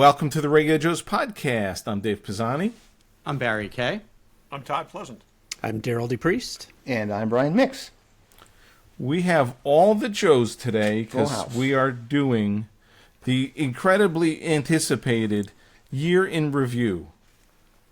welcome to the Regular Joe's podcast. I'm Dave Pisani. I'm Barry Kay. I'm Todd Pleasant. I'm Derryl DePriest. And I'm Brian Mix. We have all the Joes today because we are doing the incredibly anticipated year in review.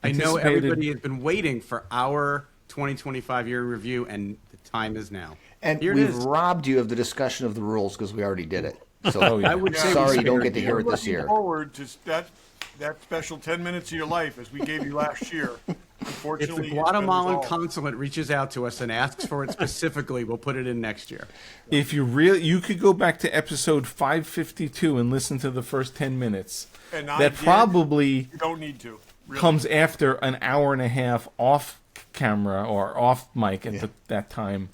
I know everybody has been waiting for our 2025 year in review, and the time is now. And we've robbed you of the discussion of the rules because we already did it. So I would say sorry you don't get to hear it this year. Forward to that special 10 minutes of your life as we gave you last year. Unfortunately, if the Guatemalan consulate reaches out to us and asks for it specifically, we'll put it in next year. If you could go back to episode 552 and listen to the first 10 minutes. And probably you don't need to. Really. Comes after an hour and a half off camera or off mic at that time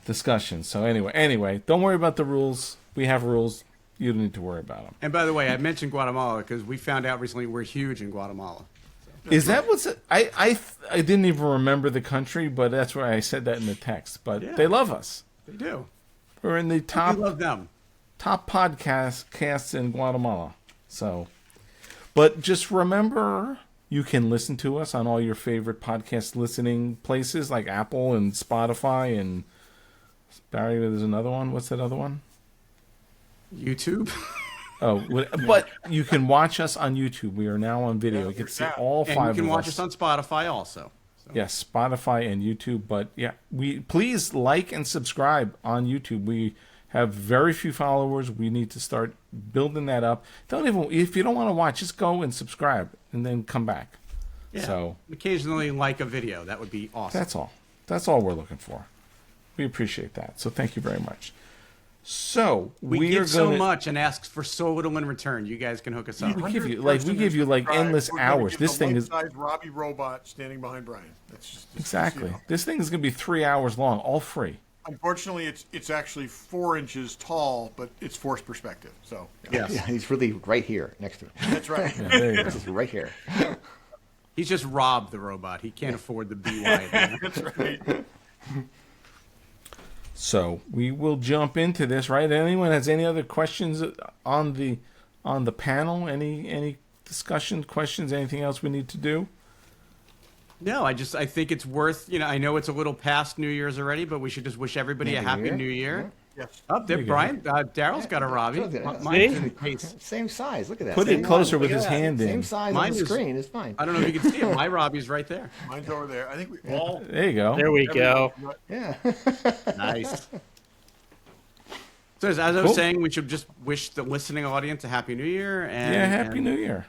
discussion. So anyway, don't worry about the rules. We have rules. You don't need to worry about them. And by the way, I mentioned Guatemala because we found out recently we're huge in Guatemala. So. Is that what's... I didn't even remember the country, but that's why I said that in the text. But they love us. They do. We're in the top... We love them. Top podcasts in Guatemala. So... But just remember, you can listen to us on all your favorite podcast listening places like Apple and Spotify and... Barry, there's another one. What's that other one? YouTube. Oh, but you can watch us on YouTube. We are now on video. You can see all five of us. And you can watch us on Spotify also. So. Yes, Spotify and YouTube. But yeah, please like and subscribe on YouTube. We have very few followers. We need to start building that up. If you don't want to watch, just go and subscribe and then come back. Yeah. So occasionally like a video. That would be awesome. That's all. That's all we're looking for. We appreciate that. So thank you very much. So we give so much and ask for so little in return. You guys can hook us up. We give you endless hours. This thing is Robbie robot standing behind Brian. That's just exactly. This thing is going to be 3 hours long, all free. Unfortunately, it's actually 4 inches tall, but it's forced perspective. So yeah, he's really right here next to him. That's right. He's right here. He's just robbed the robot. He can't afford the be wide. That's right. So we will jump into this, right? Anyone has any other questions on the panel? Any discussion questions? Anything else we need to do? No, I think it's worth. I know it's a little past New Year's already, but we should just wish everybody a happy New Year. Yes. Up there, Brian. Daryl's got a Robbie. Mine's in the case. Same size. Look at that. Put it closer with his hand in. Same size on the screen. It's fine. I don't know if you can see it. My Robbie's right there. Mine's over there. I think we all. There you go. There we go. Yeah. Nice. So as I was saying, we should just wish the listening audience a happy New Year. Happy New Year.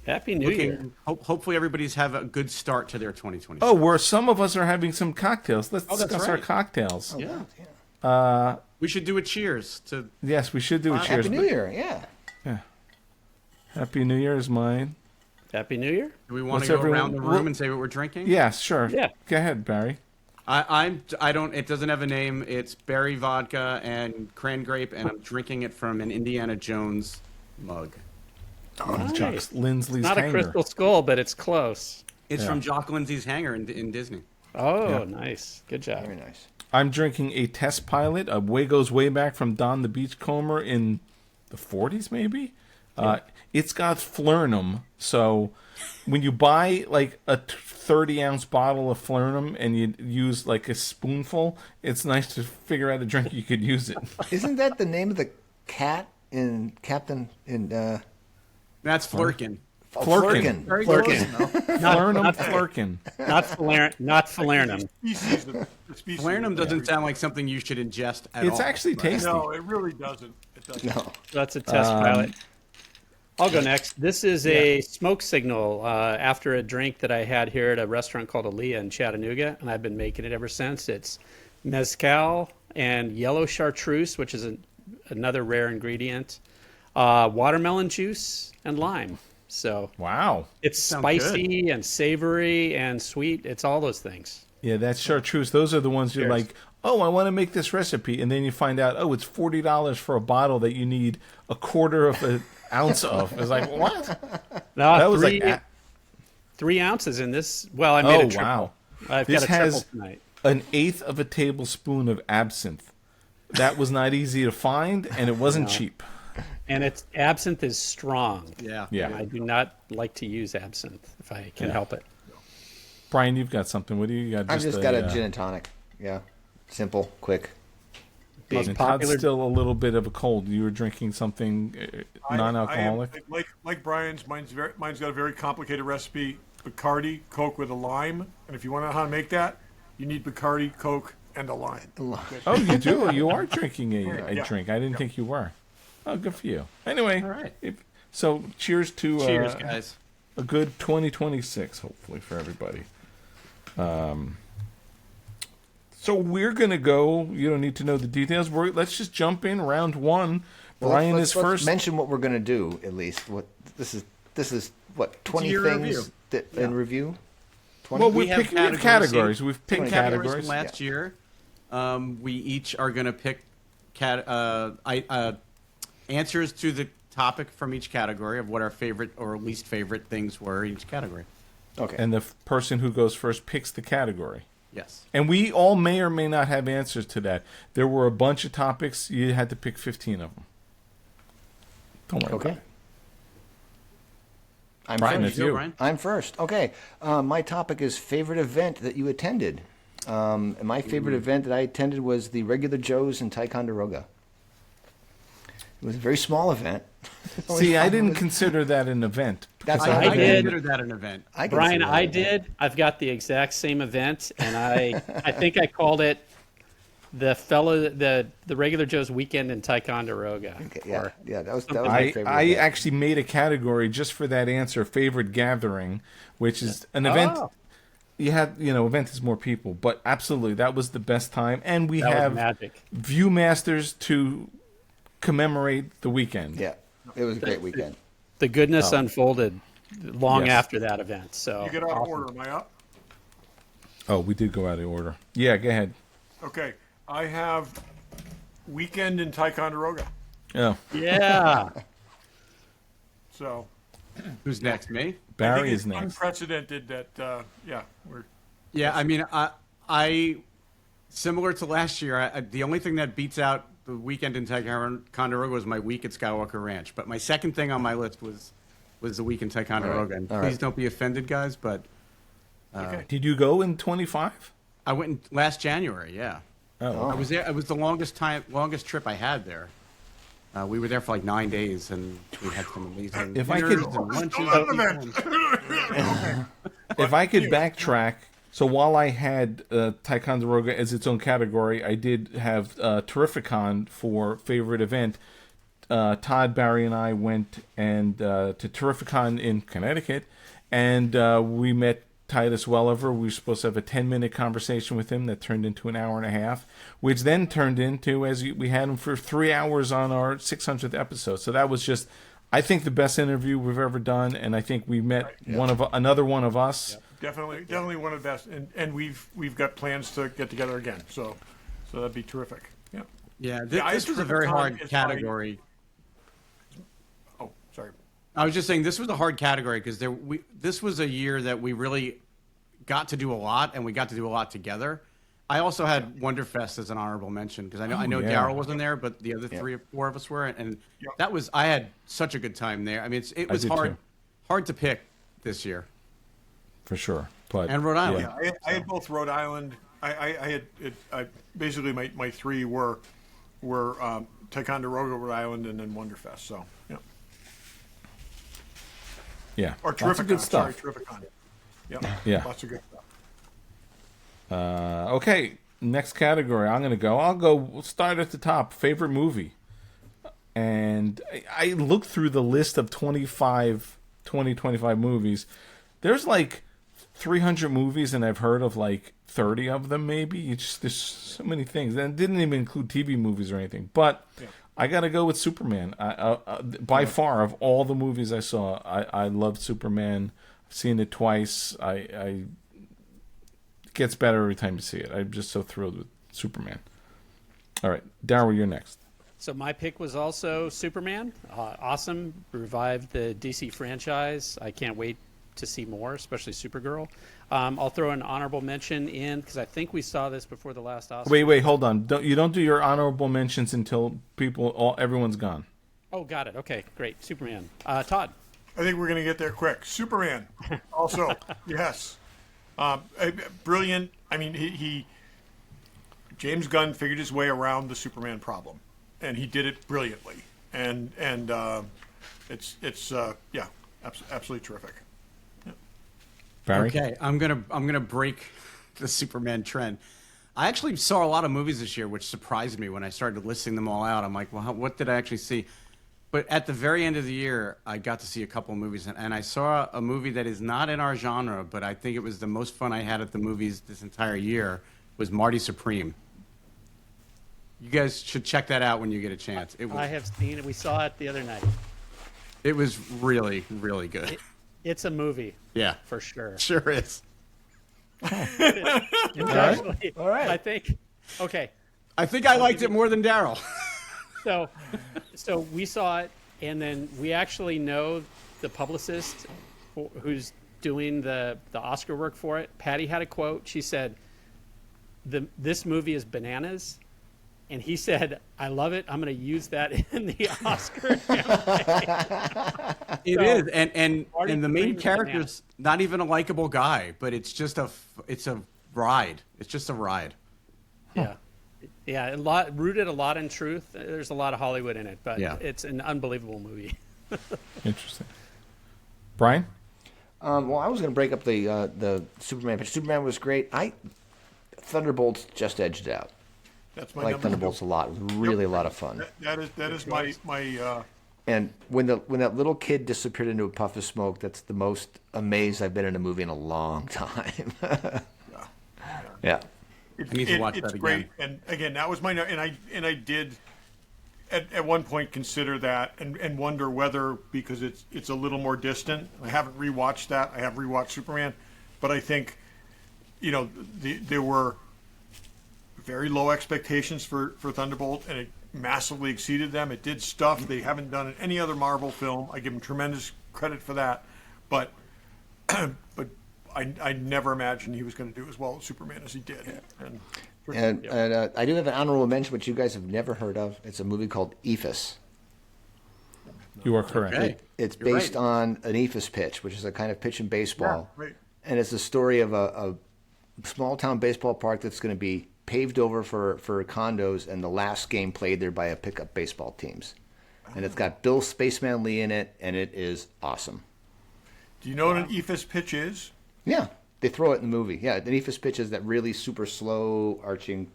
Happy New Year. Hopefully everybody's have a good start to their 2020. Oh, some of us are having some cocktails. Let's discuss our cocktails. Yeah. We should do a cheers to. Yes, we should do a cheers. Happy New Year. Yeah. Happy New Year is mine. Happy New Year. Do we want to go around the room and say what we're drinking? Yeah, sure. Yeah. Go ahead, Barry. I don't. It doesn't have a name. It's berry vodka and cran grape, and I'm drinking it from an Indiana Jones mug. Nice. Lindsley's Not hanger. a crystal skull, but it's close. It's from Jock Lindsay's hanger in Disney. Oh, nice. Good job. Very nice. I'm drinking a test pilot. Goes way back from Don the Beachcomber in the 40s, maybe. It's got Flernum, so when you buy like a 30-ounce bottle of Flernum and you use like a spoonful, it's nice to figure out a drink you could use it. Isn't that the name of the cat in Captain in? That's Flurkin. Flurkin. Very Flurkin. Flernum Flurkin. Flurkin. Not Falernum. Falernum doesn't sound like something you should ingest at all. It's actually tasty. No, it really doesn't. It doesn't. No. That's a test pilot. I'll go next. This is a smoke signal after a drink that I had here at a restaurant called Aaliyah in Chattanooga, and I've been making it ever since. It's mezcal and yellow chartreuse, which is another rare ingredient, watermelon juice, and lime. So wow, it's spicy and savory and sweet. It's all those things. Yeah, that's chartreuse. Those are the ones you're like, oh, I want to make this recipe, and then you find out, oh, it's $40 for a bottle that you need a quarter of an ounce of. It's like, what? No, that was like 3 ounces in this. Well, I made a triple. Wow. I've this got a triple has tonight. 1/8 of a tablespoon of absinthe. That was not easy to find, and it wasn't cheap. And it's absinthe is strong. Yeah. Yeah. And I do not like to use absinthe if I can help it. Brian, you've got something. What do you got? I've just got a gin and tonic. Yeah, simple, quick. Most And popular. Todd's still a little bit of a cold. You were drinking something non-alcoholic. Like Brian's, mine's got a very complicated recipe: Bacardi, Coke with a lime. And if you want to know how to make that, you need Bacardi, Coke, and a lime. Oh, you do? You are drinking a Yeah. drink. I didn't think you were. Oh, good for you. Anyway, All right. So cheers to Cheers, guys. a good 2026, hopefully, for everybody. So we're going to go. You don't need to know the details. Let's just jump in. Round one. Brian let's is first. Let's mention what we're going to do at least. What this is what 20 year things review. in review. 20? Well, We we have pick categories. categories. We've picked 20 Categories categories. from last year. We each are going to pick answers to the topic from each category of what our favorite or least favorite things were in each category. Okay. And the person who goes first picks the category. Yes. And we all may or may not have answers to that. There were a bunch of topics. You had to pick 15 of them. Don't worry Okay. about it. I'm Brian, first. it's you. Brian. I'm first. Okay. My topic is favorite event that you attended. And my favorite event that I attended was the Regular Joes in Ticonderoga. It was a very small event. See, I didn't consider that an event. That's because I I did. consider that an event. I Brian, consider I it. did. I've got the exact same event, and I think I called it the Regular Joe's Weekend in Ticonderoga. Okay, yeah, Or- yeah, that was my favorite. I event. actually made a category just for that answer, favorite gathering, which is an event. Oh. You have, event is more people, but absolutely, that was the best time. And we That was have magic. Viewmasters to commemorate the weekend. Yeah, it was a great weekend. The goodness unfolded long Yes. after that event. So You get out of awesome. order. Am I up? Oh, we did go out of order. Yeah, go ahead. Okay. I have weekend in Ticonderoga. Oh, Yeah. So Who's next? Me? I Barry think is it's next. unprecedented that we're Yeah, I mean, I similar to last year. The only thing that beats out the weekend in Ticonderoga was my week at Skywalker Ranch. But my second thing on my list was the week in Ticonderoga. And all please right. don't be offended, guys. But okay. Did you go in 25? I went in last January. Yeah, Oh, I was there. It was the longest trip I had there. We were there for like 9 days, and we had some amazing If I dinners could- and lunches. Still with an people. if I could backtrack, so while I had Ticonderoga as its own category, I did have Terrificon for favorite event. Todd, Barry, and I went to Terrificon in Connecticut, and we met Titus Welliver. We were supposed to have a 10-minute conversation with him that turned into an hour and a half, which then turned into, we had him for 3 hours on our 600th episode. So that was just, I think, the best interview we've ever done, and I think we met another one of us. Definitely one of the best, and we've got plans to get together again. So that'd be terrific. Yeah. Yeah, Yeah, this was a very Terrificon hard is my- category. Oh, sorry. I was just saying this was a hard category because this was a year that we really got to do a lot, and we got to do a lot together. I also had Wonderfest as an honorable mention because I know yeah. Darryl wasn't there, but the other 3 or 4 of us were, and Yep. I had such a good time there. I mean, it was did hard too. hard to pick this year. For sure. But And Rhode Island. Yeah, I had both Rhode Island. I basically my 3 were Ticonderoga, Rhode Island, and then Wonderfest. So yeah, yeah. or Lots of Terrificon. good Sorry, stuff. Terrificon. Yeah, Yeah. lots of good stuff. Okay, next category. We'll start at the top. Favorite movie. And I looked through the list of 25 movies. There's like 300 movies, and I've heard of like 30 of them maybe. There's so many things. And it didn't even include TV movies or anything. But I got to go with Superman. By far, of all the movies I saw, I loved Superman. I've seen it twice. It gets better every time you see it. I'm just so thrilled with Superman. All right, Darryl, you're next. So my pick was also Superman. Awesome. Revived the DC franchise. I can't wait to see more, especially Supergirl. I'll throw an honorable mention in because I think we saw this before the last Oscar. Wait, hold on. You don't do your honorable mentions until everyone's gone. Oh, got it. Okay, great. Superman. Todd. I think we're going to get there quick. Superman, also, yes, brilliant. I mean, he James Gunn figured his way around the Superman problem, and he did it brilliantly. And it's yeah, absolutely terrific. Yeah. Barry? Okay, I'm gonna break the Superman trend. I actually saw a lot of movies this year, which surprised me when I started listing them all out. I'm like, well, what did I actually see? But at the very end of the year, I got to see a couple of movies, and I saw a movie that is not in our genre, but I think it was the most fun I had at the movies this entire year, was Marty Supreme. You guys should check that out when you get a chance. I have seen it. We saw it the other night. It was really, really good. It's a movie. Yeah. For sure. Sure is. It's actually, All right. I think. Okay. I think I liked it more than Derryl. So we saw it, and then we actually know the publicist who's doing the Oscar work for it. Patty had a quote. She said, "This movie is bananas," and he said, "I love it. I'm going to use that in the Oscar campaign." It is, and Marty the main Supreme's character's not even a likable guy, but it's just a ride. It's just a ride. Yeah. Yeah, rooted a lot in truth. There's a lot of Hollywood in it, but Yeah. It's an unbelievable movie. Interesting. Brian? Well, I was going to break up the Superman pitch. Superman was great. Thunderbolts just edged it out. That's I my like number Thunderbolts two. a lot. It was really a lot of fun. That is my And when that little kid disappeared into a puff of smoke, that's the most amazed I've been in a movie in a long time. Yeah. I need to watch it's that great. again. And again, that was my and I did at one point consider that and wonder whether, because it's a little more distant. I haven't rewatched that. I have rewatched Superman, but I think there were very low expectations for Thunderbolt, and it massively exceeded them. It did stuff they haven't done in any other Marvel film. I give them tremendous credit for that, but I never imagined he was going to do as well as Superman as he did. And I do have an honorable mention, which you guys have never heard of. It's a movie called Ephus. You are correct. Okay. It's You're based right. on an Ephus pitch, which is a kind of pitch in baseball. Yeah, right. And it's the story of a small town baseball park that's going to be paved over for condos, and the last game played there by a pickup baseball teams. And it's got Bill Spaceman Lee in it, and it is awesome. Do you know what an Ephus pitch is? Yeah, they throw it in the movie. Yeah, an Ephus pitch is that really super slow arching,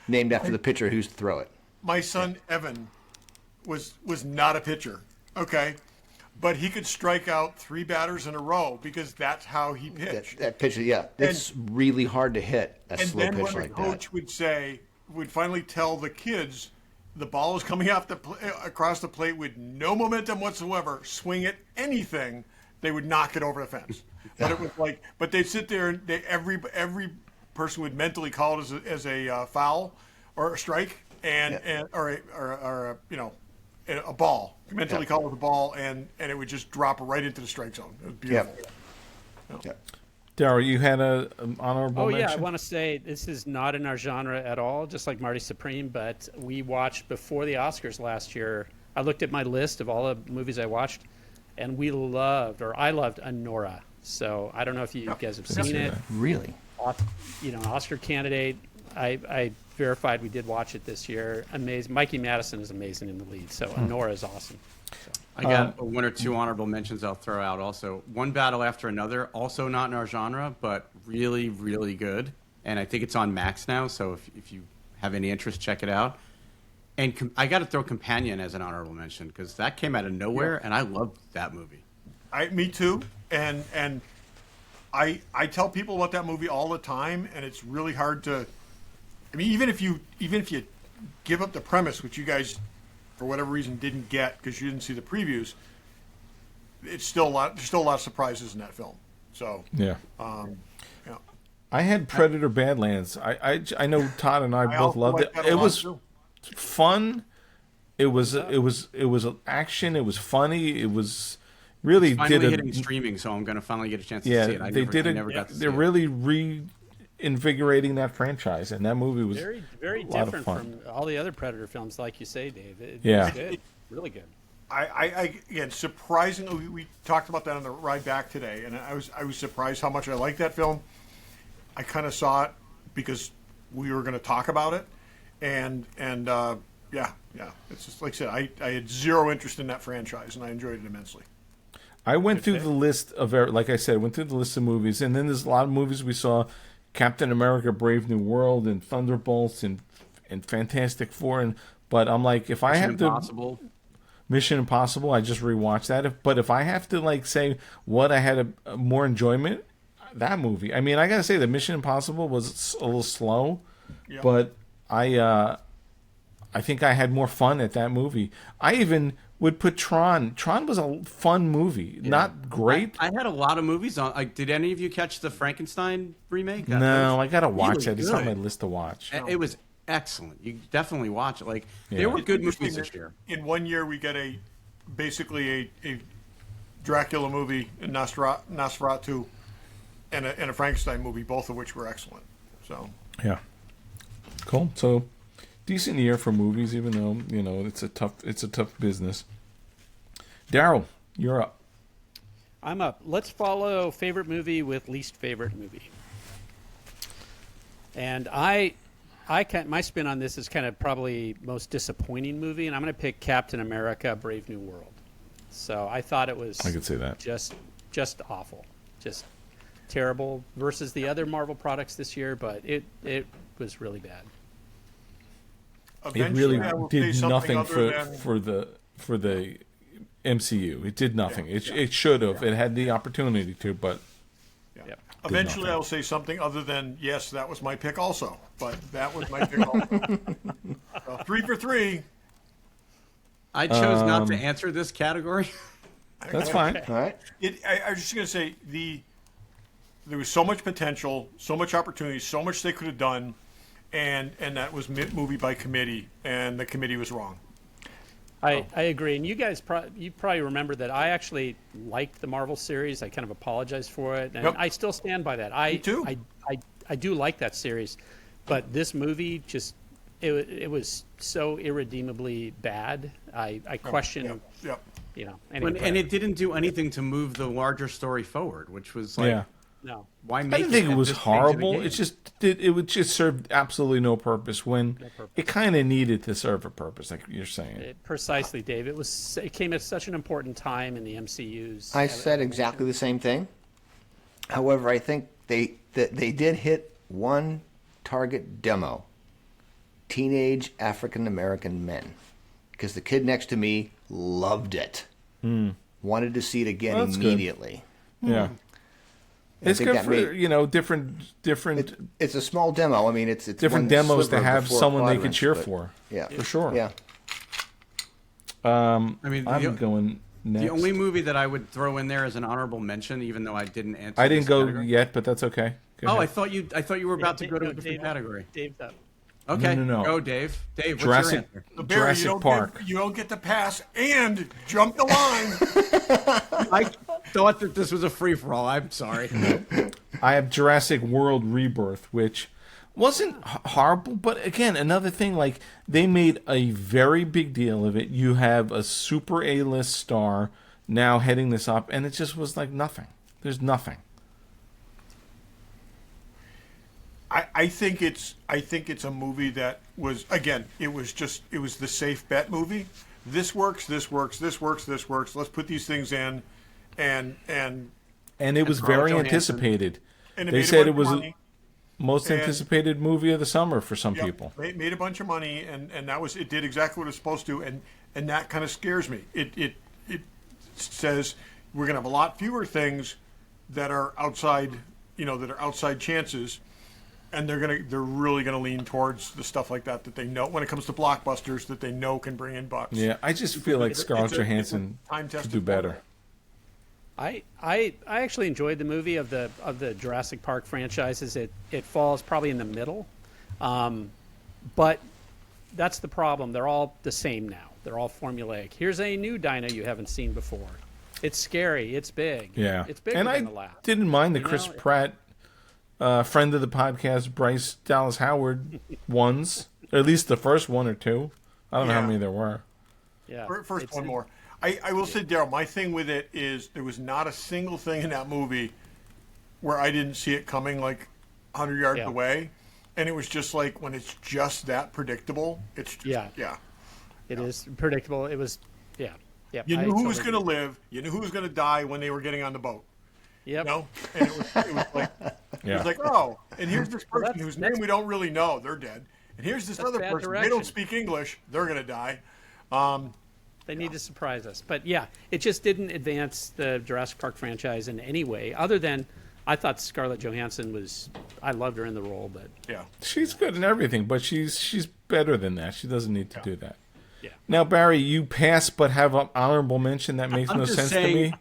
named after the pitcher who used to throw it. My son Evan was not a pitcher, okay, but he could strike out 3 batters in a row because that's how he pitched. That pitch, yeah, it's really hard to hit a And slow then pitch when the like coach that. would finally tell the kids the ball is coming off across the plate with no momentum whatsoever, swing at anything, they would knock it over the fence. But it was like, but they'd sit there and every person would mentally call it as a foul or a strike or a ball. Mentally call it a ball, and it would just drop right into the strike zone. It was beautiful. Yeah. Darryl, you had an honorable Oh, mention? yeah, I want to say this is not in our genre at all, just like Marty Supreme, but we watched before the Oscars last year. I looked at my list of all the movies I watched, and I loved Anora. So I don't know if you guys have seen it. Really? Oscar candidate. I verified we did watch it this year. Amazing. Mikey Madison is amazing in the lead, so Anora is awesome. So. I got one or two honorable mentions I'll throw out also. One Battle After Another, also not in our genre, but really, really good. And I think it's on Max now, so if you have any interest, check it out. And I got to throw Companion as an honorable mention because that came out of nowhere, and I loved that movie. Me too. And I tell people about that movie all the time, and it's really hard to. I mean, even if you give up the premise, which you guys, for whatever reason, didn't get because you didn't see the previews, it's still a lot. There's still a lot of surprises in that film. So Yeah. yeah. I had Predator Badlands. I know Todd and I both also loved like it. that a It lot, was too. fun. It was action. It was funny. It was really Finally hitting streaming, so I'm going to finally get a chance to see it. I never got to see They're it. really reinvigorating that franchise, and that movie was Very, very a lot of different fun. from all the other Predator films, like you say, Dave. It Yeah. was good. Really good. Again, surprisingly, we talked about that on the ride back today, and I was surprised how much I liked that film. I kind of saw it because we were going to talk about it, and yeah, it's just like I said, I had zero interest in that franchise, and I enjoyed it immensely. I went through the list of, like I said, went through the list of movies, and then there's a lot of movies we saw: Captain America, Brave New World, and Thunderbolts, and Fantastic Four, but I'm like, if I have to. Mission Impossible, I just rewatched that. But if I have to like say what I had a more enjoyment, that movie. I mean, I gotta say that Mission Impossible was a little slow, but I think I had more fun at that movie. I even would put Tron. Tron was a fun movie, not great. I had a lot of movies on. Did any of you catch the Frankenstein remake? No, I gotta watch really it. It's on my list to watch. It was excellent. You definitely watch it. Like there were good movies this year. In 1 year, we get basically a Dracula movie, a Nosferatu, and a Frankenstein movie, both of which were excellent. So yeah, cool. So decent year for movies, even though it's a tough business. Derryl, you're up. I'm up. Let's follow favorite movie with least favorite movie. And my spin on this is kind of probably most disappointing movie, and I'm going to pick Captain America: Brave New World. So I thought it was. I could say that. Just awful, just terrible versus the other Marvel products this year, but it was really bad. It really did nothing for the MCU. It did nothing. It should have. It had the opportunity to, but. Eventually, I will say something other than, yes, that was my pick also. But that was my pick also. So 3 for 3. I chose not to answer this category. That's fine. All right. I was just going to say, there was so much potential, so much opportunity, so much they could have done, and that was movie by committee, and the committee was wrong. I agree, and you guys you probably remember that I actually liked the Marvel series. I kind of apologized for it, and I still stand by that. Me too. I do like that series, but this movie just it was so irredeemably bad. I question. Anyway, and it didn't do anything to move the larger story forward, which was like. No. Why make I didn't think it was horrible. It would just serve absolutely no purpose when it kind of needed to serve a purpose, like you're saying. Precisely, Dave. It came at such an important time in the MCU's. I said exactly the same thing. However, I think they did hit one target demo: teenage African American men, because the kid next to me loved it. Wanted to see it again immediately. Good. Yeah. It's good for different. It's a small demo. I mean, it's different demos to have someone they could cheer for. Yeah, for sure. Yeah. I'm going next. The only movie that I would throw in there as an honorable mention, even though I didn't answer. I didn't go category. yet, but that's okay. Go ahead. I thought you were about to go to a different category. Dave's up. Okay, no. Go, Dave. Dave, what's Jurassic, your answer? Barry, Jurassic Park. You don't get to pass and jump the line. I thought that this was a free for all. I'm sorry. I have Jurassic World Rebirth, which wasn't horrible, but again, another thing, like, they made a very big deal of it. You have a super A-list star now heading this up, and it just was like nothing. There's nothing. I think it's a movie that was, again, it was the safe bet movie. This works. Let's put these things in, and it was very anticipated. And they said it was the most anticipated movie of the summer for some people. Made a bunch of money, and it did exactly what it was supposed to, and that kind of scares me. It says we're going to have a lot fewer things that are outside, chances. And they're really gonna lean towards the stuff like that they know when it comes to blockbusters that they know can bring in bucks. Yeah, I just feel like Scarlett Johansson could do better. I actually enjoyed the movie of the Jurassic Park franchises. It falls probably in the middle, but that's the problem. They're all the same now. They're all formulaic. Here's a new dino you haven't seen before. It's scary. It's big. Yeah, it's bigger than the last. I didn't mind the Chris Pratt. Friend of the podcast, Bryce Dallas Howard ones, or at least the first one or two. I don't know how many there were. Yeah, First one more. I will say, Daryl, my thing with it is there was not a single thing in that movie where I didn't see it coming like 100 yards Yeah. away. And it was just like when it's just that predictable, it's just, Yeah. It is predictable. It was, yeah. You knew who was totally going to live. You knew who was going to die when they were getting on the boat. Yep. You know? And it was like, it was like, oh, and here's this person whose name we don't really know. They're dead. And here's this other bad person. They direction. don't speak English. They're going to die. They need to surprise us. But yeah, it just didn't advance the Jurassic Park franchise in any way, other than I thought Scarlett Johansson was, I loved her in the role, but Yeah. She's good in everything, but she's better than that. She doesn't need to do that. yeah. Now, Barry, you pass but have an honorable mention. That makes I'm no just sense saying, to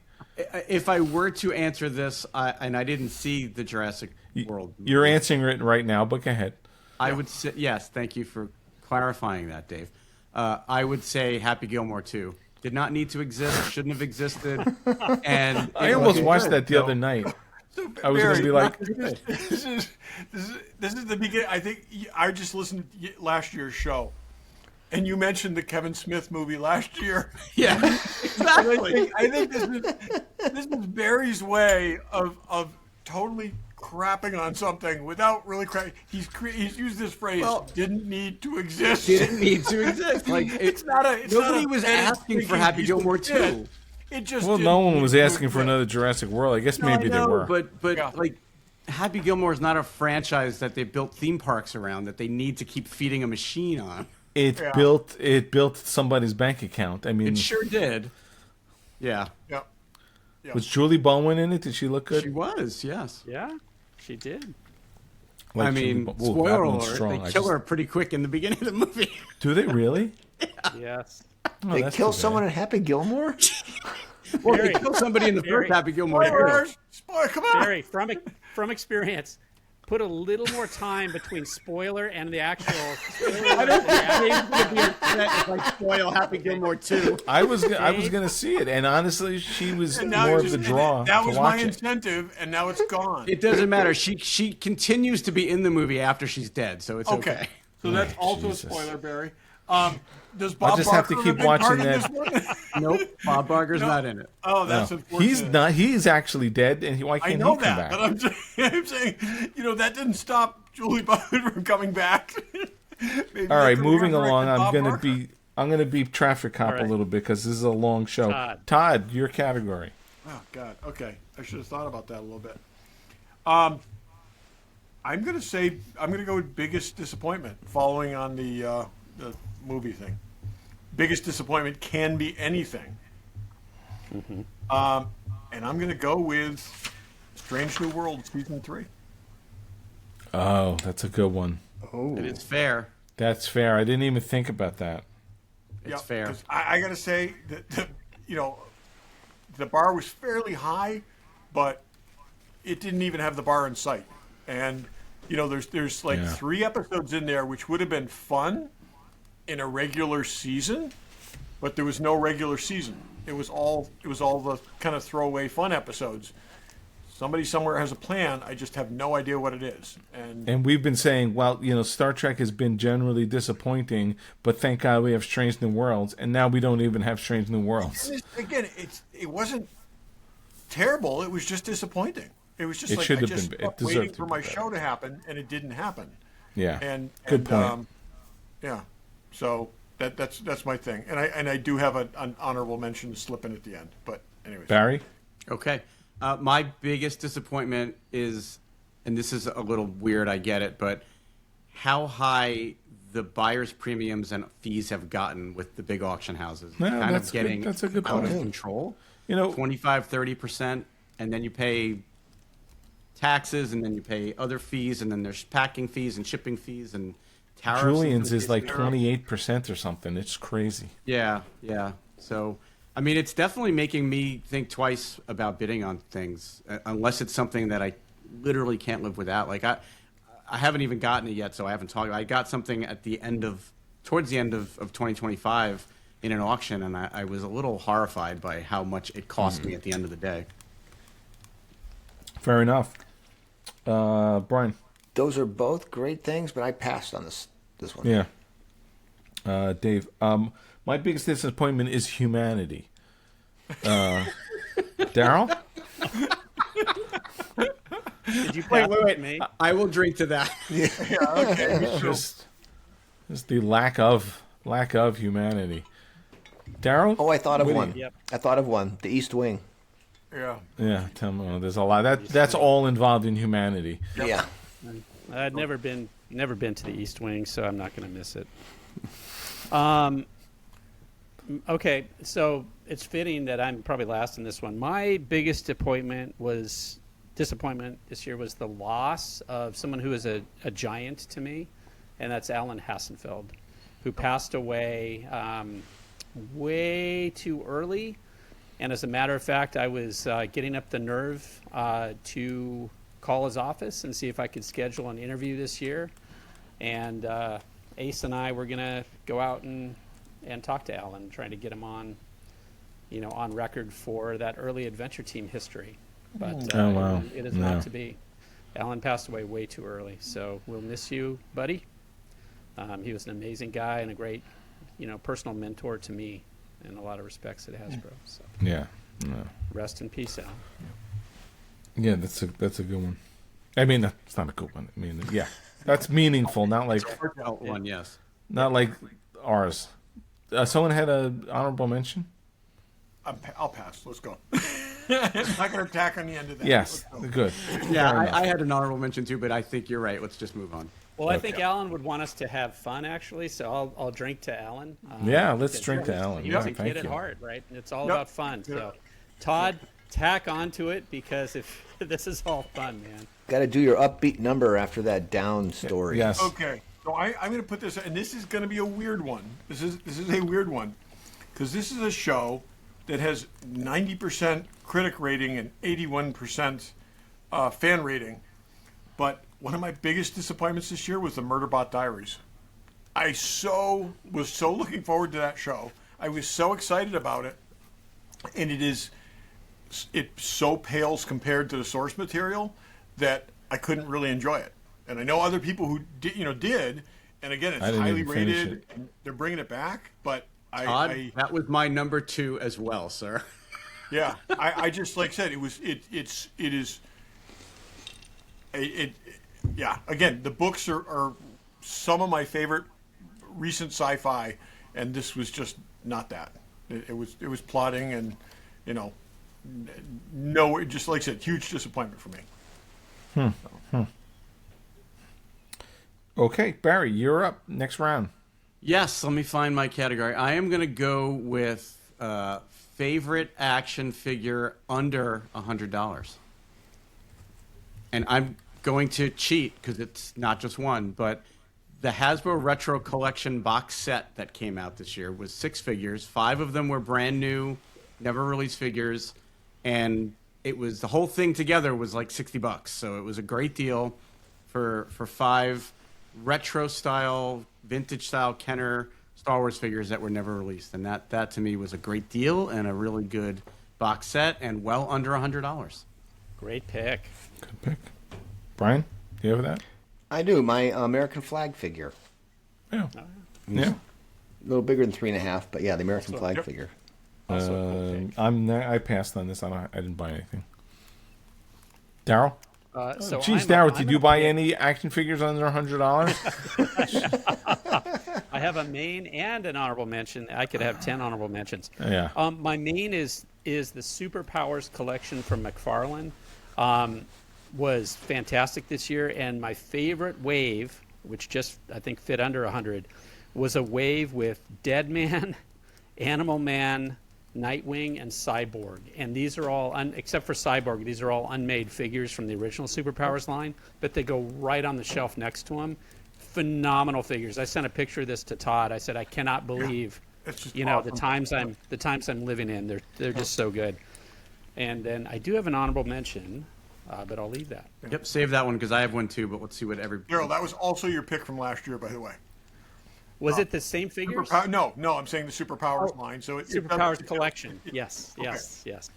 me. If I were to answer this, and I didn't see the Jurassic World, You're answering it right now, but go ahead. I would say yes. Thank you for clarifying that, Dave. I would say Happy Gilmore 2 did not need to exist, shouldn't have existed, and I it almost was watched good, that the so- other night. So, I was going to be Barry, like, this is the beginning. I think I just listened to last year's show, and you mentioned the Kevin Smith movie last year. Yeah, And exactly. I think this is Barry's way of totally crapping on something without really crapping. He's used this phrase, Well, didn't need to exist. Didn't need to exist. Like It's not a. It's nobody not a was bad asking for thinking Happy piece Gilmore of 2. shit. It just well, didn't no one need was to asking for exist. another Jurassic World. I guess maybe I know, they were. but Yeah. like Happy Gilmore is not a franchise that they built theme parks around that they need to keep feeding a machine on. It Yeah. built somebody's bank account. I mean, It sure did. Yeah, Yeah. was Julie Bowen in it? Did she look good? she was. Yes. Yeah, she did. Like I Julie mean, Bo- Ooh, spoiler that one's alert, strong. they I kill just- her pretty quick in the beginning of the movie. Do they really? Yes. Oh, They that's kill too bad. someone in Happy Gilmore? Well, they Barry. kill somebody in the Barry. first Happy Gilmore. too. Spoilers! Spoiler! Come on! Barry, from experience, put a little more time between spoiler and the actual. I don't think Dave's gonna be upset if I spoil Happy Gilmore 2. I was gonna see it, and honestly, she was And now more it of the just- draw That to was my watch it. incentive, and now it's gone. It doesn't matter. She continues to be in the movie after she's dead, so it's okay. Okay. So that's also Jesus. a spoiler, Barry. Does Bob I'll just have to Barker keep have a big part watching in that. this one? Nope, Bob Barker's not in it. Oh, that's No. unfortunate. He's not. He's actually dead, and why I can't know he come that, back? but I'm saying, that didn't stop Julie Bowen from coming back. Maybe All right, they could moving resurrect along. Bob Barker. I'm gonna be traffic cop All right. a little bit because this is a long show. Todd. Your category. Oh God. Okay, I should have thought about that a little bit. I'm gonna go with biggest disappointment, following on the movie thing. Biggest disappointment can be anything. And I'm gonna go with Strange New World season 3. Oh, that's a good one. It is fair. That's fair. I didn't even think about that. It's fair. 'Cause I gotta say that the bar was fairly high, but it didn't even have the bar in sight. And there's like Yeah. 3 episodes in there which would have been fun in a regular season, but there was no regular season. It was all the kind of throwaway fun episodes. Somebody somewhere has a plan. I just have no idea what it is. And we've been saying, well, Star Trek has been generally disappointing, but thank God we have Strange New Worlds, and now we don't even have Strange New Worlds. Again, it wasn't terrible. It was just disappointing. It was just It like should I have just been- it kept deserved waiting to for be my better. show to happen, and it didn't happen. Yeah. And Good point. Yeah, so that's my thing, and I do have an honorable mention slipping at the end, but anyways. Barry? Okay. My biggest disappointment is, and this is a little weird, I get it, but how high the buyer's premiums and fees have gotten with the big auction houses. Yeah, kind that's of good. getting That's a good out of point. control. 25, 30%, and then you pay taxes, and then you pay other fees, and then there's packing fees and shipping fees and tariffs. Julian's and is like fees. 28% or something. It's crazy. Yeah. So, I mean, it's definitely making me think twice about bidding on things, unless it's something that I literally can't live without. Like I haven't even gotten it yet, so I haven't talked. I got something towards the end of 2025 in an auction, and I was a little horrified by how much it cost me at the end of the day. Fair enough. Brian? Those are both great things, but I passed on this one. Yeah. Dave? My biggest disappointment is Humanity. Daryl? Did you pass it to me? I will drink to that. Just the lack of humanity. Daryl? Oh, I thought of one. Yep. I thought of one. The East Wing. Yeah. Yeah, tell me. There's a lot. That's all involved in humanity. Yeah. I'd never been to the East Wing, so I'm not going to miss it. Okay, so it's fitting that I'm probably last in this one. My biggest disappointment this year was the loss of someone who is a giant to me, and that's Alan Hassenfeld, who passed away way too early. And as a matter of fact, I was getting up the nerve to call his office and see if I could schedule an interview this year. And Ace and I were going to go out and talk to Alan, trying to get him on, on record for that early adventure team history. But Oh, wow. it is No. not to be. Alan passed away way too early, so we'll miss you, buddy. He was an amazing guy and a great, personal mentor to me in a lot of respects at Hasbro. So Yeah. No. rest in peace, Alan. Yeah, that's a good one. I mean, that's not a good one. I mean, yeah, that's meaningful, not like Heartfelt one, yes. ours. Someone had an honorable mention. I'll pass. Let's go. I'm not going to tack on the end of that. Yes, Let's go. good. Yeah, Fair enough. I had an honorable mention too, but I think you're right. Let's just move on. Well, I think Alan would want us to have fun, actually, so I'll drink to Alan. Yeah, let's because drink to Alan. He was Yeah, a thank kid at you. heart, right? And it's all Yep. about fun. So, Todd, tack onto it, because if this is all fun, man. Got to do your upbeat number after that down story. Yes. Okay, so I'm going to put this, and this is going to be a weird one. This is a weird one, because this is a show that has 90% critic rating and 81% fan rating. But one of my biggest disappointments this year was the Murderbot Diaries. I was so looking forward to that show. I was so excited about it, and it so pales compared to the source material that I couldn't really enjoy it. And I know other people who did, and again, it's I didn't highly even finish rated. it. And they're bringing it back, but Todd, that was my number 2 as well, sir. yeah, I just like I said, yeah. Again, the books are some of my favorite recent sci-fi, and this was just not that. It was plotting, and no, just like I said, huge disappointment for me. Okay, Barry, you're up. Next round. Yes, let me find my category. I am going to go with favorite action figure under $100. And I'm going to cheat because it's not just one, but the Hasbro Retro Collection box set that came out this year was 6 figures. 5 of them were brand new, never released figures, and the whole thing together was like $60. So it was a great deal for 5 retro style, vintage style Kenner Star Wars figures that were never released, and that to me was a great deal and a really good box set, and well under $100. Great pick. Good pick. Brian, do you have that? I do. My American flag figure. Yeah. Yeah. A little bigger than 3.5, but yeah, the American flag figure. Also a cool pick. I passed on this. I didn't buy anything. Daryl? So Geez, I'm Daryl, did you buy any action figures under $100? I have a main and an honorable mention. I could have 10 honorable mentions. Yeah. My main is the Superpowers collection from McFarlane. Was fantastic this year, and my favorite wave, which just I think fit under 100, was a wave with Deadman, Animal Man, Nightwing, and Cyborg. And these are all, except for Cyborg, these are all unmade figures from the original Superpowers line, but they go right on the shelf next to them. Phenomenal figures. I sent a picture of this to Todd. I said, I cannot believe, It's just the awesome. times I'm living in. They're just so good. And then I do have an honorable mention, but I'll leave that. Yep, save that one because I have one too, but let's see what Daryl, that was also your pick from last year, by the way. Was it the same figures? No, I'm saying the Superpowers line. So Superpowers collection. Yes.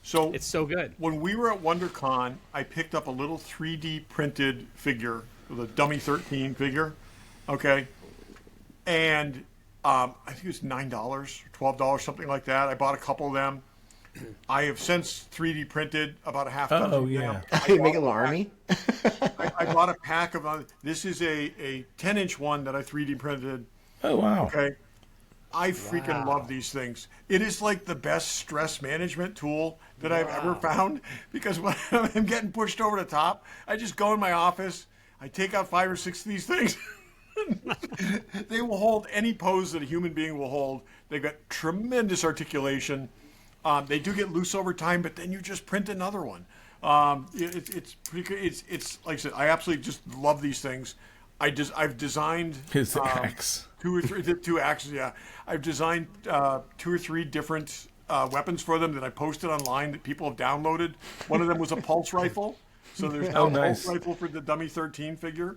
So It's so good. When we were at WonderCon, I picked up a little 3D printed figure, the Dummy 13 figure. Okay. And I think it was $9 or $12, something like that. I bought a couple of them. I have since 3D printed about a half dozen. Oh, of yeah. them. You make a little army. I bought a pack of. This is a 10-inch one that I 3D printed. Oh, wow. Okay. I freaking love these things. It is like the best stress management tool that I've ever found, because when I'm getting pushed over the top, I just go in my office, I take out 5 or 6 of these things. They will hold any pose that a human being will hold. They've got tremendous articulation. They do get loose over time, but then you just print another one. It's like I said, I absolutely just love these things. I've designed His axe. 2 axes. Yeah, I've designed 2 or 3 different weapons for them that I posted online that people have downloaded. One of them was a pulse rifle, so there's now a nice. pulse rifle for the Dummy 13 figure.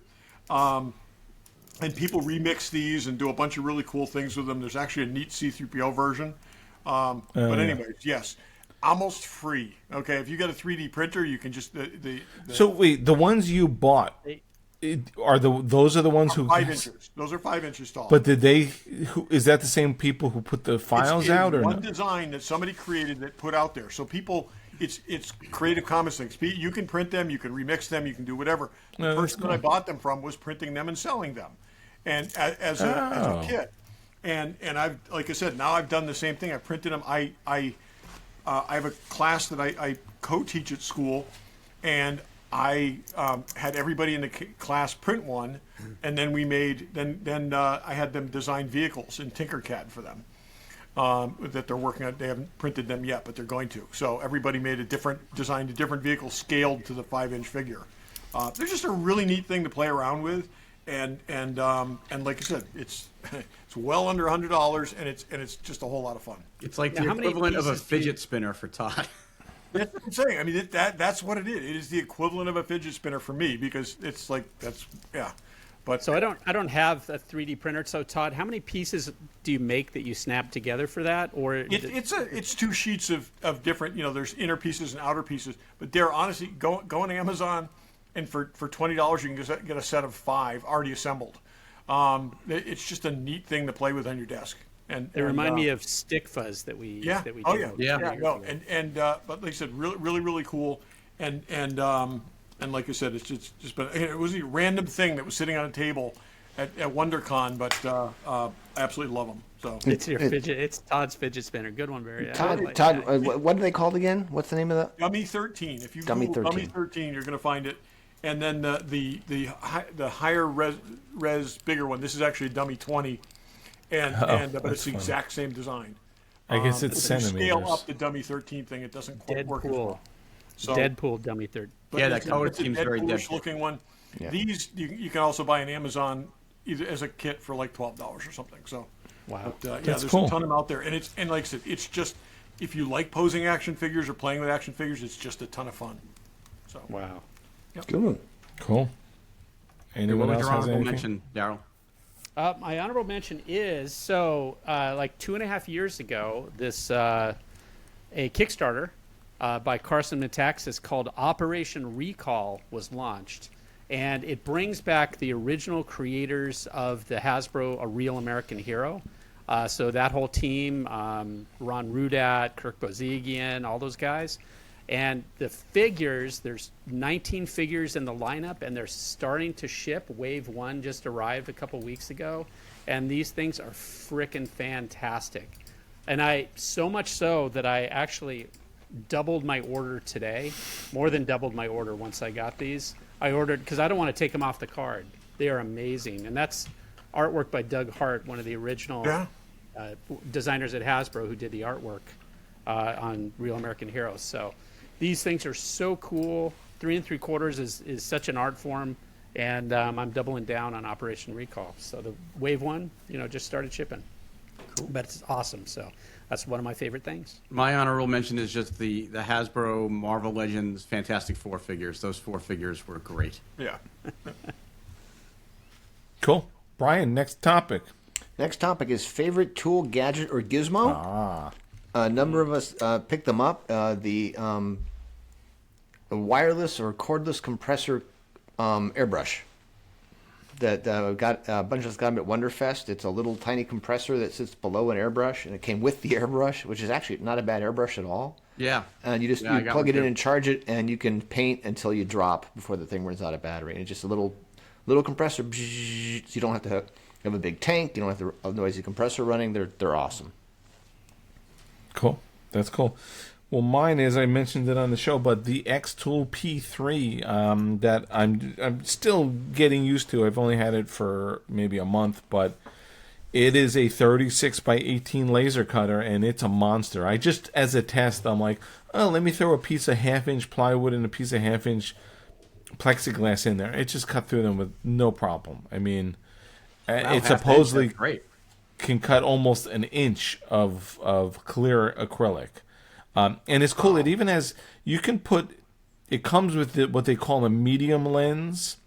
And people remix these and do a bunch of really cool things with them. There's actually a neat C-3PO version. But anyways, yes, almost free. Okay, if you got a 3D printer, you can just So wait, the ones you bought those are the ones who 5 inches. Those are 5 inches tall. But did they? Is that the same people who put the files It's out, or one no? design that somebody created that put out there. So people, it's Creative Commons things. You can print them, you can remix them, you can do whatever. The No, that's person that I bought them from was printing them and selling them, and as a kit. And I've, like I said, now I've done the same thing. I printed them. I have a class that I co-teach at school, and I had everybody in the class print one, and then we made I had them design vehicles in Tinkercad for them that they're working on. They haven't printed them yet, but they're going to. So everybody designed a different vehicle scaled to the 5-inch figure. They're just a really neat thing to play around with, and like I said, it's well under $100, and it's just a whole lot of fun. It's like Now, the how many equivalent of a pieces do you- fidget spinner for Todd. That's what I'm saying. I mean, that's what it is. It is the equivalent of a fidget spinner for me, because it's like yeah. But So I don't have a 3D printer. So Todd, how many pieces do you make that you snap together for that? Or it's 2 sheets of different. There's inner pieces and outer pieces. But there, honestly, go on Amazon, and for $20 you can get a set of 5 already assembled. It's just a neat thing to play with on your desk. And they remind me of Stick Fuzz that we yeah. that we Oh did yeah. years No. ago. And but like I said, really cool. And like I said, it's just been, it was a random thing that was sitting on a table at WonderCon, but I absolutely love them. So It's your fidget. It's Todd's fidget spinner. Good one, Barry. I like Todd, that. what are they called again? What's the name of that? Dummy 13. If you Dummy Google Dummy 13. 13, you're going to find it. And then the higher res bigger one. This is actually Dummy 20, but it's the that's funny. exact same design. I guess it's If you scale centimeters. up the Dummy 13 thing, it doesn't quite work as Deadpool. well. So, Deadpool dummy third. but Yeah, it's that color it's a scheme's very Deadpoolish Deadpool. looking one. Yeah. These you can also buy on Amazon either as a kit for like $12 or something. So, Wow. yeah, That's there's cool. a ton of them out there, and like I said, it's just, if you like posing action figures or playing with action figures, it's just a ton of fun. So Wow. Good one. Cool. Anyone What was else your has honorable anything? mention, Daryl? My honorable mention is like 2.5 years ago, this a Kickstarter by Carson Metaxas called Operation Recall was launched, and it brings back the original creators of the Hasbro A Real American Hero. So that whole team, Ron Rudat, Kirk Bozigian, all those guys. And the figures, there's 19 figures in the lineup, and they're starting to ship. Wave 1 just arrived a couple weeks ago, and these things are frickin' fantastic. And so much so that I actually doubled my order today, more than doubled my order once I got these. I ordered, because I don't want to take them off the card. They are amazing. And that's artwork by Doug Hart, one of the original designers at Hasbro who did the artwork on Real American Heroes. So these things are so cool. 3 3/4 is such an art form, and I'm doubling down on Operation Recall. So the Wave 1, just started shipping. Cool. But it's awesome. So that's one of my favorite things. My honorable mention is just the Hasbro Marvel Legends Fantastic Four figures. Those 4 figures were great. yeah. Cool. Brian, next topic. Next topic is favorite tool, gadget, or gizmo. A number of us picked them up. The wireless or cordless compressor airbrush that got a bunch of us got them at Wonderfest. It's a little tiny compressor that sits below an airbrush, and it came with the airbrush, which is actually not a bad airbrush at all. Yeah. And you just Yeah, I you got plug one it in too. and charge it, and you can paint until you drop before the thing runs out of battery. And it's just a little compressor, so you don't have to have a big tank. You don't have a noisy compressor running. They're awesome. Cool. That's cool. Well, mine is, I mentioned it on the show, but the X-Tool P3 that I'm still getting used to. I've only had it for maybe a month, but it is a 36 by 18 laser cutter, and it's a monster. I just, as a test, I'm like, oh, let me throw a piece of half-inch plywood and a piece of half-inch plexiglass in there. It just cut through them with no problem. I mean, Wow, it half-inch, supposedly that's great. can cut almost an inch of clear acrylic. And it's cool. It even has, you can put, it comes with what they call a medium lens,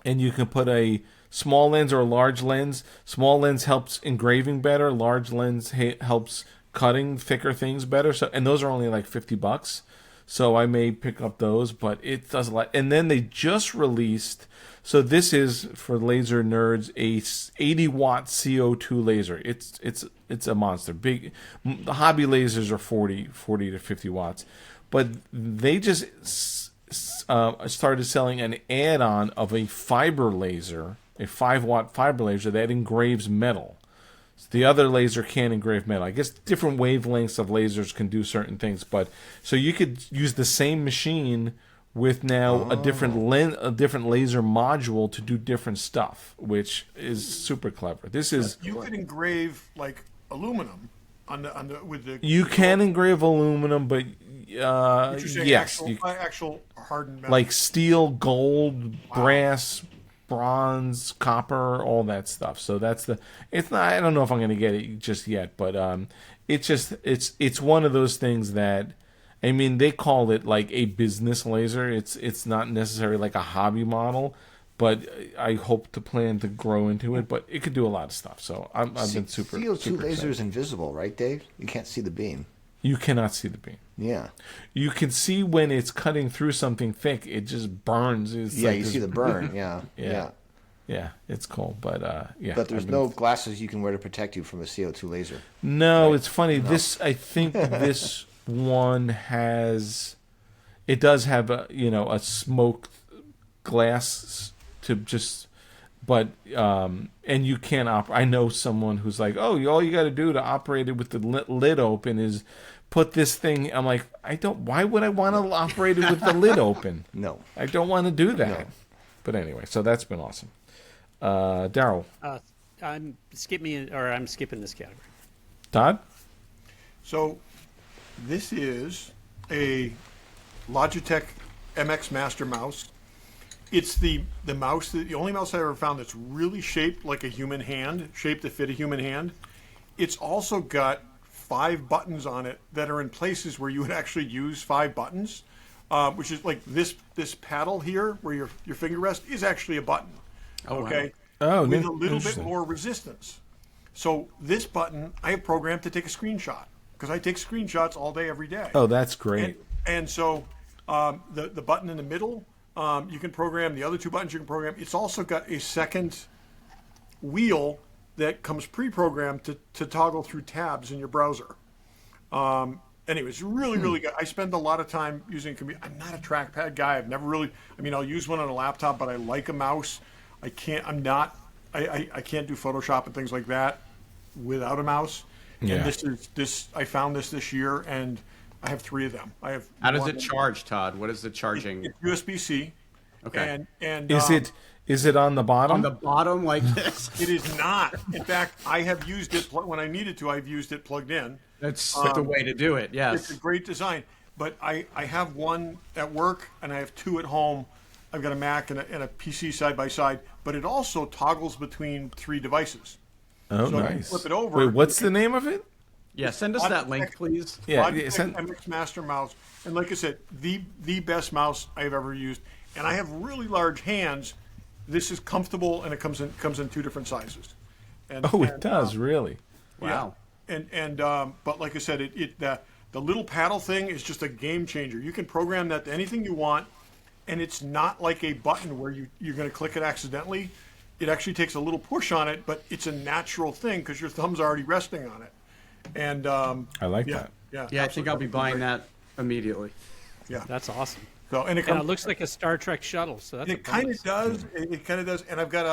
and you can put a small lens or a large lens. Small lens helps engraving better. Large lens helps cutting thicker things better. So, and those are only like $50. So I may pick up those, but it does a lot. And then they just released, so this is for laser nerds, a 80-watt CO2 laser. It's a monster. Big. The hobby lasers are 40 to 50 watts, but they just started selling an add-on of a fiber laser, a 5-watt fiber laser that engraves metal. So the other laser can't engrave metal. I guess different wavelengths of lasers can do certain things, but so you could use the same machine with now a different laser module to do different stuff, which is super clever. This is You could engrave like aluminum on the with the. you can engrave aluminum, but What you're saying, yes, actual hardened metal. like steel, gold, brass, bronze, copper, all that stuff. So that's it's not, I don't know if I'm going to get it just yet, but it's one of those things that, I mean, they call it like a business laser. It's not necessarily like a hobby model, but I hope to plan to grow into it, but it could do a lot of stuff. So I've been super CO2 laser excited. is invisible, right, Dave? You can't see the beam. You cannot see the beam. Yeah. You can see when it's cutting through something thick, it just burns. It's Yeah, like you this- see the burn. Yeah. Yeah. Yeah, it's cool, but yeah. But there's I've been- no glasses you can wear to protect you from a CO2 laser. No, it's funny. This, I think this one has, it does have a smoke glass to just, but and you can't I know someone who's like, oh, all you got to do to operate it with the lid open is put this thing. I'm like, why would I want to operate it with the lid open? No. I don't want to do that. No. But anyway, so that's been awesome. Daryl, I'm skipping this category. Todd. So this is a Logitech MX Master mouse. It's the mouse, the only mouse I ever found that's really shaped like a human hand, shaped to fit a human hand. It's also got 5 buttons on it that are in places where you would actually use 5 buttons, which is like this paddle here where your finger rests is actually a button. Oh, wow. Okay. Oh, with a little bit interesting. more resistance. So this button I have programmed to take a screenshot because I take screenshots all day, every day. Oh, that's great. And so the button in the middle, you can program. The other 2 buttons you can program. It's also got a second wheel that comes pre-programmed to toggle through tabs in your browser. Anyway, it's really, really good. I spend a lot of time using a computer. I'm not a trackpad guy. I've never really, I'll use one on a laptop, but I like a mouse. I can't do Photoshop and things like that without a mouse. Yeah. And I found this year, and I have 3 of them. I have. How does one- it charge, Todd? What is the charging? It's USB-C. Okay. And Is it on the bottom? On the bottom like this? it is not. In fact, I have used it when I needed to. I've used it plugged in. That's the way to do it, It's yes. a great design. But I have one at work, and I have 2 at home. I've got a Mac and a PC side by side, but it also toggles between 3 devices. Oh, So if you nice. flip it over. Wait, what's the name of it? Yeah, send us that link, please. Yeah, Logitech send- MX Master mouse, and like I said, the best mouse I've ever used. And I have really large hands. This is comfortable, and it comes in 2 different sizes. And, Oh, it and, does, really. Wow. Yeah. But like I said, the little paddle thing is just a game changer. You can program that to anything you want, and it's not like a button where you're going to click it accidentally. It actually takes a little push on it, but it's a natural thing because your thumb's already resting on it. And I like yeah, that. yeah, Yeah, I think I'll be absolutely buying great. that immediately. Yeah. That's awesome. So and it And comes. it looks like a Star Trek shuttle, so that's It kind of does. It kind of does. And I've got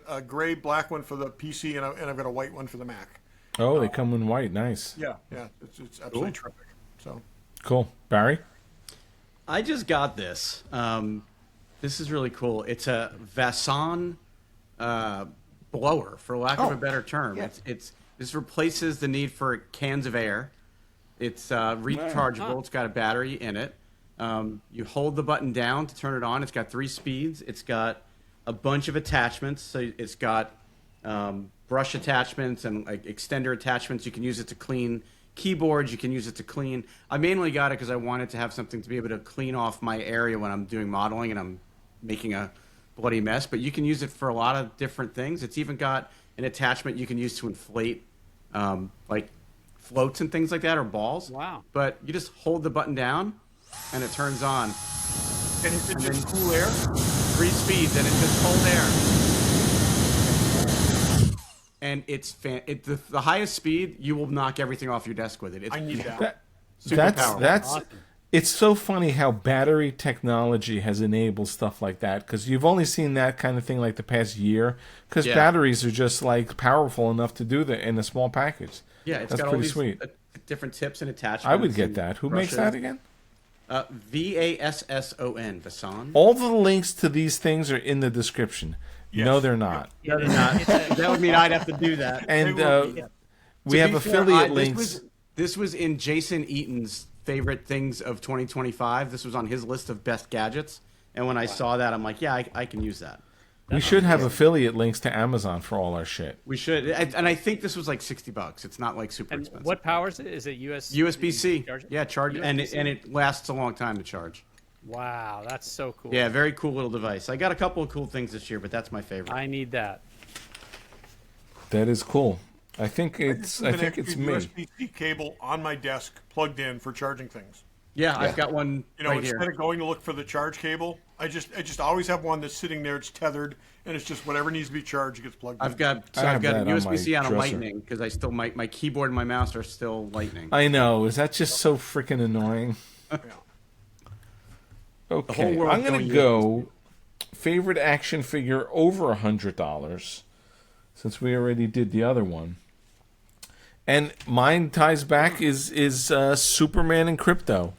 a gray black one for the PC, and I've got a white one for the Mac. Oh, they come in white. Nice. Yeah, yeah. It's absolutely terrific. So Cool. Barry? I just got this. This is really cool. It's a Vasson blower, for lack of a better term. yeah. This replaces the need for cans of air. It's rechargeable. It's got a battery in it. You hold the button down to turn it on. It's got 3 speeds. It's got a bunch of attachments. So it's got brush attachments and like extender attachments. You can use it to clean keyboards. You can use it to clean. I mainly got it because I wanted to have something to be able to clean off my area when I'm doing modeling and I'm making a bloody mess. But you can use it for a lot of different things. It's even got an attachment you can use to inflate like floats and things like that, or balls. Wow. But you just hold the button down and it turns on. and it's just cool air. 3 speeds and it's just cold air. And it's the highest speed, you will knock everything off your desk with it. It's I need that. super powerful. That's it's so funny how battery technology has enabled stuff like that, because you've only seen that kind of thing like the past year, because Yeah. batteries are just like powerful enough to do that in a small package. Yeah, it's That's got all pretty these sweet. different tips and attachments. I would get and that. Who makes that brushes. again? Vasson. Vasson. All the links to these things are in the description. Yes. No, they're not. No, they're not. That would mean I'd have to do that. And They will be. we To have be fair, affiliate links. This was in Jason Eaton's favorite things of 2025. This was on his list of best gadgets. And when I saw that, I'm like, yeah, I can use that. We should have affiliate links to Amazon for all our shit. We should. And I think this was like $60. It's not like super And expensive. what powers it? Is it USB-C. Charge it? Yeah, charge. And USB-C? it lasts a long time to charge. Wow, that's so cool. Yeah, very cool little device. I got a couple of cool things this year, but that's my favorite. I need that. That is cool. I think it's An it's extra me. USB-C cable on my desk plugged in for charging things. Yeah, I've got one You know, right instead here. of going to look for the charge cable, I just always have one that's sitting there. It's tethered, and it's just whatever needs to be charged gets plugged in. I've got I have a that on my USB-C on a dresser. Lightning because I still my keyboard and my mouse are still Lightning. I know. Is that just so freaking annoying? Yeah. Okay, world's I'm gonna going go favorite action figure over $100, since we already did the other one. And mine ties back is Superman and Crypto,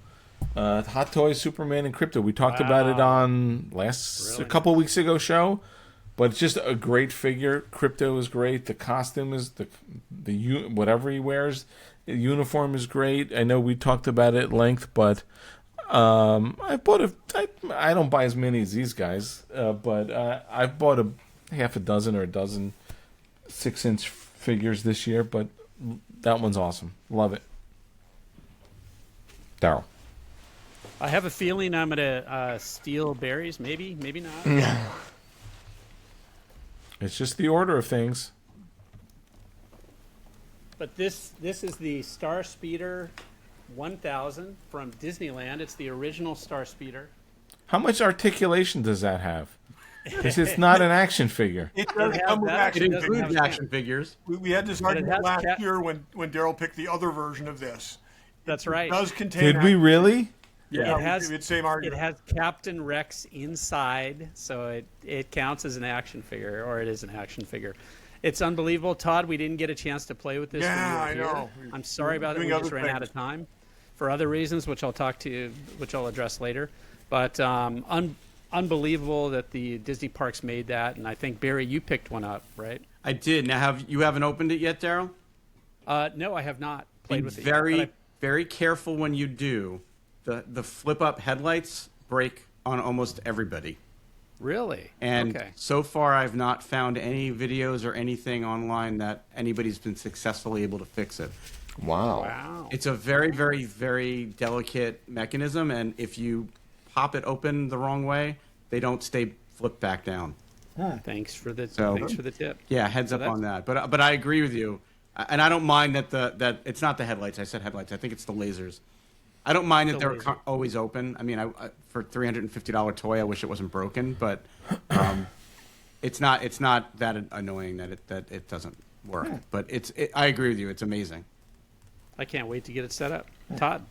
Hot Toys Superman and Crypto. We talked about it on a couple weeks ago show, but it's just a great figure. Crypto is great. The costume is whatever he wears. The uniform is great. I know we talked about it at length, but I don't buy as many as these guys, but I've bought a half a dozen or a dozen 6-inch figures this year, but that one's awesome. Love it. Darryl. I have a feeling I'm gonna steal berries. Maybe not. It's just the order of things. But this is the Star Speeder 1000 from Disneyland. It's the original Star Speeder. How much articulation does that have? Because it's not an action figure. It does has come with that. action It doesn't figures. includes have action figures. We had this But it argument has last cat- year when Daryl picked the other version of this. That's right. It does contain. Did we really? Yeah, It has it's same argument. It has Captain Rex inside, so it counts as an action figure, or it is an action figure. It's unbelievable, Todd. We didn't get a chance to play with this. when Yeah, you were I here. know. I'm sorry about it. Doing We just other ran out things. of time for other reasons, which I'll address later. But unbelievable that the Disney parks made that, and I think Barry, you picked one up, right? I did. Now, you haven't opened it yet, Daryl? No, I have not played Be with it. very, Yet, very careful when you do. The flip-up headlights break on almost everybody. really? And okay. so far, I've not found any videos or anything online that anybody's been successfully able to fix it. Wow. Wow. It's a very, very, very delicate mechanism, and if you pop it open the wrong way, they don't stay flipped back down. Thanks for the So- tip. Yeah, heads up that's- on that. But I agree with you, and I don't mind that it's not the headlights. I said headlights. I think it's the lasers. I don't mind that they're laser. always open. I mean, I for $350 toy, I wish it wasn't broken, but it's not that annoying that it doesn't work. But I agree with you. It's amazing. I can't wait to get it set up. Todd.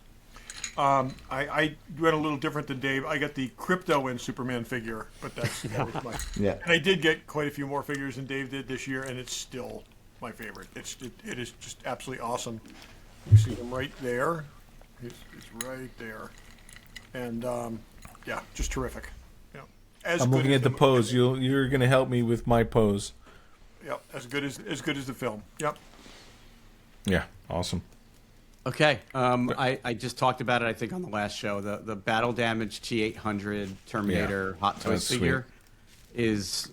I went a little different than Dave. I got the Crypto in Superman figure, but that was my. Yeah. And I did get quite a few more figures than Dave did this year, and it's still my favorite. It is just absolutely awesome. You see him right there. It's right there, and yeah, just terrific. Yeah, I'm looking at the pose. You're going to help me with my pose. Yep, as good as the film. Yep. Yeah, awesome. Okay, I just talked about it, I think, on the last show. The battle damage T800 Terminator Hot Toys That's figure it's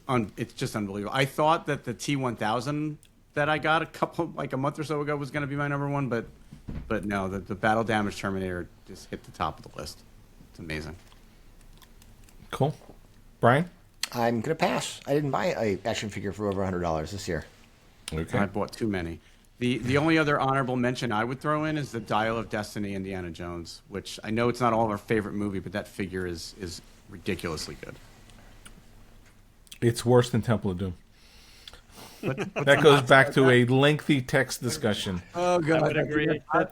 just unbelievable. I thought that the T1000 that I got a month or so ago was going to be my number one, but no, the battle damage Terminator just hit the top of the list. It's amazing. Cool. Brian? I'm gonna pass. I didn't buy a action figure for over $100 this year. Okay. I bought too many. The only other honorable mention I would throw in is the Dial of Destiny Indiana Jones, which I know it's not all of our favorite movie, but that figure is ridiculously good. It's worse than Temple of Doom. That goes back to a lengthy text discussion. Oh, God. I would agree. I would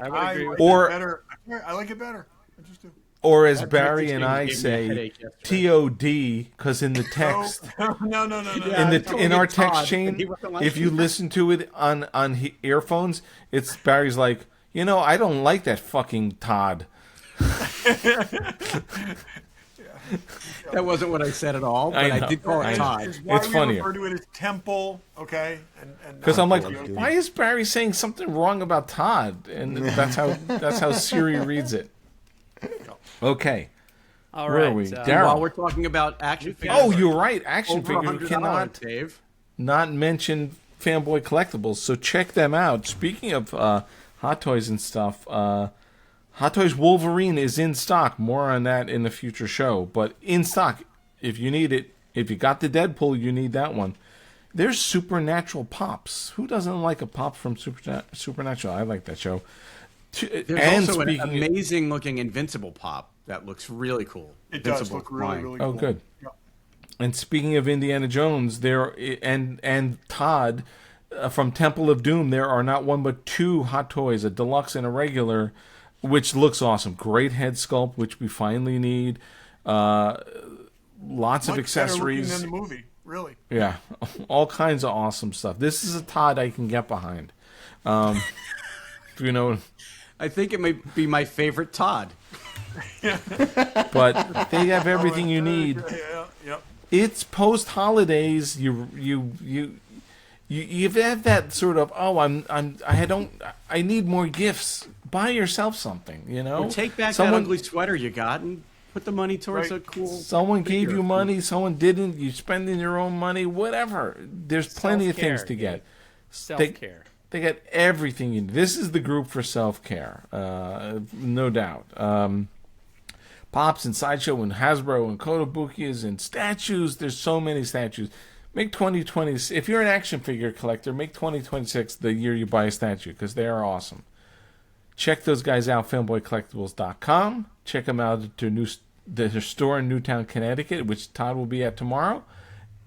agree. I like it better. I just do. Or as Barry and I gave me a say, headache yesterday. TOD, because in the text, No. in our text Todd, chain, but he wasn't like if you listen to it on earphones, it's Barry's like, I don't like that fucking Todd. That wasn't what I said at all, but I, know. did call I it know. Todd. It's why It's we funnier. refer to it as Temple, okay? Because I'm like, TOD. why is Barry saying something wrong about Todd? And that's how Siri reads it. Okay. All Where right. are we? While Daryl. we're talking about action figures, Oh, you're right. Action over figure. You $100, cannot Dave. not mention Fanboy Collectibles. So check them out. Speaking of Hot Toys and stuff, Hot Toys Wolverine is in stock. More on that in a future show. But in stock, if you need it. If you got the Deadpool, you need that one. There's Supernatural Pops. Who doesn't like a pop from Supernatural? I like that show. There's also an amazing-looking Invincible pop that looks really cool. It does Invincible look really, flying. really Oh, cool. good. Yeah. And speaking of Indiana Jones, and Todd from Temple of Doom, there are not one but two Hot Toys, a deluxe and a regular, which looks awesome. Great head sculpt, which we finally need. Lots of Much better looking accessories. than the movie, really. Yeah, all kinds of awesome stuff. This is a Todd I can get behind. You know, I think it might be my favorite Todd. but they have everything you need. Yeah. It's post holidays. You have that sort of I need more gifts. Buy yourself something. Or take back that ugly sweater you got and put the money towards a cool. Someone gave figure. you money. Someone didn't. You spending your own money. Whatever. There's plenty of things to get. Self-care. They get everything you need. This is the group for self-care, no doubt. Pops and Sideshow and Hasbro and Kotobukias and statues. There's so many statues. Make 2020, if you're an action figure collector, make 2026 the year you buy a statue because they are awesome. Check those guys out, fanboycollectibles.com. Check them out at their store in Newtown, Connecticut, which Todd will be at tomorrow.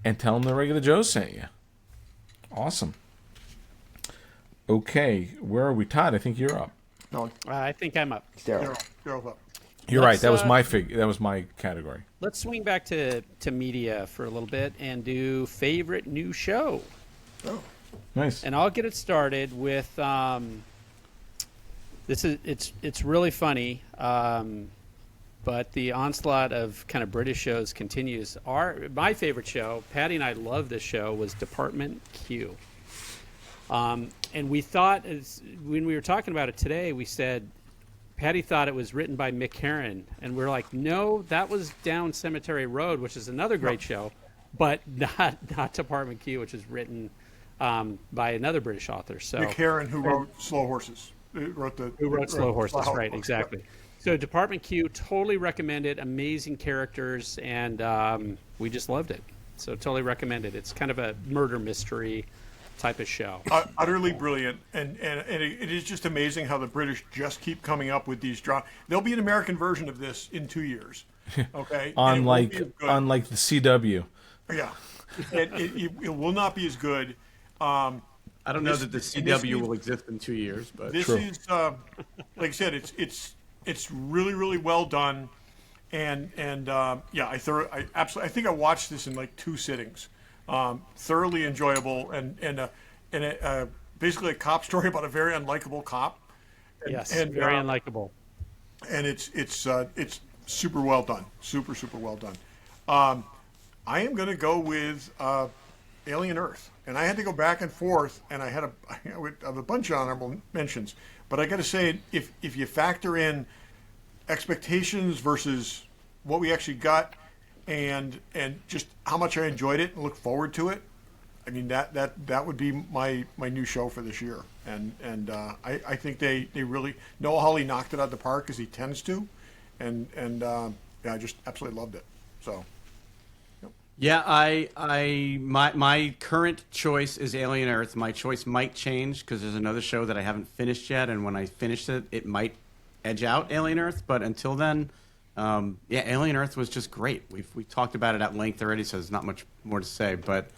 And tell them the Regular Joe sent you. Awesome. Okay, where are we, Todd? I think you're up. No, I think I'm up. it's Daryl. Daryl up. You're right. Let's, That was my That was my category. Let's swing back to media for a little bit and do favorite new show. Nice. And I'll get it started with it's really funny, but the onslaught of kind of British shows continues. My favorite show, Patty and I love this show, was Department Q. And we thought, when we were talking about it today, we said, Patty thought it was written by Mick Herron. And we're like, no, that was Down Cemetery Road, which is another great show, but not Department Q, which is written by another British author. So Mick Herron, who wrote Slow Horses. Who wrote Slow Horses, right, books, exactly. yeah. So Department Q, totally recommended, amazing characters, and we just loved it. So totally recommended. It's kind of a murder mystery type of show. Utterly brilliant, and it is just amazing how the British just keep coming up with these dramas. There'll be an American version of this in 2 years, okay? Unlike the CW. Yeah, it will not be as good. I don't know that the CW will exist in 2 years, but This is, like I said, it's it's really, really well done, and yeah, I absolutely, I think I watched this in like 2 sittings. Thoroughly enjoyable, and basically a cop story about a very unlikable cop. Yes, and, very unlikable. and it's super well done, super well done. I am going to go with Alien Earth, and I had to go back and forth, and I have a bunch of honorable mentions, but I got to say, if you factor in expectations versus what we actually got, and just how much I enjoyed it and look forward to it, I mean that would be my new show for this year, and I think they really, Noah Hawley knocked it out of the park as he tends to, and yeah, I just absolutely loved it. So. Yeah, my current choice is Alien Earth. My choice might change because there's another show that I haven't finished yet, and when I finish it, it might edge out Alien Earth. But until then, yeah, Alien Earth was just great. We talked about it at length already, so there's not much more to say. But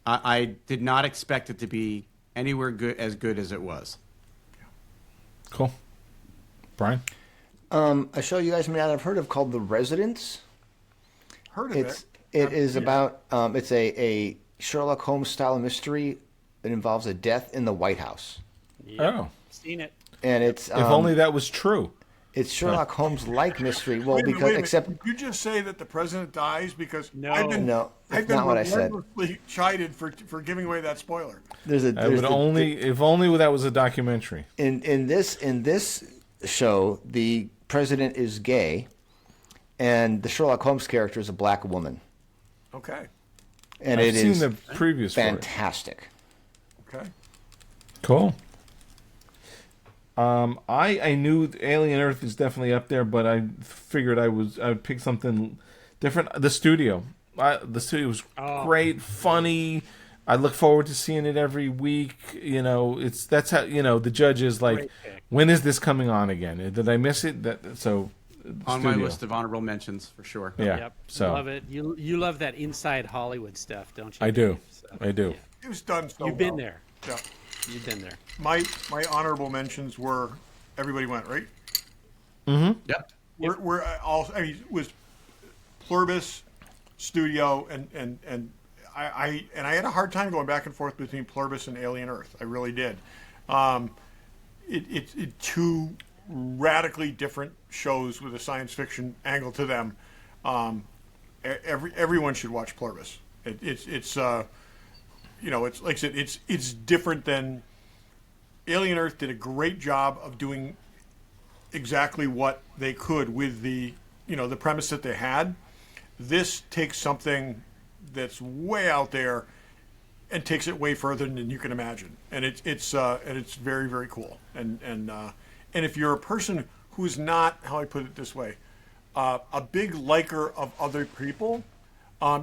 I did not expect it to be anywhere as good as it was. Cool. Brian? A show you guys may not have heard of called The Residents. Heard of it. It is about it's a Sherlock Holmes style mystery that involves a death in the White House, Yep. Oh. Seen it. and it's If only that was true. it's Sherlock Holmes like mystery. Well, Wait a minute, because wait a minute. except Did you just say that the president dies? Because No. I've been No, I've that's been not what I said. relentlessly chided for giving away that spoiler. there's a I there's would only if only that was a documentary. in this show the president is gay, and the Sherlock Holmes character is a black woman, Okay. and I've it seen is the previews for it. fantastic. Okay. Cool. I knew Alien Earth is definitely up there, but I figured I would pick something different. The studio was great, funny. I look forward to seeing it every week. You know, that's how the judge is like, Great pick. when is this coming on again? Did I miss it? On my list of honorable mentions for sure. Yeah. Yep. So Love it. You love that inside Hollywood stuff, don't you? I do. Dave? So, I do. yeah. It was done so You've been well. there. Yeah. You've been there. My honorable mentions were everybody went right. Yep. We're all. I mean, it was Pluribus, Studio, and I had a hard time going back and forth between Pluribus and Alien Earth. I really did. It two radically different shows with a science fiction angle to them. Everyone should watch Pluribus. It's it's like I said, it's different than Alien Earth. Did a great job of doing exactly what they could with the the premise that they had. This takes something that's way out there and takes it way further than you can imagine, and it's very, very cool. And if you're a person who's not, how I put it this way, a big liker of other people,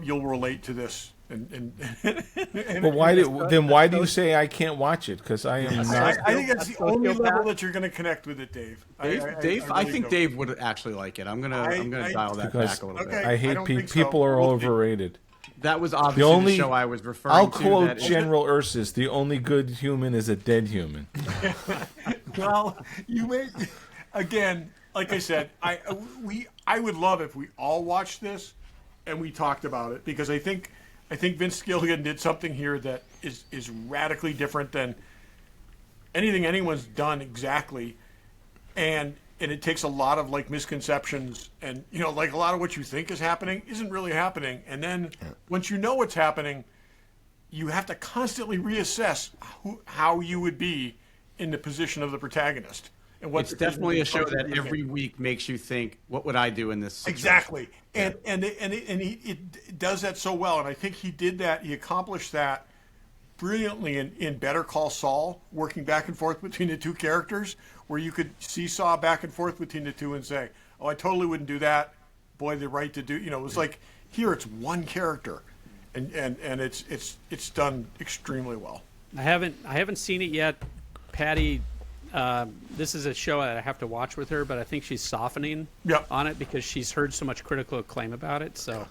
you'll relate to this. And But why do you say I can't watch it? Because I am not. I think that's the only level that you're going to connect with it, Dave. Dave, I really think don't. Dave would actually like it. I'm gonna dial that Because back a little Okay. bit. I I hate don't think so. people are We'll see. overrated. That was obviously only- the show I was referring I'll to. quote that- General Ursus: "The only good human is a dead human." Well, you may again, like I said, I would love if we all watched this and we talked about it, because I think Vince Gilligan did something here that is radically different than anything anyone's done exactly, and it takes a lot of like misconceptions, and like a lot of what you think is happening isn't really happening, and then once you know what's happening, you have to constantly reassess how you would be in the position of the protagonist. And what It's definitely a show that every week makes you think, what would I do in this situation? exactly, and it does that so well, and I think he did that. He accomplished that brilliantly in Better Call Saul, working back and forth between the two characters, where you could seesaw back and forth between the two and say, "Oh, I totally wouldn't do that." Boy, the right to do. It was like here, it's one character, and it's done extremely well. I haven't seen it yet. Patty, this is a show that I have to watch with her, but I think she's softening Yep. on it because she's heard so much critical acclaim about it. So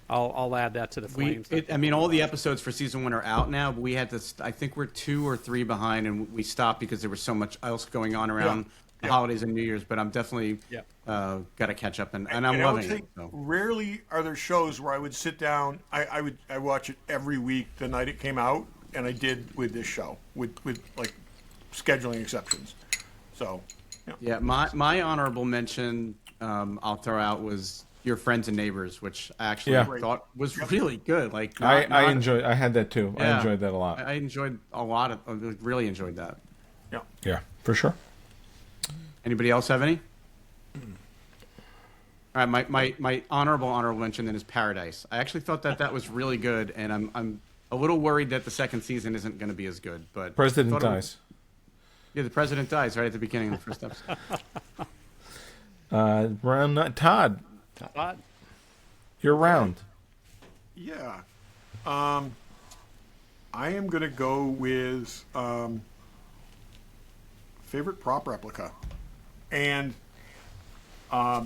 I'll add that to the flames. All the episodes for season 1 are out now, but we had to. I think we're 2 or 3 behind, and we stopped because there was so much else going on around holidays and New Year's, but I'm definitely got to catch up, and I'm And I would loving say, it. So. rarely are there shows where I would sit down. I watch it every week the night it came out, and I did with this show with like scheduling exceptions. So Yeah, my honorable mention I'll throw out was Your Friends and Neighbors, which I actually Yeah. thought was really good. Like I enjoyed. I had that too. I Yeah. enjoyed that a lot. I enjoyed a lot of. Really enjoyed that. Yeah, for sure. Anybody else have any? All right, my honorable mention then is Paradise. I actually thought that was really good, and I'm a little worried that the second season isn't going to be as good. But President thought it was- dies. Yeah, the president dies right at the beginning of the first episode. Todd, Todd? you're round. yeah, I am gonna go with favorite prop replica, and I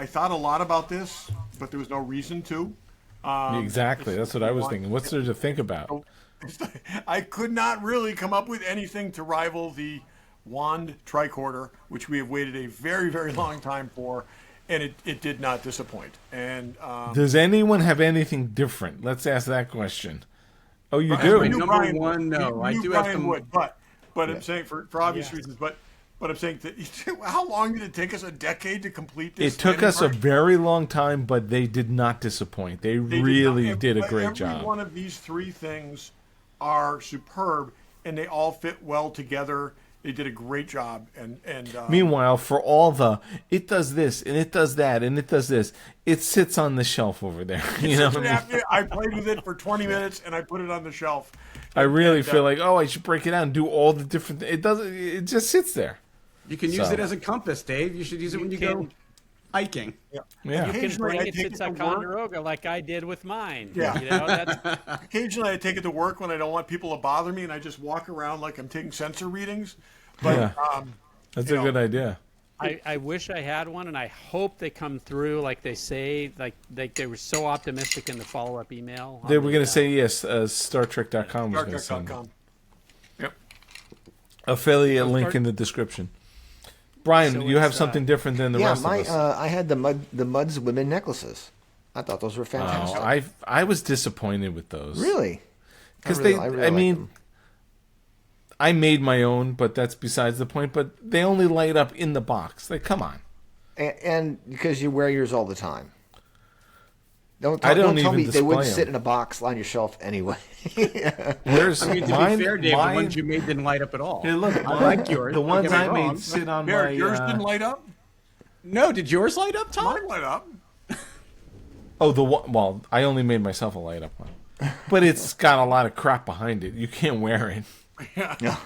thought a lot about this, but there was no reason to. Exactly. That's what I was thinking. What's there to think about? I could not really come up with anything to rival the wand tricorder, which we have waited a very, very long time for, and it did not disappoint. And Does anyone have anything different? Let's ask that question. Oh, you I do? knew Number Brian one, would. no. I Knew do have Brian some- would, but I'm saying for obvious reasons. But I'm saying that how long did it take us? A decade to complete this? It took landing us a park? very long time, but they did not disappoint. They They really not. did a great Every job. one of these three things are superb, and they all fit well together. They did a great job, and Meanwhile, for all it does this and it does that and it does this, it sits on the shelf over there. You know what I mean? I played with it for 20 minutes, and I put it on the shelf. I really feel like, I should break it out and do all the different. It doesn't. It just sits there. You can use So- it as a compass, Dave. You should use it when you go hiking. Yeah. You can Occasionally, bring I it take to it to work. Ticonderoga like I did with mine. Yeah. You know, that's, Occasionally, I take it to work when I don't want people to bother me, and I just walk around like I'm taking sensor readings. But Yeah. That's you a know, good idea. I wish I had one, and I hope they come through like they say. Like they were so optimistic in the follow-up email. They were going to say yes. StarTrek.com was going to send them. StarTrek.com. Yep. Affiliate link in the description. Brian, So you have it's, something different than the Yeah, rest of us. I had the Muds women necklaces. I thought those were fantastic. I was disappointed with those. Really? Because I really like them. I made my own, but that's besides the point. But they only light up in the box. Like, come on. And because you wear yours all the time. Don't I don't tell me even they wouldn't display sit 'em. in a box on your shelf anyway. Where's I mean, to mine? be fair, Dave, mine- the ones you made didn't light up at all. Hey, look, I like yours. The don't ones get me I wrong. made sit on Bear, my. yours didn't light up. No, did yours light up, Tom? Mine light up. Oh, the one. Well, I only made myself a light up one, but it's got a lot of crap behind it. You can't wear it. Yeah.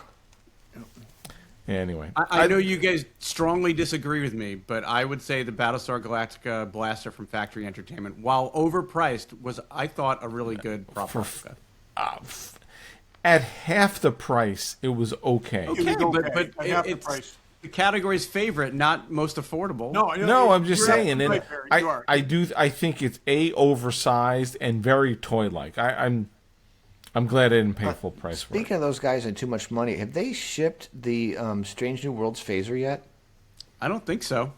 Anyway, I know you guys strongly disagree with me, but I would say the Battlestar Galactica blaster from Factory Entertainment, while overpriced, was, I thought, a really good prop replica. at half the price, it was okay. It was Okay, okay. but At half the it's price. the category's favorite, not most affordable. No, I'm just you're saying, and right, Barry, you are. I think it's oversized and very toy-like. I'm glad I didn't pay full price for it. Speaking of those guys and too much money, have they shipped the Strange New Worlds phaser yet? I don't think so.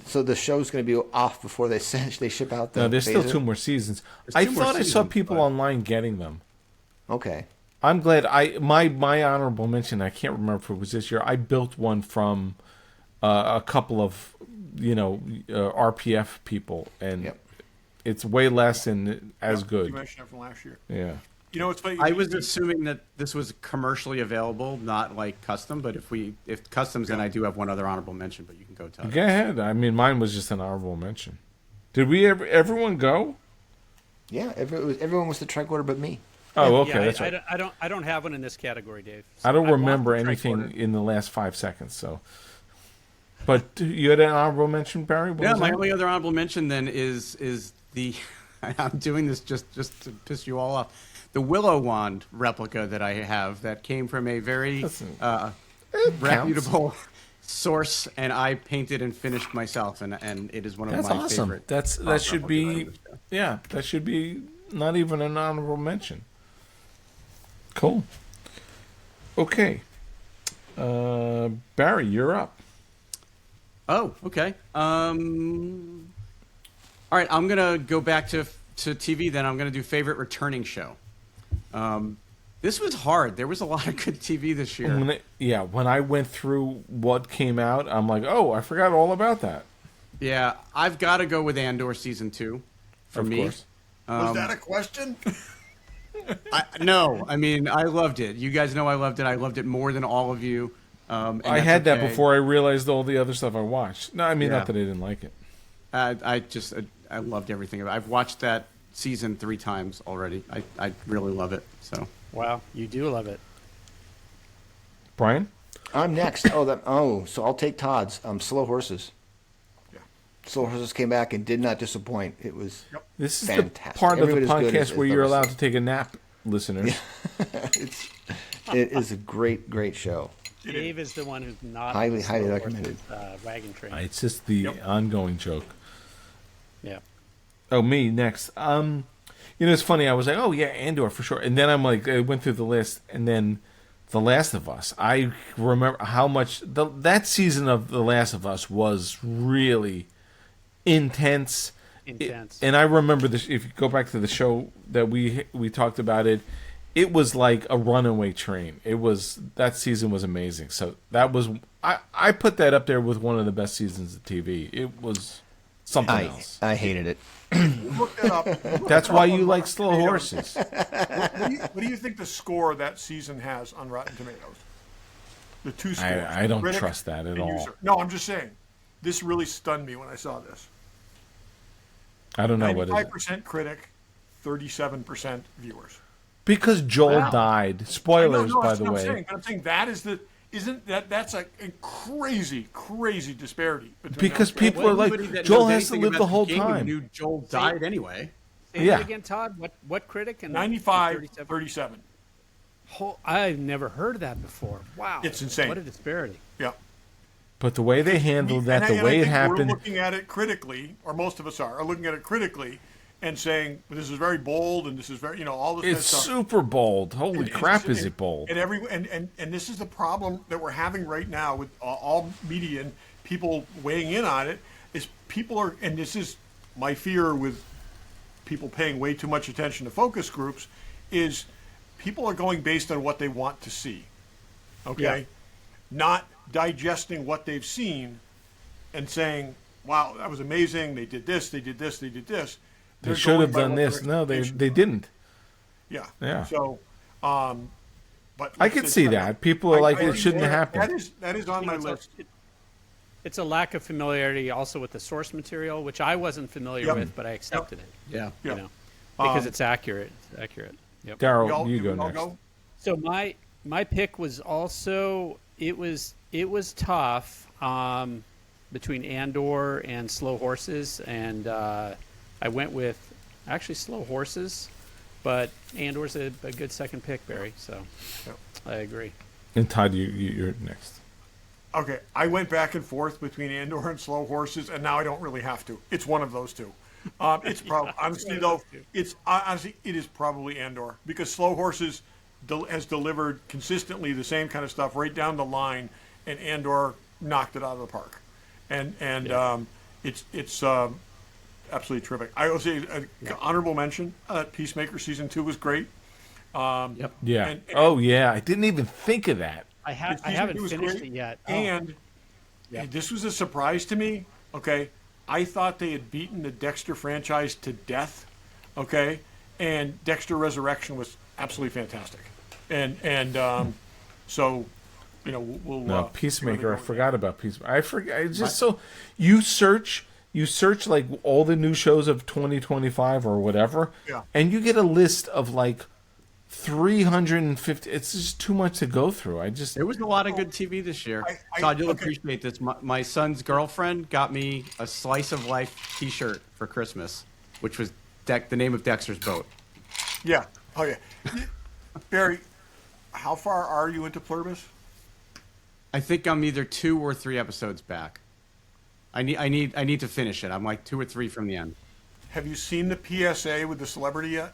So the show's going to be off before they ship out the No, there's still phaser? 2 more seasons. There's I 2 more thought I saw seasons, people but- online getting them. Okay. I'm glad. My honorable mention. I can't remember if it was this year. I built one from a couple of RPF people, and Yep. it's way less and as You good. mentioned it from last year. Yeah. You know, it's funny. I was assuming that this was commercially available, not like custom. But if customs, then I do have one other honorable mention. But you can go tell. Go ahead. I mean, mine was just an honorable mention. Did everyone go? Yeah, everyone was the tricorder but me. Oh, okay. yeah, That's right. I don't have one in this category, Dave. I don't want remember the anything tricorder. in the last 5 seconds. So, but you had an honorable mention, Barry. What Yeah, was my that? only other honorable mention then is the I'm doing this just to piss you all off. The Willow Wand replica that I have that came from a very Listen, uh, It counts. reputable source, and I painted and finished myself, and it is one of That's my awesome. favorite. That should replicas be, items. yeah, that should be not even an honorable mention. Cool. Okay. Barry, you're up. Oh, okay. All right, I'm gonna go back to TV. Then I'm gonna do favorite returning show. This was hard. There was a lot of good TV this year. When I went through what came out, I'm like, oh, I forgot all about that. Yeah, I've got to go with Andor season 2 for Of me. course. Was that a question? No, I mean I loved it. You guys know I loved it. I loved it more than all of you. And I that's had that okay. before I realized all the other stuff I watched. No, I mean, Yeah. not that I didn't like it. I loved everything about it. I've watched that season 3 times already. I really love it. So Wow, you do love it. Brian? I'm next. So I'll take Todd's. Slow Horses. Yeah. Slow Horses came back and did not disappoint. It was This is fantastic. the part of Every the bit as good podcast as where you're those. allowed to take a nap, listeners. It is a great, great show. Dave is the one who's not Highly, on the highly Slow recommended. Horses, wagon train. It's just the ongoing joke. Yeah. Oh, me next. It's funny. I was like, oh yeah, Andor for sure. And then I'm like, I went through the list, and then The Last of Us. I remember how much that season of The Last of Us was really intense. And I remember this. If you go back to the show that we talked about it was like a runaway train. That season was amazing. So that was I put that up there with one of the best seasons of TV. It was something else. I hated it. Look that up. That's why you like Slow Horses. What do you think the score of that season has on Rotten Tomatoes? The 2 scores. I don't Critic trust that at and all. user. No, I'm just saying. This really stunned me when I saw this. I don't know what it is. 95% critic, 37% viewers. Because Joel died. Spoilers, No, by that's the what way. I'm saying. But I'm saying that's a crazy, crazy disparity between Because those two. people are like, Anybody that Joel knows has to anything live about the whole game time. Knew Joel died anyway. Say Yeah. that again, Todd. What critic? And 95, 37? 37. I've never heard that before. Wow. It's insane. What a disparity. Yeah. But the way they handled that, the And way I it think happened, we're looking at it critically, or most of us are looking at it critically and saying, this is very bold and this is very, all this kind of it's stuff. super bold. Holy crap, is it bold? And this is the problem that we're having right now with all media and people weighing in on it, is people are, and this is my fear with people paying way too much attention to focus groups, is people are going based on what they want to see. Okay? Yeah. Not digesting what they've seen and saying, wow, that was amazing. They did this, they did this, they did this. They They're should going have by done what their this. No, they expectations didn't. yeah. Yeah. So, but I could see that. People are like, it shouldn't have happened. That is on my It's list. It's a lack of familiarity also with the source material, which I wasn't familiar Yep. with, but I accepted it. Yeah. Yeah. Because it's accurate. It's accurate. Yep. Daryl, you go all next. go? So my pick was also it was tough between Andor and Slow Horses, and I went with actually Slow Horses, but Andor's a good second pick, Barry. So Yep. I agree. And Todd, you're next. Okay, I went back and forth between Andor and Slow Horses, and now I don't really have to. It's one of those two. It's probably honestly though. It is probably Andor, because Slow Horses has delivered consistently the same kind of stuff right down the line, and Andor knocked it out of the park, and it's absolutely terrific. I will say honorable mention. Peacemaker season 2 was great. Yep. Yeah. And- yeah. I didn't even think of that. I Season haven't 2 was finished great, it yet. And Yep. this was a surprise to me. Okay, I thought they had beaten the Dexter franchise to death. Okay, and Dexter Resurrection was absolutely fantastic. And so, we'll. No, Peacemaker. I go with forgot about Peacemaker. I forgot. It's just so you search like all the new shows of 2025 or whatever, Yeah. and you get a list of like 350. It's just too much to go through. There was a lot of good TV this year. Todd, you'll appreciate this. My son's girlfriend got me a Slice of Life T-shirt for Christmas, which was the name of Dexter's boat. Yeah. Oh yeah. Barry, how far are you into Pluribus? I think I'm either 2 or 3 episodes back. I need to finish it. I'm like 2 or 3 from the end. Have you seen the PSA with the celebrity yet?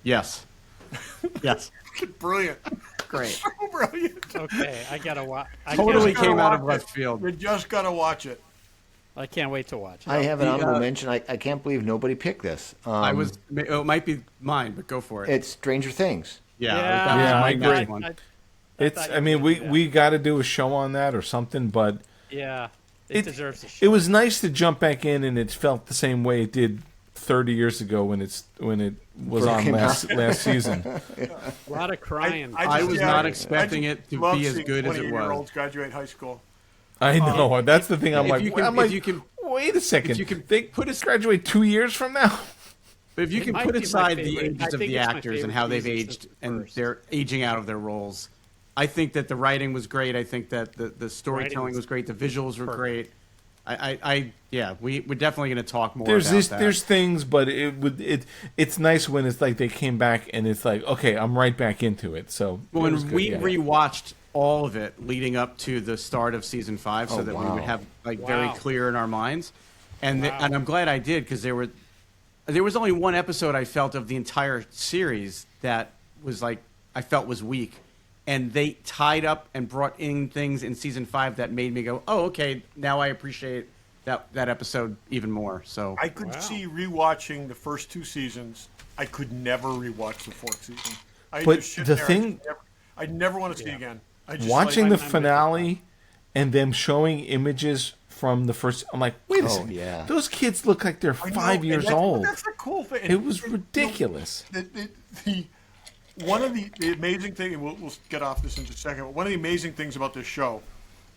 Yes. Yes. Brilliant. great. So brilliant. Okay, I gotta watch. Totally Just gotta came out of watch left it. field. You just gotta watch it. I can't wait to watch it. I have an The, honorable mention. I can't believe nobody picked this. It might be mine, but go for it. It's Stranger Things. Yeah, Yeah, that was Yeah, my I next agree. one. It's. thought I you mean, would do that. we got to do a show on that or something. But Yeah, it deserves a shot. it was nice to jump back in, and it felt the same way it did 30 years ago when it was First on came last season. a lot of crying. I was not expecting I it to love be as seeing good as it was. 20-year-olds graduate high school. I know. That's the thing. I'm If like, you can- I'm if like, you can- wait a second. you can they put a- graduate 2 years from now. But if you It can might put be my aside the favorite. I ages of think the it's my actors and favorite how they've season aged since the and first. they're aging out of their roles, I think that the writing was great. I think that the storytelling was was great. The visuals were perfect. great. We're definitely going to talk more There's about that. there's things, but it's nice when it's like they came back and it's like, okay, I'm right back into it. So it was When good, we yeah. rewatched all of it leading up to the start of season 5, so Oh, that we wow. would have very Wow. clear in our minds, and Wow. and I'm glad I did because there was only one episode I felt of the entire series that was like I felt was weak, and they tied up and brought in things in season 5 that made me go, oh, okay, now I appreciate that episode even more. So I could see rewatching the first 2 seasons. I could never rewatch the 4th season. I But just sit the there, thing- I'd never want to see it again. I just Watching like, the finale and them showing images from the first, I'm like, wait a Oh, second. yeah. Those kids look like they're I know, 5 and years that's- old. That's the cool thing. It was And, you know, ridiculous. the one of the amazing thing, and we'll get off this in just a second, but one of the amazing things about this show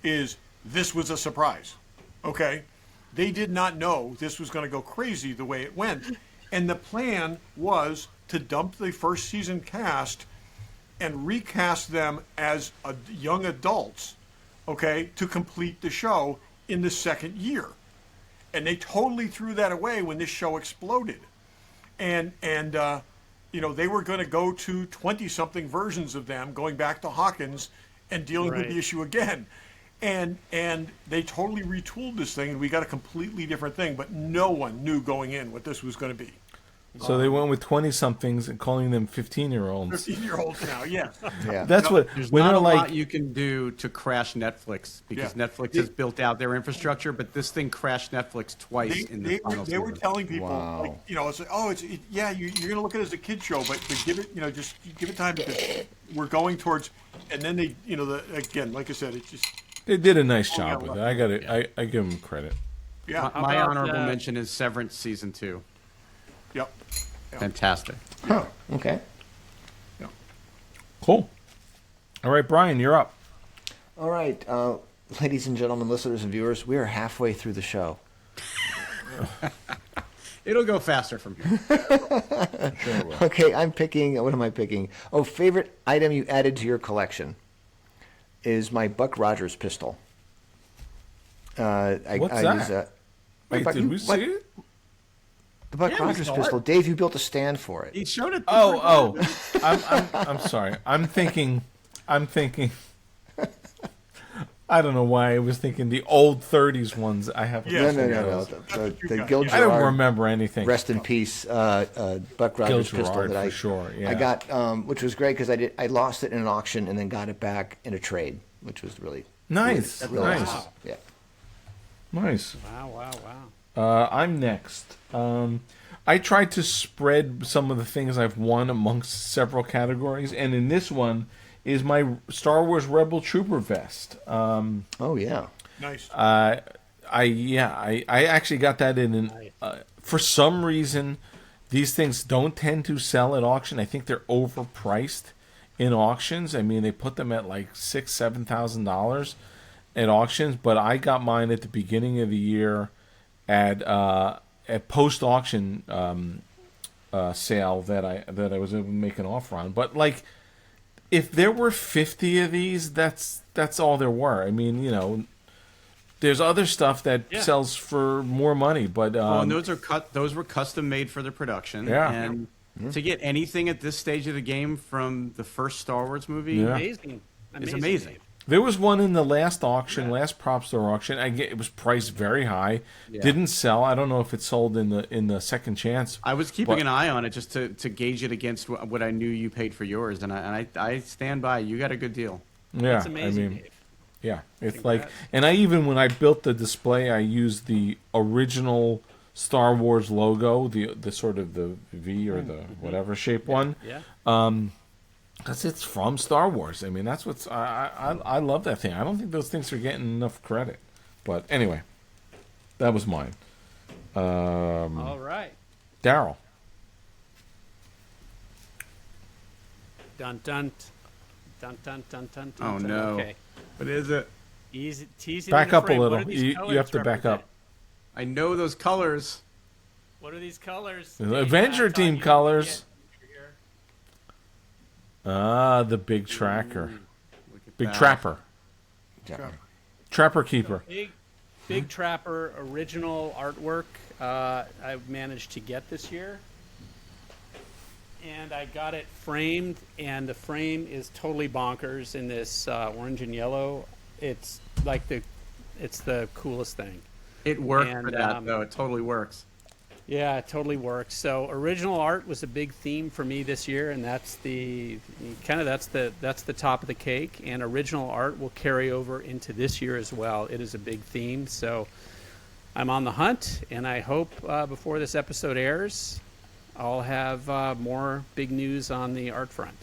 is this was a surprise. Okay? They did not know this was going to go crazy the way it went. And the plan was to dump the first season cast and recast them as young adults, okay, to complete the show in the second year. And they totally threw that away when this show exploded. And you know, they were going to go to 20-something versions of them, going back to Hawkins and dealing with Right. the issue again. And they totally retooled this thing, and we got a completely different thing. But no one knew going in what this was going to be. So they went with 20-somethings and calling them 15-year-olds. 15-year-olds now, yeah. Yeah. That's what, there's when not they're a like, lot you can do to crash Netflix because Yeah. Netflix has built out their infrastructure, but this thing crashed Netflix twice in the They final were season. telling people, Wow. like, you know, it's like, oh, yeah, you're going to look at it as a kid show, but give it, you know, just give it time because we're going towards, and then they, you know, again, like I said, it's just, they did a nice job yeah, with it. I got it. I give them credit. yeah, My about, honorable uh, mention is Severance season 2. yep. Fantastic. Huh. Okay. Cool. All right, Brian, you're up. All right, ladies and gentlemen, listeners and viewers, we are halfway through the show. It'll go faster from here. Okay, I'm picking. What am I picking? Oh, favorite item you added to your collection is my Buck Rogers pistol. What's I that? use that. Wait, did we see it? The Buck Yeah, we Rogers saw pistol. it. Dave, you built a stand for it. He showed it. Oh. I'm sorry. I'm thinking. I don't know why I was thinking the old 30s ones. I have. Yeah. No. Yes. The Gil I don't Gerard, remember anything. rest in peace, Buck Rogers Gil pistol Gerard, that for sure, yeah. I got, which was great because I lost it in an auction and then got it back in a trade, which was really Nice. really Nice. awesome. Yeah. Nice. Wow. I'm next. I tried to spread some of the things I've won amongst several categories, and in this one is my Star Wars Rebel Trooper vest. Oh yeah. Nice. I actually got that in an. For some reason, these things don't tend to sell at auction. I think they're overpriced in auctions. I mean, they put them at like $6,000-$7,000 at auctions, but I got mine at the beginning of the year at post auction sale that I was able to make an offer on. But like, if there were 50 of these, that's all there were. I mean, you know, there's other stuff that sells for more money, but and those were custom made for the production. Yeah. And to get anything at this stage of the game from the first Star Wars movie, Yeah. Amazing. is amazing. There was one in the last auction, last prop store auction. It was priced very high. Yeah. Didn't sell. I don't know if it sold in the second chance. I was keeping but- an eye on it just to gauge it against what I knew you paid for yours, and I stand by. You got a good deal. Yeah, It's amazing, I mean, Dave. yeah, it's Congrats. like, and when I built the display, I used the original Star Wars logo, the sort of the V or the whatever shape one. Yeah. Because it's from Star Wars. I mean, that's what's I love that thing. I don't think those things are getting enough credit. But anyway, that was mine. All right. Derryl. Dun dun dun dun dun dun. Oh, dun. no. Okay. What is it? Easy, teasing Back in the up a frame. What little. do these You colors have to back represent? up. I know those colors. What are these colors? The Dave, Avenger I thought Team you colors. would get here. The big tracker. Look at Big that. trapper. Yeah. Trapper keeper. Big Trapper original artwork I've managed to get this year. And I got it framed, and the frame is totally bonkers in this orange and yellow. It's like it's the coolest thing. It worked And, for that, though. It totally works. Yeah, it totally works. So original art was a big theme for me this year, and that's the top of the cake. And original art will carry over into this year as well. It is a big theme. So I'm on the hunt, and I hope before this episode airs, I'll have more big news on the art front.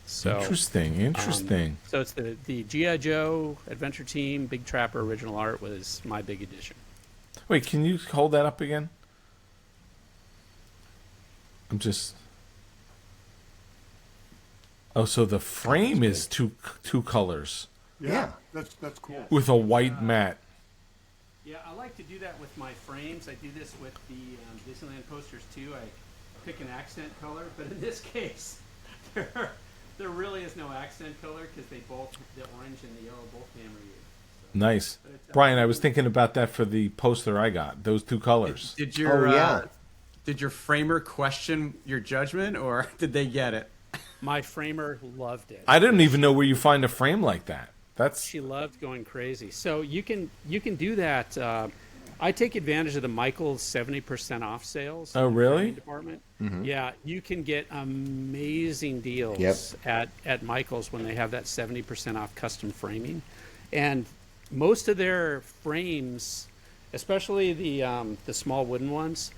So Interesting. So it's the G.I. Joe Adventure Team Big Trapper original art was my big addition. Wait, can you hold that up again? I'm just. Oh, so the frame is two colors Yeah. That's cool. with a white mat. Yeah, I like to do that with my frames. I do this with the Disneyland posters too. I pick an accent color, but in this case, there really is no accent color because the orange and the yellow both hammer you. Nice, Brian. I was thinking about that for the poster I got. Those two colors. Did your Oh, yeah. did your framer question your judgment, or did they get it? My framer loved it. I didn't even know where you find a frame like that. That's She loved going crazy. So you can do that. I take advantage of the Michaels 70% off sales. Oh, in the really? framing department. Yeah, you can get amazing deals Yep. at Michaels when they have that 70% off custom framing, and most of their frames, especially the small wooden ones,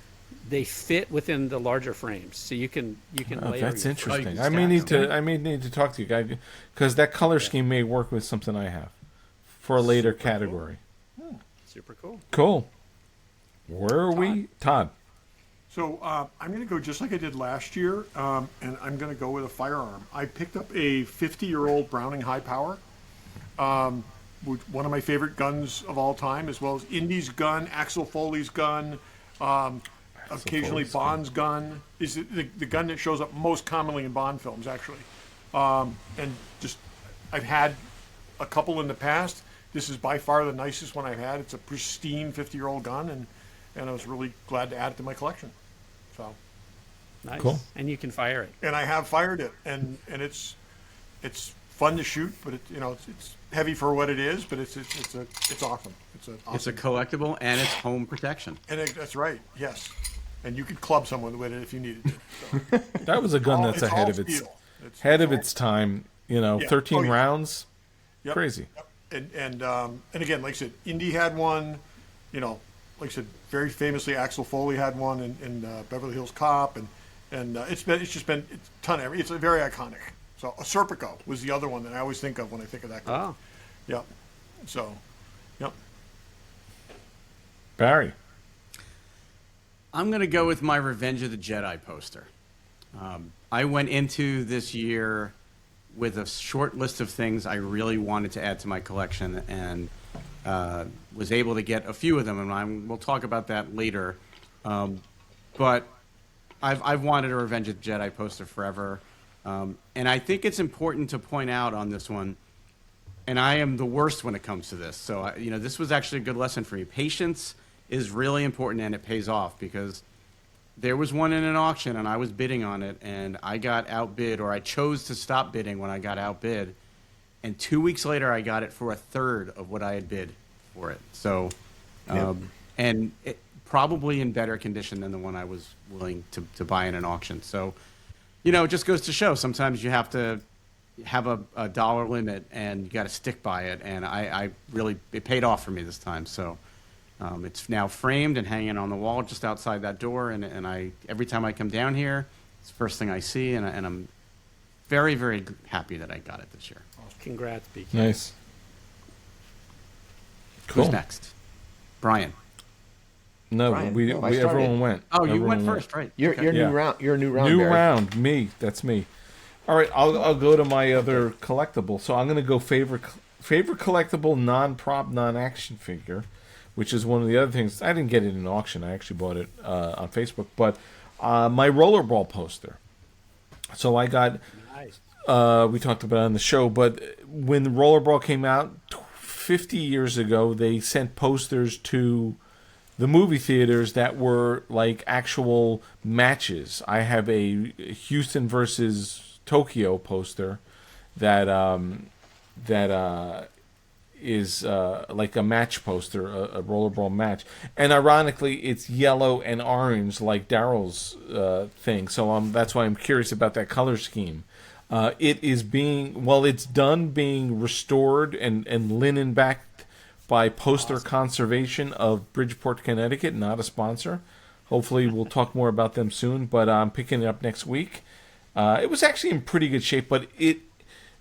they fit within the larger frames. So you can oh, layer. that's your interesting. can I may stack need to talk to you guys because that color scheme may work with something I have for a later category. Super cool. Cool. Where are we, Todd? So I'm going to go just like I did last year, and I'm going to go with a firearm. I picked up a 50-year-old Browning High Power, one of my favorite guns of all time, as well as Indy's gun, Axel Foley's gun, occasionally Foley's Bond's gun. Is the gun that shows up most commonly in Bond films, actually. And just I've had a couple in the past. This is by far the nicest one I've had. It's a pristine 50-year-old gun, and I was really glad to add it to my collection. So, Nice. Cool. And you can fire it. and I have fired it, and it's fun to shoot, but it's heavy for what it is, but it's awesome. It's awesome. It's a collectible and it's home protection. And that's right. Yes, and you could club someone with it if you needed to. So, That was a gun that's it's ahead all of its steel. It's all- its time. Yeah. 13 Oh, yeah. rounds. Yep. Crazy. Yep. And again, like I said, Indy had one. Like I said, very famously, Axel Foley had one in Beverly Hills Cop, and it's a ton of. It's a very iconic. So a Serpico was the other one that I always think of when I think of that gun. Oh, Yep. So, yep. Barry. I'm going to go with my Revenge of the Jedi poster. I went into this year with a short list of things I really wanted to add to my collection, and was able to get a few of them, and we'll talk about that later. But I've wanted a Revenge of the Jedi poster forever, and I think it's important to point out on this one, and I am the worst when it comes to this. So this was actually a good lesson for me. Patience is really important, and it pays off, because there was one in an auction, and I was bidding on it, and I got outbid, or I chose to stop bidding when I got outbid, and 2 weeks later I got it for a third of what I had bid for it. So, and it, probably in better condition than the one I was willing to buy in an auction. So, you know, it just goes to show sometimes you have to have a dollar limit and you got to stick by it. And I really, it paid off for me this time. So it's now framed and hanging on the wall just outside that door. And I, every time I come down here, it's the first thing I see. And I'm very, very happy that I got it this year. Congrats, BK. Nice. Cool. Who's next? Brian. No, Brian. we No, I started. everyone went. Oh, you Everyone went first, right? You're Okay. new Yeah. round. You're a new round. New Barry. round, me. That's me. All right, I'll go to my other collectible. So I'm going to go favorite collectible, non-prop, non-action figure, which is one of the other things. I didn't get it in auction. I actually bought it on Facebook. But my rollerball poster. So I got. Nice. We talked about it on the show, but when the rollerball came out 50 years ago, they sent posters to the movie theaters that were like actual matches. I have a Houston versus Tokyo poster that is like a match poster, a rollerball match, and ironically, it's yellow and orange like Darryl's thing. So that's why I'm curious about that color scheme. It is it's done being restored and linen backed by Poster Conservation of Bridgeport, Connecticut, not a sponsor. Hopefully we'll talk more about them soon, but I'm picking it up next week. It was actually in pretty good shape, but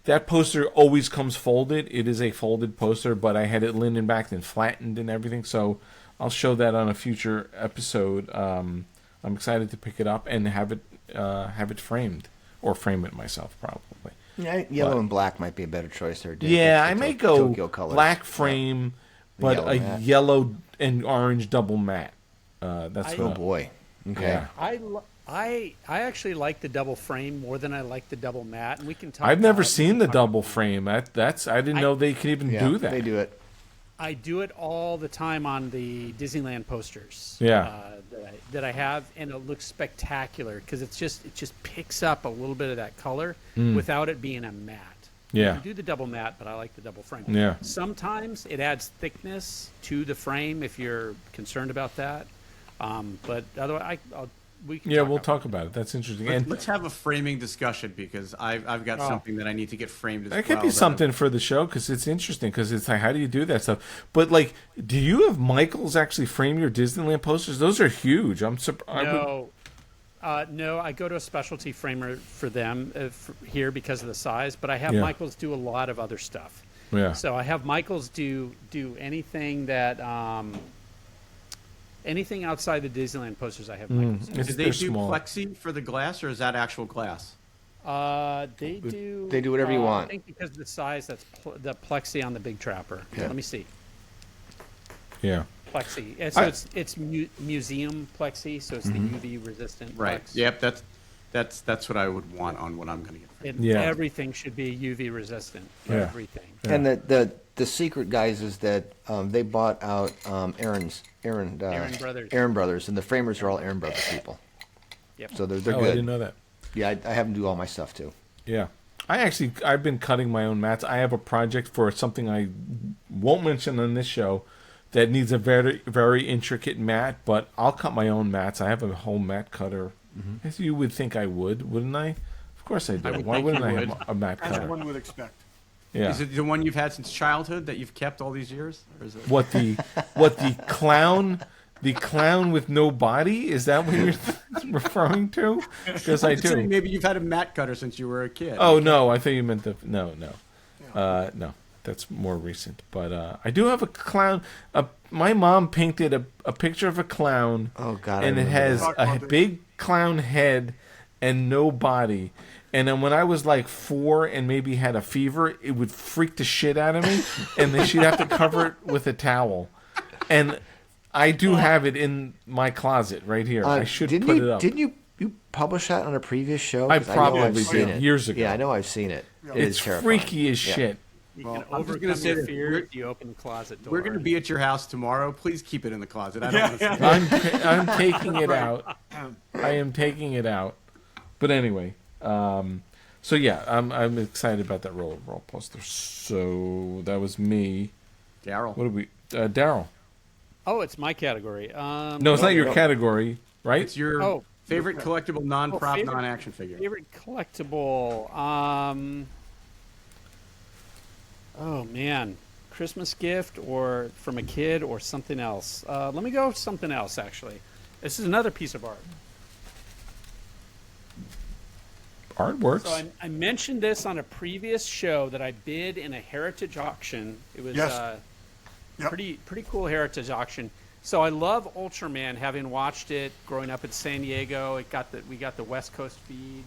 that poster always comes folded. It is a folded poster, but I had it linen backed and flattened and everything, so I'll show that on a future episode. I'm excited to pick it up and have it framed. Or frame it myself, probably. Yeah, yellow and black might be a better choice there. Dave. Yeah, The I may go Tokyo colors. black frame, but yellow a matte. yellow and orange double matte. That's Oh what. boy. Okay. Yeah. I actually like the double frame more than I like the double matte, and we can talk. I've never about- seen the double frame. I didn't know they could even Yeah, do that. they do it. I do it all the time on the Disneyland posters. Yeah. That I have, and it looks spectacular because it just picks up a little bit of that color without it being a matte. Yeah. You can do the double matte, but I like the double frame. Yeah. Sometimes it adds thickness to the frame if you're concerned about that. But otherwise, we can. Yeah, we'll talk about it. That's interesting. And Let's have a framing discussion because I've got something that I need to get framed as well. that could be something for the show because it's interesting because it's like, how do you do that stuff? But like, do you have Michaels actually frame your Disneyland posters? Those are huge. I'm surprised. No, I go to a specialty framer for them here because of the size, but I have Yeah. Michaels do a lot of other stuff. Yeah. So I have Michaels do anything that anything outside the Disneyland posters. I have Michaels. It's, Do they they're do small. plexi for the glass or is that actual glass? They do. They do whatever you want. I think because of the size, that's the plexi on the Big Trapper. Yeah. Let me see. Yeah. Plexi. And so it's museum plexi, so it's the UV resistant. Right. Plex. Yep. That's what I would want on what I'm going to get. It, Yeah. Everything should be UV resistant. Yeah. Everything. Yeah. And the secret, guys, is that they bought out Aaron Brothers. Aaron Brothers, and the framers are all Aaron Brothers people. Yep. So they're Oh, I good. didn't know that. Yeah, I have them do all my stuff too. Yeah. I've been cutting my own mats. I have a project for something I won't mention on this show that needs a very, very intricate mat, but I'll cut my own mats. I have a home mat cutter. As you would think I would, wouldn't I? Of course I do. would Why think wouldn't you I would. have a mat As cutter? one would expect. Yeah. Is it the one you've had since childhood that you've kept all these years? Or is it... What the clown? The clown with no body? Is that what you're referring to? Because I I'm just saying do. maybe you've had a mat cutter since you were a kid. Oh no, I thought you meant no. No, that's more recent. But I do have a clown. My mom painted a picture of a clown. Oh, God, I And it remember has that. a big clown head and no body. And then when I was like 4 and maybe had a fever, it would freak the shit out of me, and then she'd have to cover it with a towel. And I do have it in my closet right here. I should didn't put you, it up. Didn't you publish that on a previous show? I 'Cause know probably I've did, seen it years ago. Yeah, I know I've seen it. It It's is terrifying. freaky as Yeah. shit. You Well, can I'm just overcome gonna say your that fear we're- if you open the closet door. We're going to be at your house tomorrow. Please keep it in the closet. I don't want to see it. I'm taking it out. I am taking it out. But anyway, So yeah, I'm excited about that roll poster. So that was me. Daryl. What did we? Daryl. Oh, it's my category. No, it's not your no. category, right? It's your Oh. favorite collectible non-prop, favorite- non-action figure. Favorite collectible. Oh man, Christmas gift or from a kid or something else. Let me go with something else. Actually, this is another piece of art. Art works. So I mentioned this on a previous show that I bid in a heritage auction. It was Yes. Yep. pretty cool heritage auction. So I love Ultraman, having watched it growing up in San Diego. We got the West Coast feed,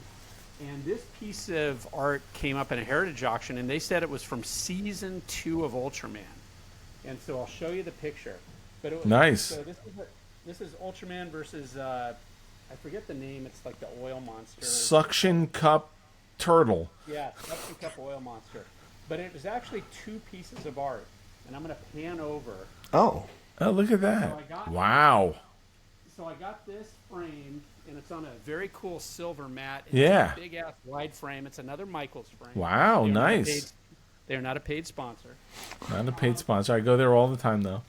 and this piece of art came up in a heritage auction, and they said it was from season 2 of Ultraman. And so I'll show you the picture. But it was, Nice. So this is Ultraman versus I forget the name. It's like the oil monster. Suction cup turtle. Yeah, suction cup oil monster. But it was actually 2 pieces of art, and I'm going to pan over. Oh, Oh, look at that! So I got- Wow. So I got this frame, and it's on a very cool silver mat. It's Yeah. a big ass wide frame. It's another Michaels frame. Wow, They're not a nice. paid- They're not a paid sponsor. Not a paid sponsor. I go there all the time though.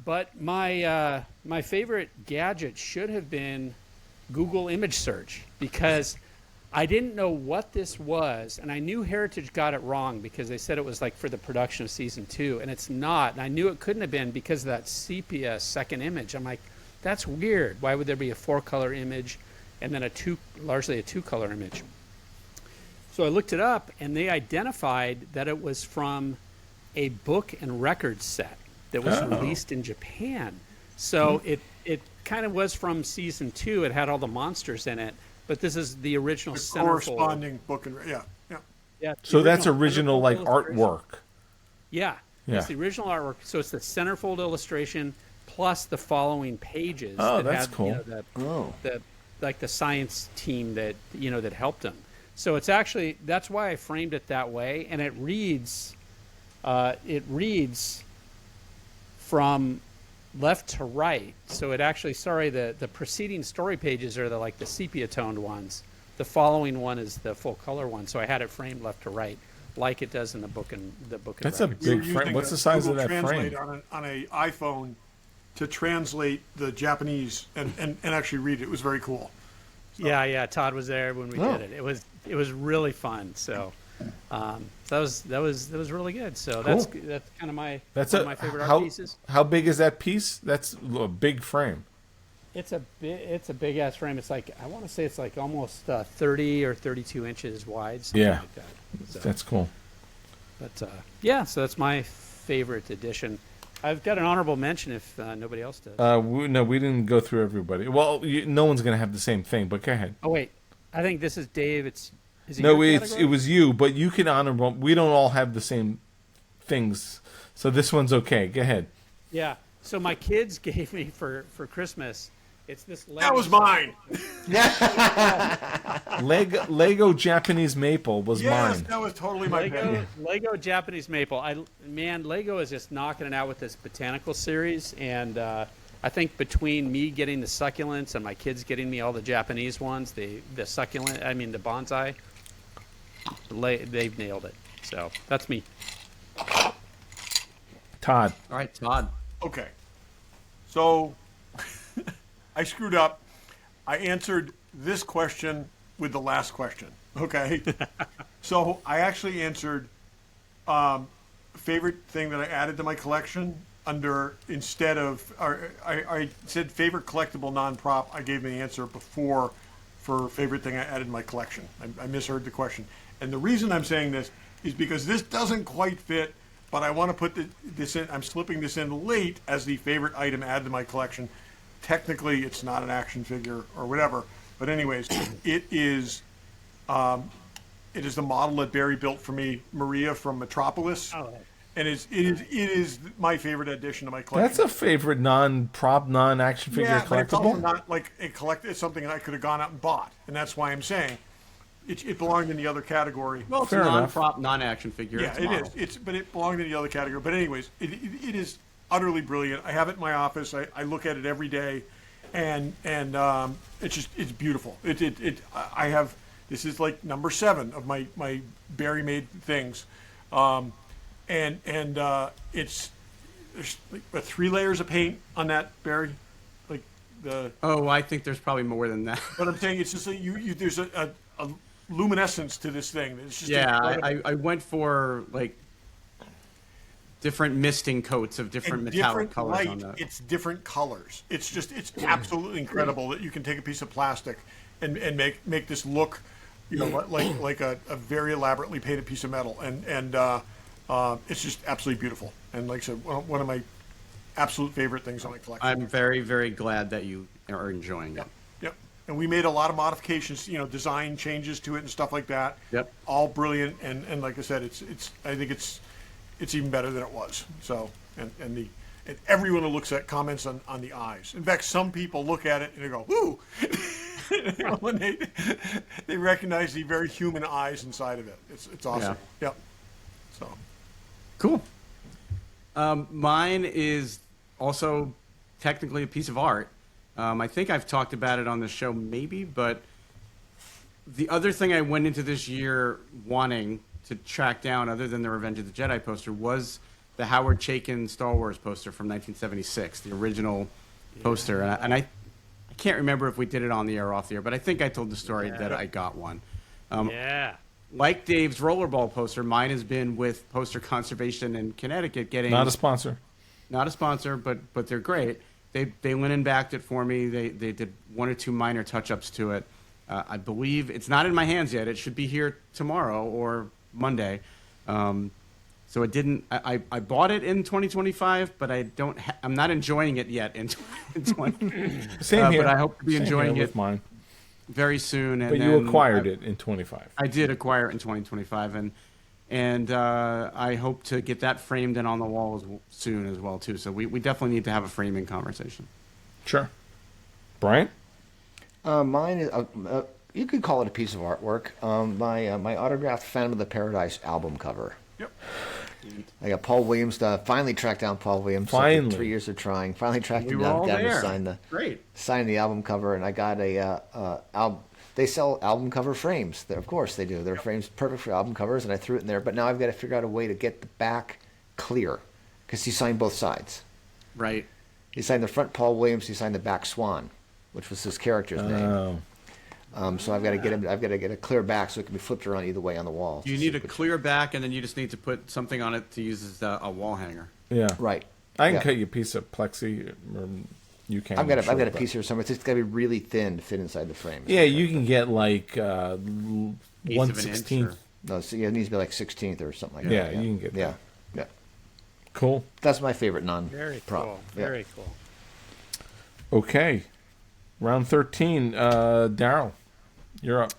But my my favorite gadget should have been Google image search, because I didn't know what this was, and I knew Heritage got it wrong because they said it was like for the production of season 2, and it's not. And I knew it couldn't have been because of that sepia second image. I'm like, that's weird. Why would there be a 4-color image and then largely a 2-color image? So I looked it up, and they identified that it was from a book and record set that was released in Japan. So it kind of was from season 2. It had all the monsters in it, but this is the original The centerfold. corresponding book and yeah. Yeah, So the that's original centerfold like illustration. artwork. Yeah, Yeah. it's the original artwork. So it's the centerfold illustration plus the following pages. Oh, that that's had, cool. The like the science team that that helped them. So it's actually, that's why I framed it that way, and it reads from left to right. So it actually, the preceding story pages are the sepia toned ones. The following one is the full color one. So I had it framed left to right, like it does in the book and That's a records. big We were frame. using What's a the size of Google that Translate frame? on an iPhone to translate the Japanese and actually read it. It was very cool. Yeah. Todd was there when we did it. It was really fun. So that was really good. So that's kind of my That's one of my favorite art how, pieces. How big is that piece? That's a big frame. It's a big ass frame. It's like, I want to say it's like almost 30 or 32 inches wide. Something Yeah. like that. So, That's cool. but so that's my favorite edition. I've got an honorable mention if nobody else does. No, we didn't go through everybody. Well, no one's gonna have the same thing. But go ahead. Oh wait, I think this is Dave. Is it No, your it category? was you, but you can honorable. We don't all have the same things, so this one's okay. Go ahead. Yeah. So my kids gave me for Christmas. It's this Lego That was mine. Lego Japanese Maple was Yes, mine. that was totally my pick. Lego Japanese Maple. Lego is just knocking it out with this botanical series, and I think between me getting the succulents and my kids getting me all the Japanese ones, the bonsai, they've nailed it. So that's me. Todd. All right, Todd. Okay. So I screwed up. I answered this question with the last question. Okay. So I actually answered favorite thing that I added to my collection I said favorite collectible non-prop. I gave the answer before for favorite thing I added to my collection. I misheard the question. And the reason I'm saying this is because this doesn't quite fit, but I want to put this in. I'm slipping this in late as the favorite item added to my collection. Technically, it's not an action figure or whatever, but anyways, it is the model that Barry built for me, Maria from Metropolis, and it is my favorite addition to my collection. That's a favorite non-prop, non-action figure Yeah, but it's also collectible. not like it's something I could have gone out and bought, and that's why I'm saying it belonged in the other category. Well, it's Fair a enough. non-prop, non-action figure. Yeah, It's a it model. is. But it belonged in the other category. But anyways, it is utterly brilliant. I have it in my office. I look at it every day, and it's beautiful. I have This is like number 7 of my Barry made things, and it's there's like 3 layers of paint on that Barry, like the. Oh, I think there's probably more than that. But I'm saying it's just like there's a luminescence to this thing. It's just Yeah, incredible. I went for like different misting coats of different And metallic different colors light, on that. it's different colors. It's absolutely incredible that you can take a piece of plastic and make this look, like a very elaborately painted piece of metal, and it's just absolutely beautiful. And like I said, one of my absolute favorite things in my collection. I'm very, very glad that you are enjoying it. Yep. And we made a lot of modifications, design changes to it and stuff like that. Yep. All brilliant, and like I said, I think it's even better than it was. So, and everyone who looks at comments on the eyes. In fact, some people look at it and they go, "Ooh," when they recognize the very human eyes inside of it. It's awesome. Yeah. Yep. So, Cool. Mine is also technically a piece of art. I think I've talked about it on the show maybe, but the other thing I went into this year wanting to track down, other than the Revenge of the Jedi poster, was the Howard Chaykin Star Wars poster from 1976, the original poster. And I can't remember if we did it on the air or off the air, but I think I told the story that I got one. Yeah. Like Dave's rollerball poster, mine has been with Poster Conservation in Connecticut getting... Not a sponsor. Not a sponsor, but they're great. They linen backed it for me. They did 1 or 2 minor touch-ups to it. I believe it's not in my hands yet. It should be here tomorrow or Monday. So it didn't. I bought it in 2025, but I'm not enjoying it yet in 2020. Same here. But I hope to be Same enjoying here it with mine. very soon. And But you acquired it in 25. I did acquire it in 2025, and I hope to get that framed and on the wall soon as well too. So we definitely need to have a framing conversation. Sure. Brian? Mine is, you could call it a piece of artwork. My autographed Phantom of the Paradise album cover. yep. I got Paul Williams to finally track down Paul Williams. Finally. After 3 years of trying. Finally tracked We him were all down there. to Great. sign the album cover, and I got they sell album cover frames. Of course they do. They're frames perfect for album covers, and I threw it in there. But now I've got to figure out a way to get the back clear, because he signed both sides. Right. He signed the front Paul Williams. He signed the back Swan, which was his character's name. So I've got to get him. I've got to get a clear back so it can be flipped around either way on the wall. You need a clear back, and then you just need to put something on it to use as a wall hanger. Yeah. Right. I can Yeah. cut you a piece of plexi. Or you can. I've got I'm a sure, piece here somewhere. It's just got to be really thin to fit inside the frame. Yeah, you can get like Eighth of an inch 1/16. or- No, so, yeah, it needs to be like 16th or something like Yeah, that. you can get Yeah. that. Yeah. Cool. That's my favorite non Very prop. cool. Yeah. Very cool. Okay. Round 13. Daryl, you're up.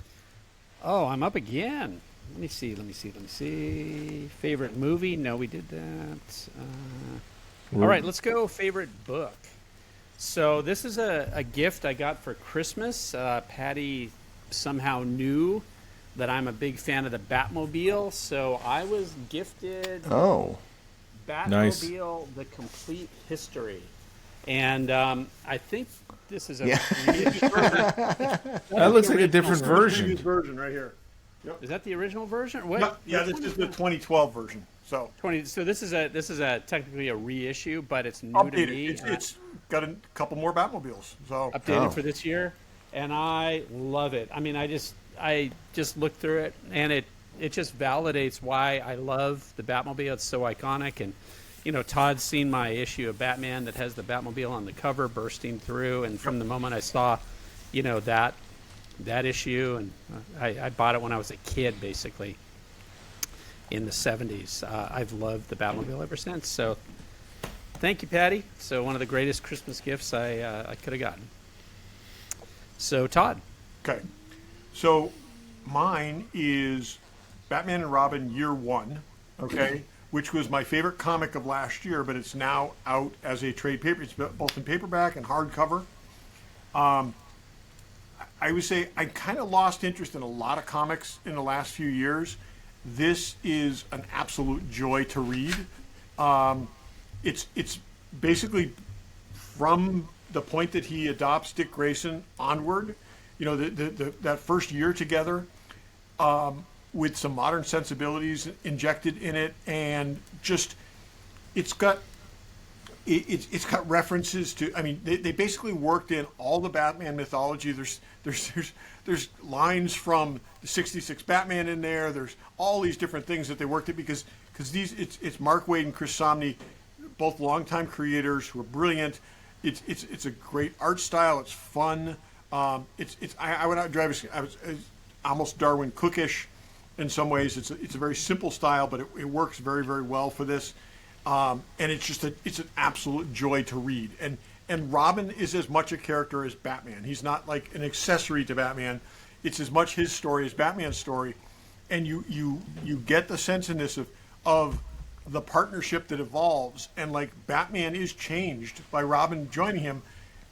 Oh, I'm up again. Let me see. Favorite movie? No, we did that. All right, let's go. Favorite book. So this is a gift I got for Christmas. Patty somehow knew that I'm a big fan of the Batmobile, so I was gifted Oh. Batmobile: The Complete History. And I think this is a Yeah. That looks like a different version. version right here. Is that the original version? What? Yeah, this is the 2012 version. So 20. So this is a technically a reissue, but it's new to updated. me. It's got a couple more Batmobiles. So Updated Oh. for this year, and I love it. I mean, I just looked through it, and it just validates why I love the Batmobile. It's so iconic, and Todd's seen my issue of Batman that has the Batmobile on the cover bursting through, and from the moment I saw, that issue, and I bought it when I was a kid, basically in the 70s. I've loved the Batmobile ever since. So thank you, Patty. So one of the greatest Christmas gifts I could have gotten. So Todd. okay, so mine is Batman and Robin Year One. Okay, which was my favorite comic of last year, but it's now out as a trade paper. It's both in paperback and hardcover. I would say I kind of lost interest in a lot of comics in the last few years. This is an absolute joy to read. It's basically from the point that he adopts Dick Grayson onward. That first year together, with some modern sensibilities injected in it, and just it's got it's got references to. I mean, they basically worked in all the Batman mythology. There's lines from the '66 Batman in there. There's all these different things that they worked at because it's Mark Waid and Chris Samnee, both longtime creators who are brilliant. It's a great art style. It's fun. I would not drive. I was almost Darwin Cookish in some ways. It's a very simple style, but it works very, very well for this. And it's an absolute joy to read. And Robin is as much a character as Batman. He's not like an accessory to Batman. It's as much his story as Batman's story. And you get the sense in this of the partnership that evolves, and like Batman is changed by Robin joining him,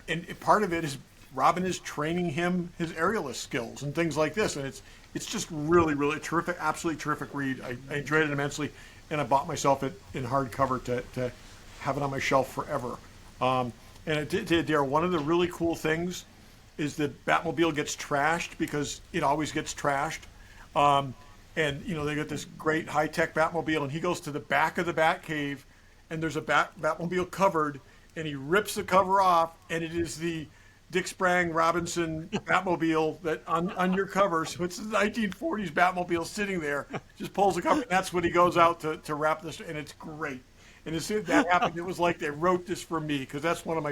and part of it is Robin is training him his aerialist skills and things like this, and it's just really, really terrific, absolutely terrific read. I enjoyed it immensely, and I bought myself it in hardcover to have it on my shelf forever. And Derryl, one of the really cool things is that Batmobile gets trashed because it always gets trashed. And, they got this great high-tech Batmobile, and he goes to the back of the Batcave, and there's a Batmobile covered, and he rips the cover off, and it is the Dick Sprang Robinson Batmobile that on your cover. So it's the 1940s Batmobile sitting there, just pulls the cover, and that's when he goes out to wrap this, and it's great. And as soon as that happened, it was like they wrote this for me, because that's one of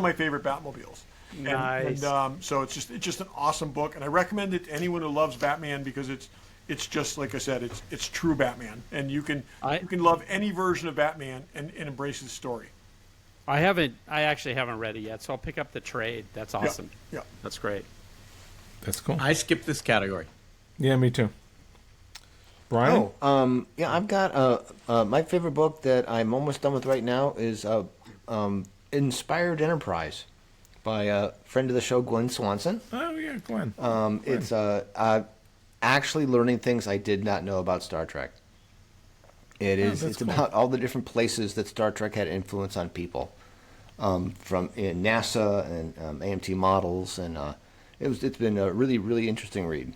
my favorite Batmobiles. Nice. And so it's just an awesome book, and I recommend it to anyone who loves Batman because it's just like I said, it's true Batman, and you can love any version of Batman and embrace his story. I actually haven't read it yet, so I'll pick up the trade. That's awesome. Yeah. That's great. That's cool. I skipped this category. Yeah, me too. Brian? I've got my favorite book that I'm almost done with right now is Inspired Enterprise by a friend of the show, Gwen Swanson. Oh yeah, Gwen. It's actually learning things I did not know about Star Trek. It's cool. about all the different places that Star Trek had influence on people, from NASA and AMT models, and it's been a really, really interesting read.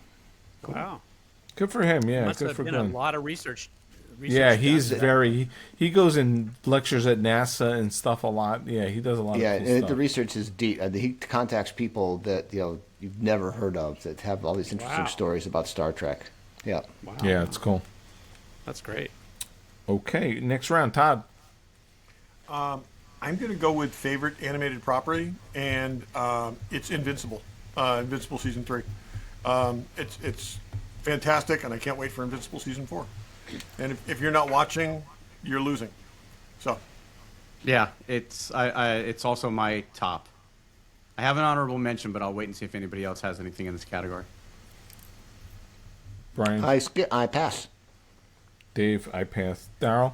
Wow. Good for him. Yeah, Must good have for been Glenn. a lot of research. Yeah, he's done. he goes and lectures at NASA and stuff a lot. Yeah, he does a lot Yeah, of cool and stuff. the research is deep. He contacts people that you've never heard of that have all these interesting Wow. stories about Star Trek. Yeah. Wow. Yeah, it's cool. That's great. Okay, next round, Todd. I'm going to go with favorite animated property, and it's Invincible. Invincible season 3. It's fantastic, and I can't wait for Invincible season 4. And if you're not watching, you're losing. So, Yeah, it's also my top. I have an honorable mention, but I'll wait and see if anybody else has anything in this category. Brian, I pass. Dave, I pass. Darryl.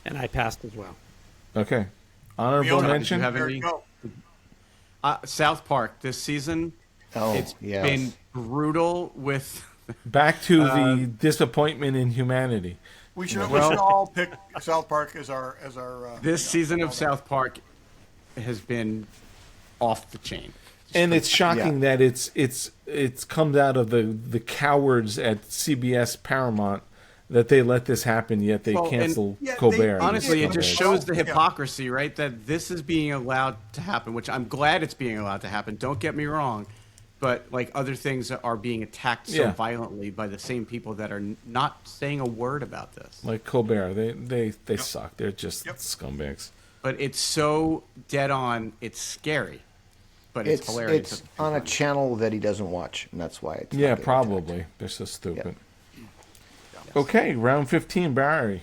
And I passed as well. Okay, honorable Fiona, mention. did you have there any? you go. South Park this season. It's yes. been brutal with. Back to the disappointment in humanity. We should all pick South Park as our This season of South Park has been off the chain. And it's shocking that it's comes out of the cowards at CBS Paramount that they let this happen, yet they cancel Colbert. Honestly, it just shows the Yeah. hypocrisy, right? That this is being allowed to happen, which I'm glad it's being allowed to happen. Don't get me wrong. But like other things are being attacked so violently by the same people that are not saying a word about this. Like Colbert, they suck. They're just scumbags. But it's so dead on. It's scary, but it's hilarious. It's on a channel that he doesn't watch, and that's why it's not Yeah, getting probably. attacked. They're so stupid. Okay, round 15, Barry.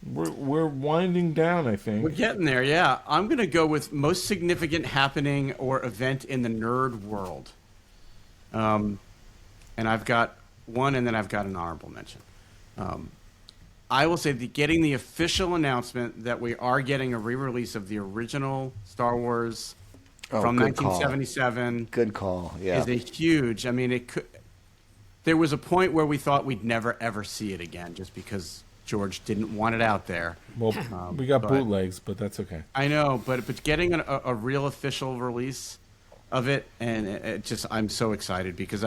We're winding down, I think. We're getting there, yeah. I'm going to go with most significant happening or event in the nerd world. And I've got one, and then I've got an honorable mention. I will say getting the official announcement that we are getting a re-release of the original Star Wars from good call. 1977 Good call. Yeah. is a huge. I mean, it could. There was a point where we thought we'd never ever see it again, just because George didn't want it out there. Well, we got but- bootlegs, but that's okay. I know, but getting a real official release of it, and it just I'm so excited because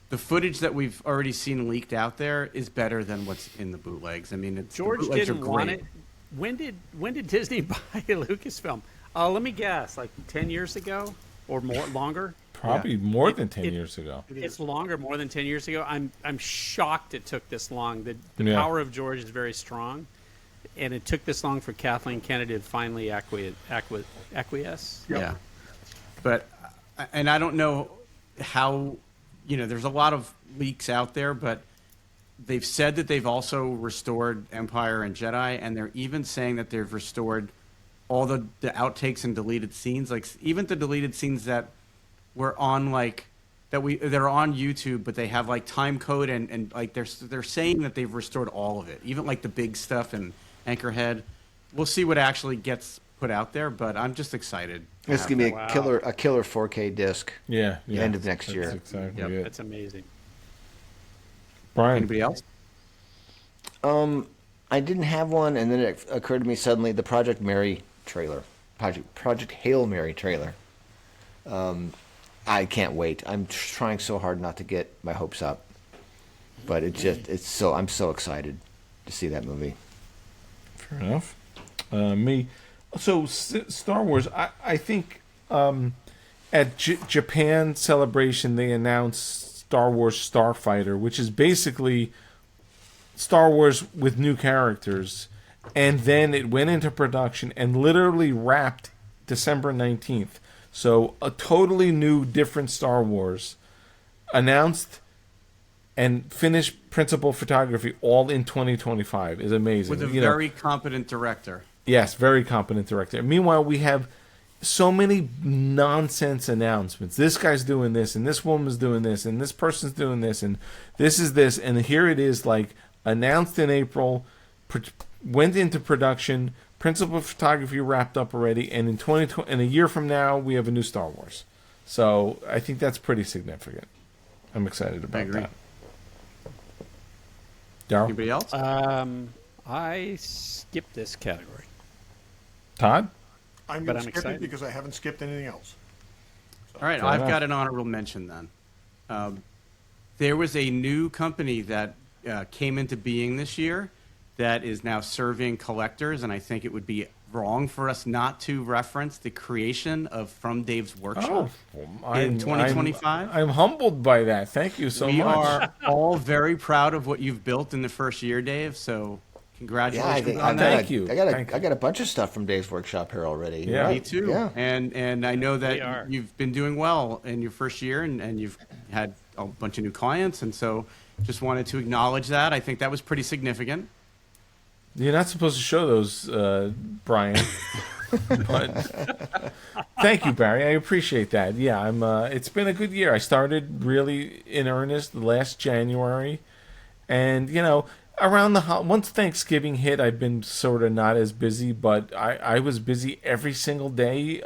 the the footage that we've already seen leaked out there is better than what's in the bootlegs. I mean, George the bootlegs didn't are want great. it. When did Disney buy Lucasfilm? Let me guess, like 10 years ago or more, longer. Probably more than 10 years ago. It's longer, more than 10 years ago. I'm shocked it took this long. The Yeah. power of George is very strong, and it took this long for Kathleen Kennedy to finally acquiesce. Yeah. But, and I don't know how, there's a lot of leaks out there, but they've said that they've also restored Empire and Jedi, and they're even saying that they've restored all the outtakes and deleted scenes, like even the deleted scenes that were on they're on YouTube, but they have like time code and like they're saying that they've restored all of it, even like the big stuff and Anchorhead. We'll see what actually gets put out there, but I'm just excited. It's gonna be Wow. a killer 4K disc. Yeah. End of next That's year. exactly Yep, it. that's amazing. Brian. Anybody else? I didn't have one, and then it occurred to me suddenly the Project Mary trailer, Project Hail Mary trailer. I can't wait. I'm trying so hard not to get my hopes up, but I'm so excited to see that movie. Fair enough. Me. So Star Wars. I think at Japan Celebration they announced Star Wars Starfighter, which is basically Star Wars with new characters, and then it went into production and literally wrapped December 19th. So a totally new, different Star Wars announced and finished principal photography all in 2025 is amazing. With a very competent director. Yes, very competent director. Meanwhile, we have so many nonsense announcements. This guy's doing this, and this woman's doing this, and this person's doing this, and this is this, and here it is, like announced in April, went into production, principal photography wrapped up already, and in a year from now, we have a new Star Wars. So I think that's pretty significant. I'm excited about agree. that. Darryl? Anybody else? I skipped this category. Todd? I'm But going I'm to skip excited. it because I haven't skipped anything else. All right, Fair I've enough. got an honorable mention then. There was a new company that came into being this year that is now serving collectors, and I think it would be wrong for us not to reference the creation of From Dave's Workshop in 2025. I'm humbled by that. Thank you so We much. are all very proud of what you've built in the first year, Dave, so congratulations on that. Thank you. I got a bunch of stuff from Dave's Workshop here already. Yeah. Me too. Yeah. And I know We are. that you've been doing well in your first year, and you've had a bunch of new clients, and so just wanted to acknowledge that. I think that was pretty significant. You're not supposed to show those, Brian. But thank you, Barry. I appreciate that. Yeah, it's been a good year. I started really in earnest last January, and around once Thanksgiving hit, I've been sort of not as busy, but I was busy every single day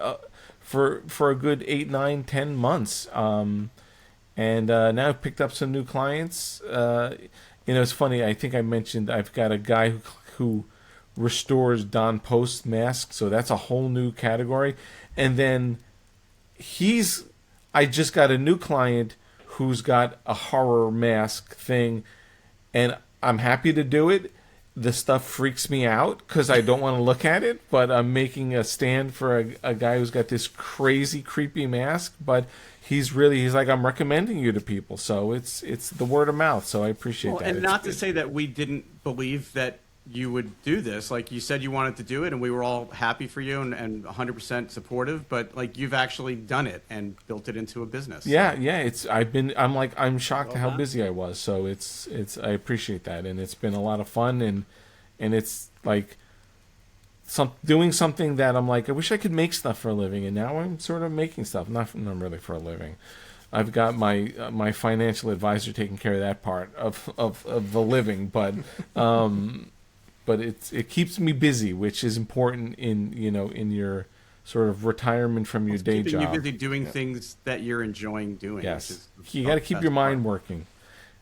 for a good 8, 9, 10 months. And now I've picked up some new clients. It's funny. I think I mentioned I've got a guy who restores Don Post masks, so that's a whole new category. And then I just got a new client who's got a horror mask thing, and I'm happy to do it. The stuff freaks me out because I don't want to look at it, but I'm making a stand for a guy who's got this crazy, creepy mask, but he's like, I'm recommending you to people. So it's the word of mouth. So I appreciate that. And not to say that we didn't believe that you would do this. Like you said, you wanted to do it, and we were all happy for you and 100% supportive. But like you've actually done it and built it into a business. Yeah. I'm shocked how busy I was. So it's I appreciate that, and it's been a lot of fun, and it's like doing something that I'm like, I wish I could make stuff for a living, and now I'm sort of making stuff, not really for a living. I've got my financial advisor taking care of that part of the living, but it keeps me busy, which is important in your sort of retirement from your day Keeping job. you busy doing things that you're enjoying doing. Yes, Which is you got to keep your mind part. working.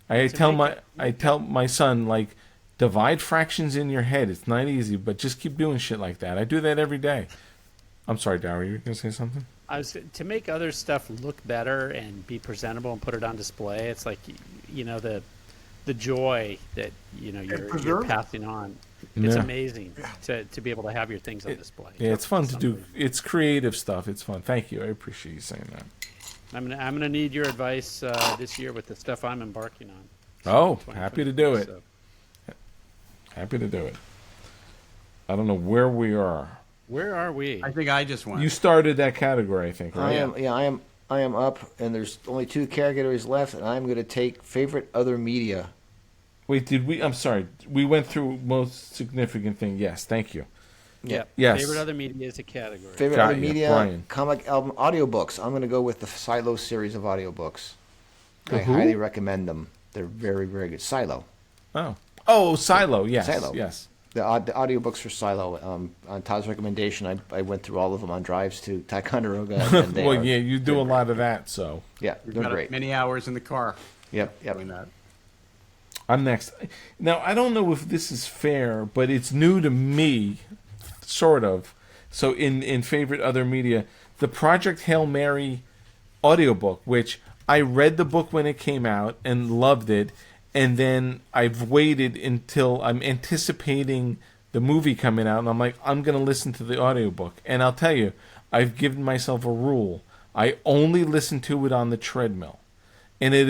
I tell my son, like, divide fractions in your head. It's not easy, but just keep doing shit like that. I do that every day. I'm sorry, Darryl, you were gonna say something? To make other stuff look better and be presentable and put it on display. It's like, the joy that you're preserve it. passing on. It's Yeah. amazing to be able to have your things on display. Yeah, it's fun to do. It's creative stuff. It's fun. Thank you. I appreciate you saying that. I'm gonna need your advice this year with the stuff I'm embarking on. Oh, happy to do it. So, Happy to do it. I don't know where we are. where are we? I think I just went. You started that category, I think, right? I am up, and there's only 2 categories left, and I'm going to take favorite other media. Wait, did we? I'm sorry. We went through most significant thing. Yes, thank you. Yep. Yes. Favorite other media is a category. Favorite Got other you, media, Brian. comic album, audiobooks. I'm going to go with the Silo series of audiobooks. I who? highly recommend them. They're very, very good. Silo. Oh, Silo. Yes. Silo. Yes. The audiobooks for Silo. On Todd's recommendation, I went through all of them on drives to Ticonderoga. And they Well, are yeah, you do a doing lot of that, so. Yeah, We've they're got great. many hours in the car Yep. doing that. I'm next. Now, I don't know if this is fair, but it's new to me, sort of. So, in favorite other media, the Project Hail Mary audiobook, which I read the book when it came out and loved it, and then I've waited until I'm anticipating the movie coming out, and I'm like, I'm going to listen to the audiobook. And I'll tell you, I've given myself a rule. I only listen to it on the treadmill. And it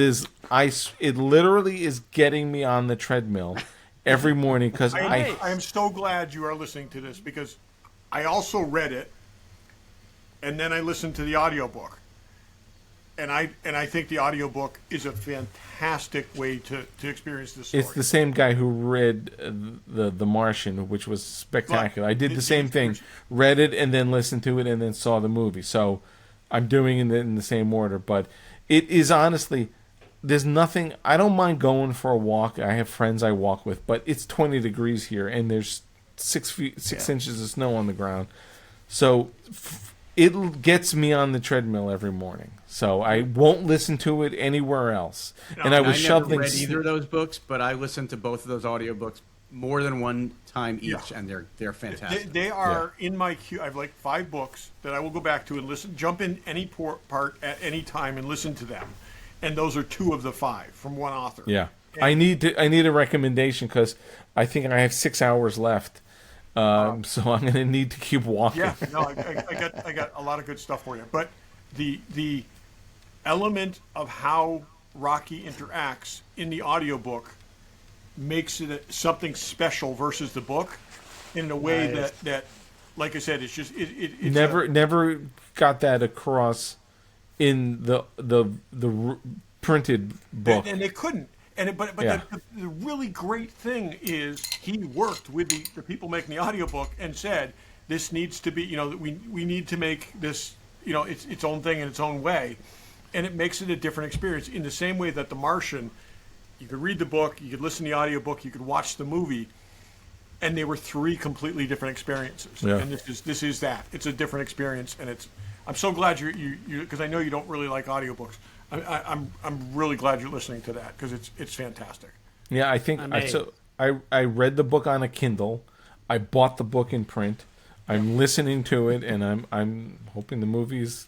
literally is getting me on the treadmill every morning because I am so glad you are listening to this because I also read it and then I listened to the audiobook. And I think the audiobook is a fantastic way to experience this story. It's the same guy who read the Martian, which was spectacular. I did the same thing, read it and then listened to it and then saw the movie. So I'm doing it in the same order. But it is honestly, there's nothing. I don't mind going for a walk. I have friends I walk with, but it's 20 degrees here and there's 6 inches of snow on the ground. So it gets me on the treadmill every morning. So I won't listen to it anywhere else. And I was never shoveling. read either of those books, but I listened to both of those audiobooks more than one time each, and they're fantastic. They are in my queue. I have like 5 books that I will go back to and listen. Jump in any part at any time and listen to them. And those are 2 of the 5 from one author. Yeah, I need a recommendation because I think I have 6 hours left. So I'm going to need to keep walking. Yeah, no, I got a lot of good stuff for you. But the element of how Rocky interacts in the audiobook makes it something special versus the book in a way that like I said, it's just it's never got that across in the printed book. and they couldn't. But Yeah. the really great thing is he worked with the people making the audiobook and said this needs to be, we need to make this, its own thing in its own way, and it makes it a different experience in the same way that The Martian, you could read the book, you could listen to the audiobook, you could watch the movie, and they were 3 completely different experiences. Yeah. And this is that. It's a different experience, and I'm so glad you because I know you don't really like audiobooks. I'm really glad you're listening to that because it's fantastic. Yeah, I think I read the book on a Kindle. I bought the book in print. I'm listening to it, and I'm hoping the movies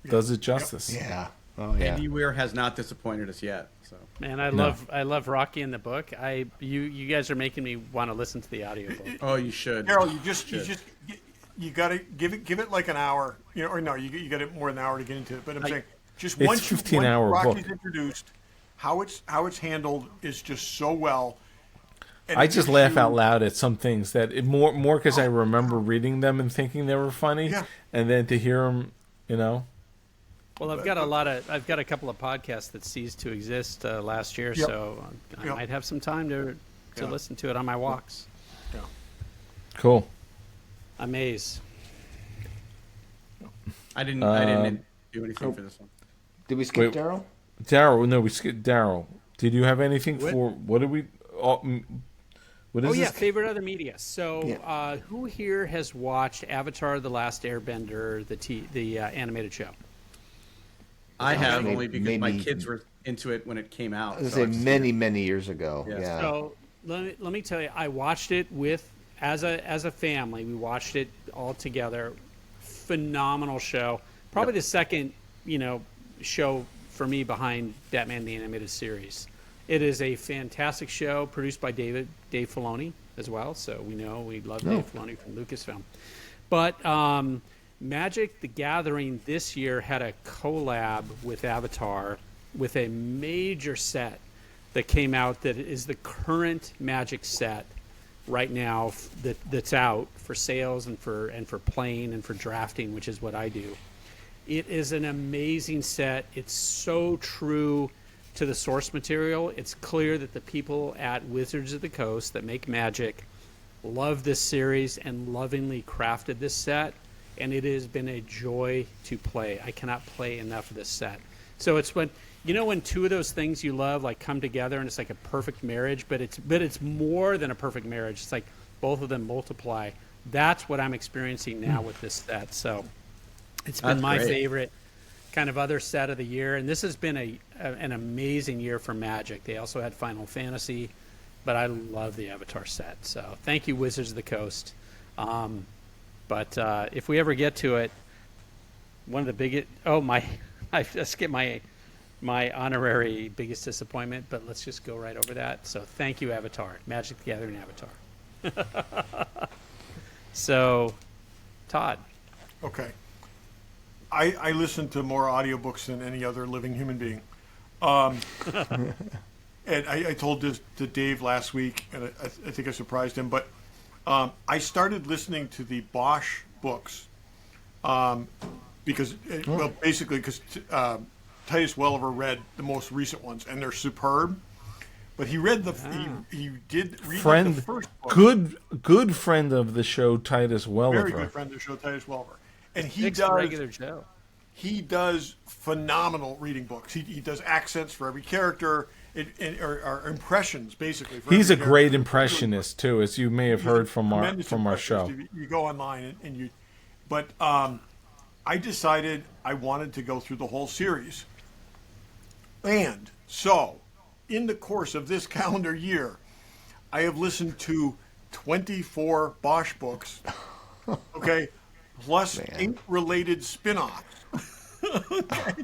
does it justice. Yeah. Oh yeah. Andy Weir has not disappointed us yet. So Man, I love Rocky in the book. You guys are making me want to listen to the audiobook. oh, you should. Daryl, you got to give it like an hour, or no, you got it more than an hour to get into it. But I'm saying just It's once 15-hour Rocky's book. introduced, how it's handled is just so well. And I it just gives laugh you- out loud at some things that more because I remember reading them and thinking they were funny, Yeah. and then to hear them, Well, I've got a couple of podcasts that ceased to exist last year, Yep. so I Yep. might have some time to Yeah. listen to it on my walks. Cool. Amaze. I didn't do anything for this one. Did we skip Wait. Daryl? Daryl, no, we skipped Daryl. Did you have anything for what did we? What is Oh yeah, this? favorite other media. So, Yeah. who here has watched Avatar: The Last Airbender, the animated show? I have Maybe- only because my maybe- kids were into it when it came out. I was so going I've to say seen it. many years ago. Yes. Yeah. So let me tell you, I watched it as a family. We watched it all together. Phenomenal show. Probably the second, show for me behind Batman the Animated Series. It is a fantastic show produced by Dave Filoni as well. So we love Dave Filoni from Lucasfilm. But Magic the Gathering this year had a collab with Avatar with a major set that came out that is the current Magic set right now that's out for sales and for playing and for drafting, which is what I do. It is an amazing set. It's so true to the source material. It's clear that the people at Wizards of the Coast that make Magic love this series and lovingly crafted this set, and it has been a joy to play. I cannot play enough of this set. So it's when two of those things you love like come together and it's like a perfect marriage, but it's more than a perfect marriage. It's like both of them multiply. That's what I'm experiencing now with this set. So it's been my favorite kind of other set of the year, and this has been an amazing year for Magic. They also had Final Fantasy, but I love the Avatar set. So thank you, Wizards of the Coast. But if we ever get to it, one of the biggest I skipped my honorary biggest disappointment, but let's just go right over that. So thank you, Avatar, Magic the Gathering Avatar. So, Todd. Okay. I listen to more audiobooks than any other living human being. And I told this to Dave last week, and I think I surprised him, but I started listening to the Bosch books because Titus Welliver read the most recent ones, and they're superb. But he read he did read the first book. Good friend of the show, Titus Welliver. Very good friend of the show, Titus Welliver. And he It's does a regular show. He does phenomenal reading books. He does accents for every character, or impressions basically. He's a great impressionist too, as you may have heard from our show. You go online and you, but I decided I wanted to go through the whole series, and so in the course of this calendar year, I have listened to 24 Bosch books. Okay. Plus 8 related spin-offs. Okay.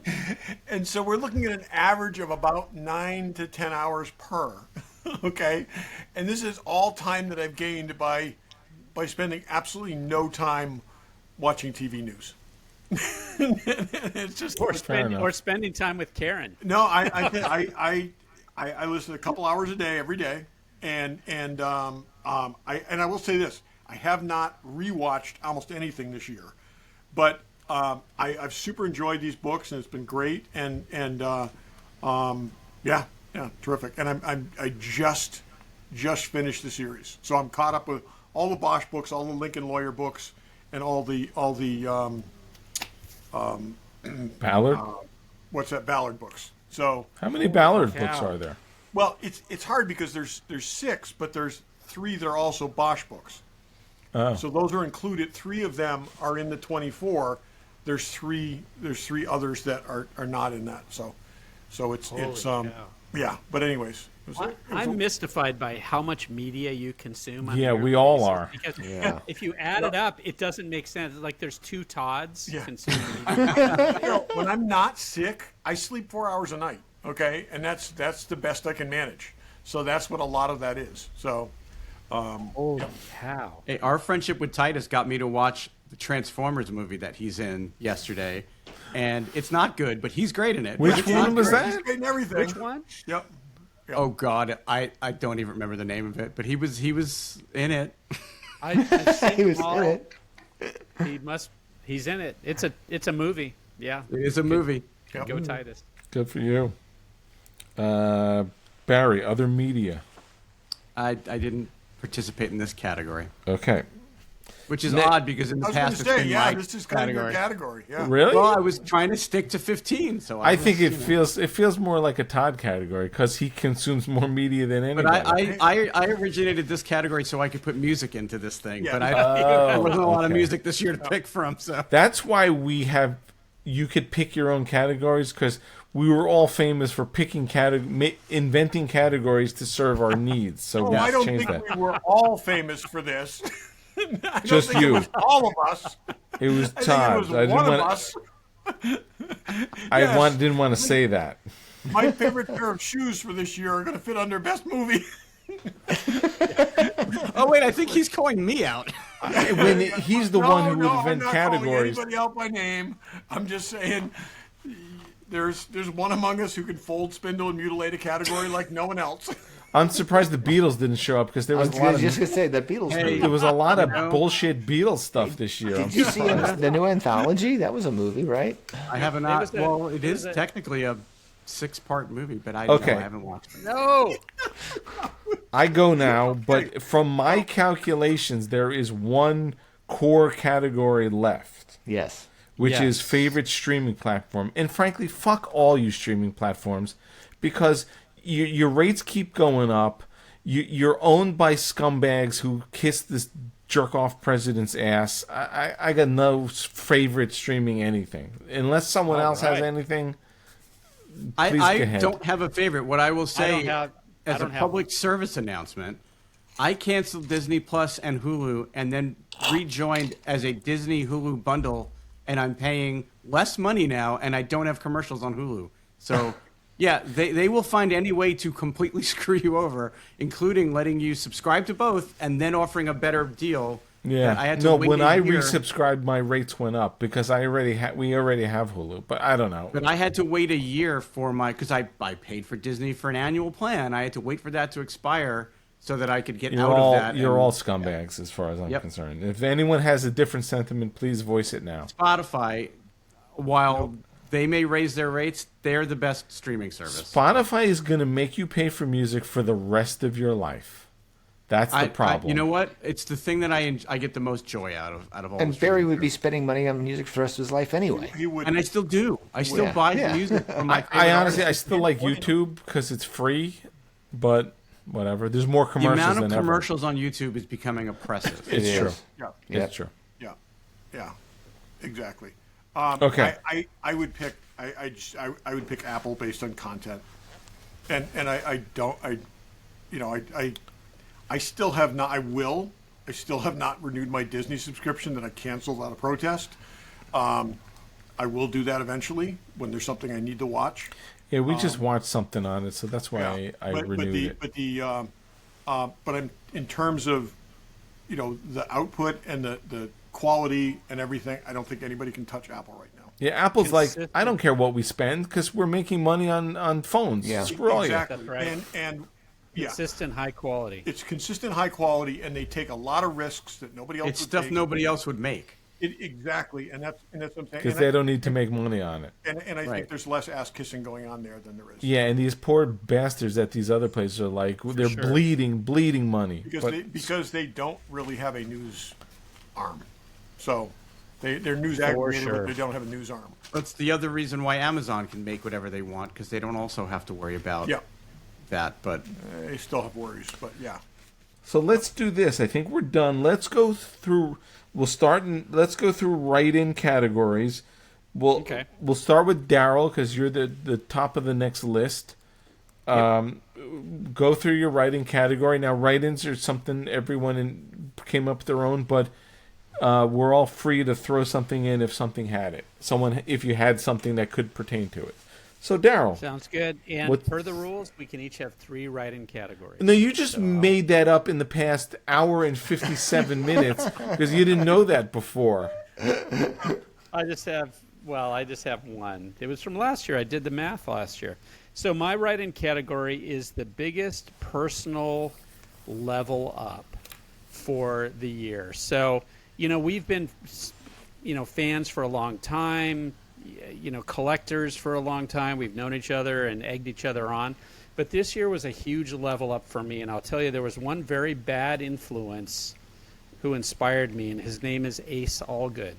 And so we're looking at an average of about 9 to 10 hours per. Okay. And this is all time that I've gained by spending absolutely no time watching TV news. It's just or spending time with Karen. No, I listen a couple hours a day every day, and I will say this. I have not rewatched almost anything this year, but I've super enjoyed these books, and it's been great. And terrific. And I just finished the series, so I'm caught up with all the Bosch books, all the Lincoln Lawyer books, and all the Ballard. Ballard books. So how many Ballard books are there? Well, it's hard because there's 6, but there's 3 that are also Bosch books. Oh. So those are included. 3 of them are in the 24. There's 3 others that are not in that. So it's yeah. But anyways, I'm mystified by how much media you consume. Yeah, we all are. Because if you add it up, it doesn't make sense. It's like there's 2 Todds consuming media. When I'm not sick, I sleep 4 hours a night. Okay, and that's the best I can manage. So that's what a lot of that is. So. Holy cow! Hey, our friendship with Titus got me to watch the Transformers movie that he's in yesterday, and it's not good, but he's great in it. Which one was that? He's great in everything. Which one? Yep. Oh God, I don't even remember the name of it, but he was in it. I've seen He was all. in it. He's in it. It's a movie. Yeah. It is a movie. Go Titus. Good for you. Barry, other media. I didn't participate in this category. Okay. Which is odd because in the past it's been my this is kind of your category. Yeah. Really? Well, I was trying to stick to 15, so I think it feels more like a Todd category because he consumes more media than anybody. But I originated this category so I could put music into this thing. Yeah. But there wasn't a lot of music this year to pick from. So that's why you could pick your own categories because we were all famous for picking inventing categories to serve our needs. So I don't think we were all famous for this. Just you. It was all of us. It was Todd. It was one of us. Didn't want to say that. My favorite pair of shoes for this year are going to fit under best movie. Oh wait, I think he's calling me out. When he's the one who would invent I'm not categories. calling anybody out by name. I'm just saying there's one among us who can fold, spindle, and mutilate a category like no one else. I'm surprised the Beatles didn't show up because there I was was a lot just of going to say, the Beatles movie. there was a lot of bullshit Beatles stuff this year. Did you see the new anthology? That was a movie, right? I haven't. was a- Well, it it is was a- technically a 6-part movie, but I haven't watched it. No. I go now, but from my calculations, there is one core category left, Yes. which Yes. is favorite streaming platform. And frankly, fuck all you streaming platforms, because your rates keep going up. You're owned by scumbags who kiss this jerk-off president's ass. I got no favorite streaming anything. Unless someone else has anything, please go I ahead. don't have a favorite. What I will say, I as a don't have public service announcement, I canceled Disney Plus and Hulu, and then rejoined as a Disney Hulu bundle, and I'm paying less money now, and I don't have commercials on Hulu. So, yeah, they will find any way to completely screw you over, including letting you subscribe to both and then offering a better deal. Yeah. I had to No, wait when a I year. resubscribed, my rates went up because we already have Hulu. But I don't know. But I had to wait a year for because I paid for Disney for an annual plan. I had to wait for that to expire so that I could get out of that. You're and all scumbags as far as I'm Yep. concerned. If anyone has a different sentiment, please voice it now. Spotify, while they may raise their rates, they're the best streaming service. Spotify is going to make you pay for music for the rest of your life. That's the problem. you know what? It's the thing that I get the most joy out of all. And the Barry streaming would be services. spending money on music for the rest of his life anyway. He would. And I still do. I still Yeah. buy Yeah. music from my favorite I honestly, I artists. still like YouTube because it's free, but whatever. There's more The commercials amount of than ever. commercials on YouTube is becoming oppressive. It's It true. is. Yeah. Yeah. It's true. Yeah, exactly. Okay. I would pick. I would pick Apple based on content, and I still have not. I still have not renewed my Disney subscription that I canceled out of protest. I will do that eventually when there's something I need to watch. Yeah, we just watched something on it, so that's why I renewed it. But I'm in terms of, the output and the quality and everything. I don't think anybody can touch Apple right now. Yeah, Apple's like, Consistent. I don't care what we spend because we're making money on phones. Yeah. Screw all you. Exactly. That's right. And yeah, Consistent high quality. it's consistent, high quality, and they take a lot of risks that nobody else It's would stuff take. nobody else would make. Exactly, and that's what I'm saying. Because they don't need to make money on it. And I Right. think there's less ass kissing going on there than there is. Yeah, and these poor bastards at these other places are like, they're sure. bleeding money. Because they don't really have a news arm, so they're news aggregated, sure. but they don't have a news arm. That's the other reason why Amazon can make whatever they want, because they don't also have to worry about Yeah, that. But they still have worries, but yeah. So let's do this. I think we're done. Let's go through. Let's go through write-in categories. We'll start with Derryl because you're the top of the next list. Go through your write-in category. Now, write-ins are something everyone came up with their own, but we're all free to throw something in if something had it. If you had something that could pertain to it. So, Derryl. Sounds good. And What- per the rules, we can each have 3 write-in categories. No, you just made that up in the past hour and 57 minutes because you didn't know that before. I just have one. It was from last year. I did the math last year. So my write-in category is the biggest personal level up for the year. So, we've been, fans for a long time, collectors for a long time. We've known each other and egged each other on. But this year was a huge level up for me. And I'll tell you, there was one very bad influence who inspired me, and his name is Ace Allgood.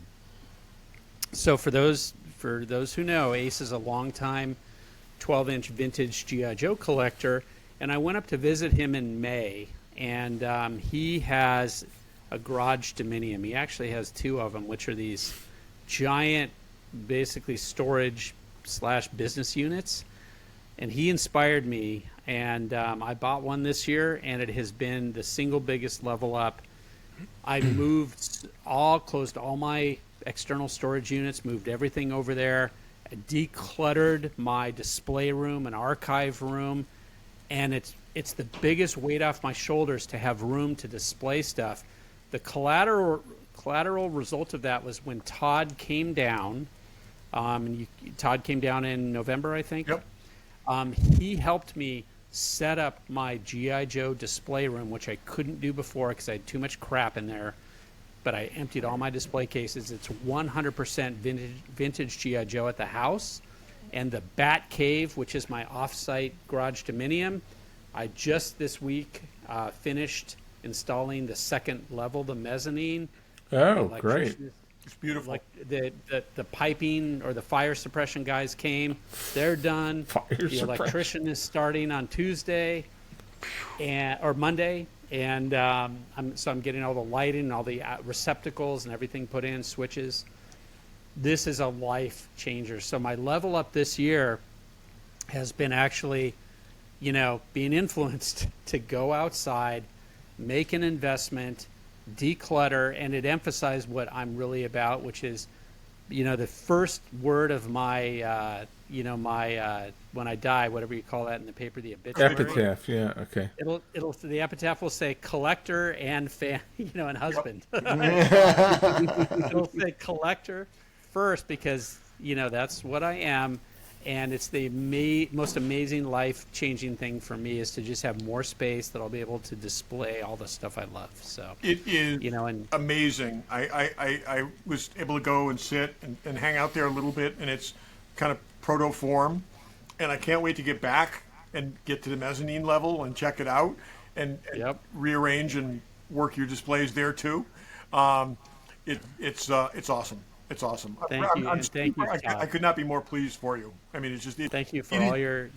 So for those who know, Ace is a longtime 12-inch vintage G.I. Joe collector, and I went up to visit him in May, and he has a garage dominium. He actually has 2 of them, which are these giant, basically storage/business units, and he inspired me, and I bought one this year, and it has been the single biggest level up. I closed all my external storage units, moved everything over there, decluttered my display room and archive room, and it's the biggest weight off my shoulders to have room to display stuff. The collateral result of that was when Todd came down. Todd came down in November, I think. Yep. He helped me set up my G.I. Joe display room, which I couldn't do before because I had too much crap in there. But I emptied all my display cases. It's 100% vintage G.I. Joe at the house. And the Bat Cave, which is my off-site garage dominium, I just this week finished installing the second level, the mezzanine. Oh, great. It's beautiful. Like the piping or the fire suppression guys came. They're done. The electrician is starting on Tuesday or Monday. And I'm getting all the lighting and all the receptacles and everything put in, switches. This is a life changer. So my level up this year has been actually, being influenced to go outside, make an investment, declutter, and it emphasized what I'm really about, which is, the first word of my, when I die, whatever you call that in the paper, the obituary. Epitaph, yeah, okay. The epitaph will say collector and fan, and husband. It'll say collector first because, that's what I am. And it's the most amazing life-changing thing for me is to just have more space that I'll be able to display all the stuff I love. So it is amazing. I was able to go and sit and hang out there a little bit, and it's kind of proto-form. And I can't wait to get back and get to the mezzanine level and check it out and rearrange and work your displays there too. It's awesome. It's awesome. Thank you. Thank you, Todd. I could not be more pleased for you. I mean, it's just. Thank you for all your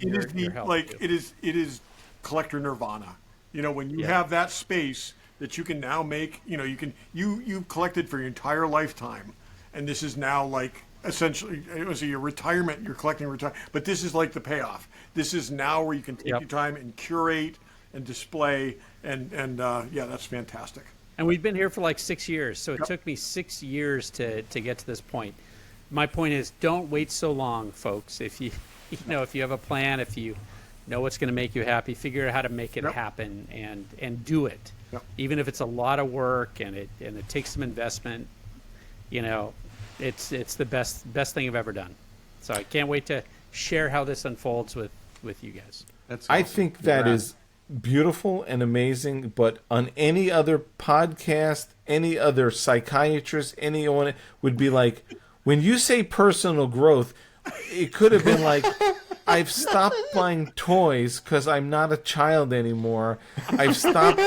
help. It is collector nirvana. When you have that space that you can now make. You've collected for your entire lifetime, and this is now like essentially it was your retirement. You're collecting retirement, but this is like the payoff. This is now where you can take your time and curate and display, and that's fantastic. And we've been here for like 6 years, so it took me 6 years to get to this point. My point is, don't wait so long, folks. If you have a plan, if you know what's going to make you happy, figure out how to make it happen and do it. Even if it's a lot of work and it takes some investment, it's the best thing I've ever done. So I can't wait to share how this unfolds with you guys. That's awesome. I think that is beautiful and amazing, but on any other podcast, any other psychiatrist, anyone would be like, when you say personal growth, it could have been like, I've stopped buying toys because I'm not a child anymore. I've stopped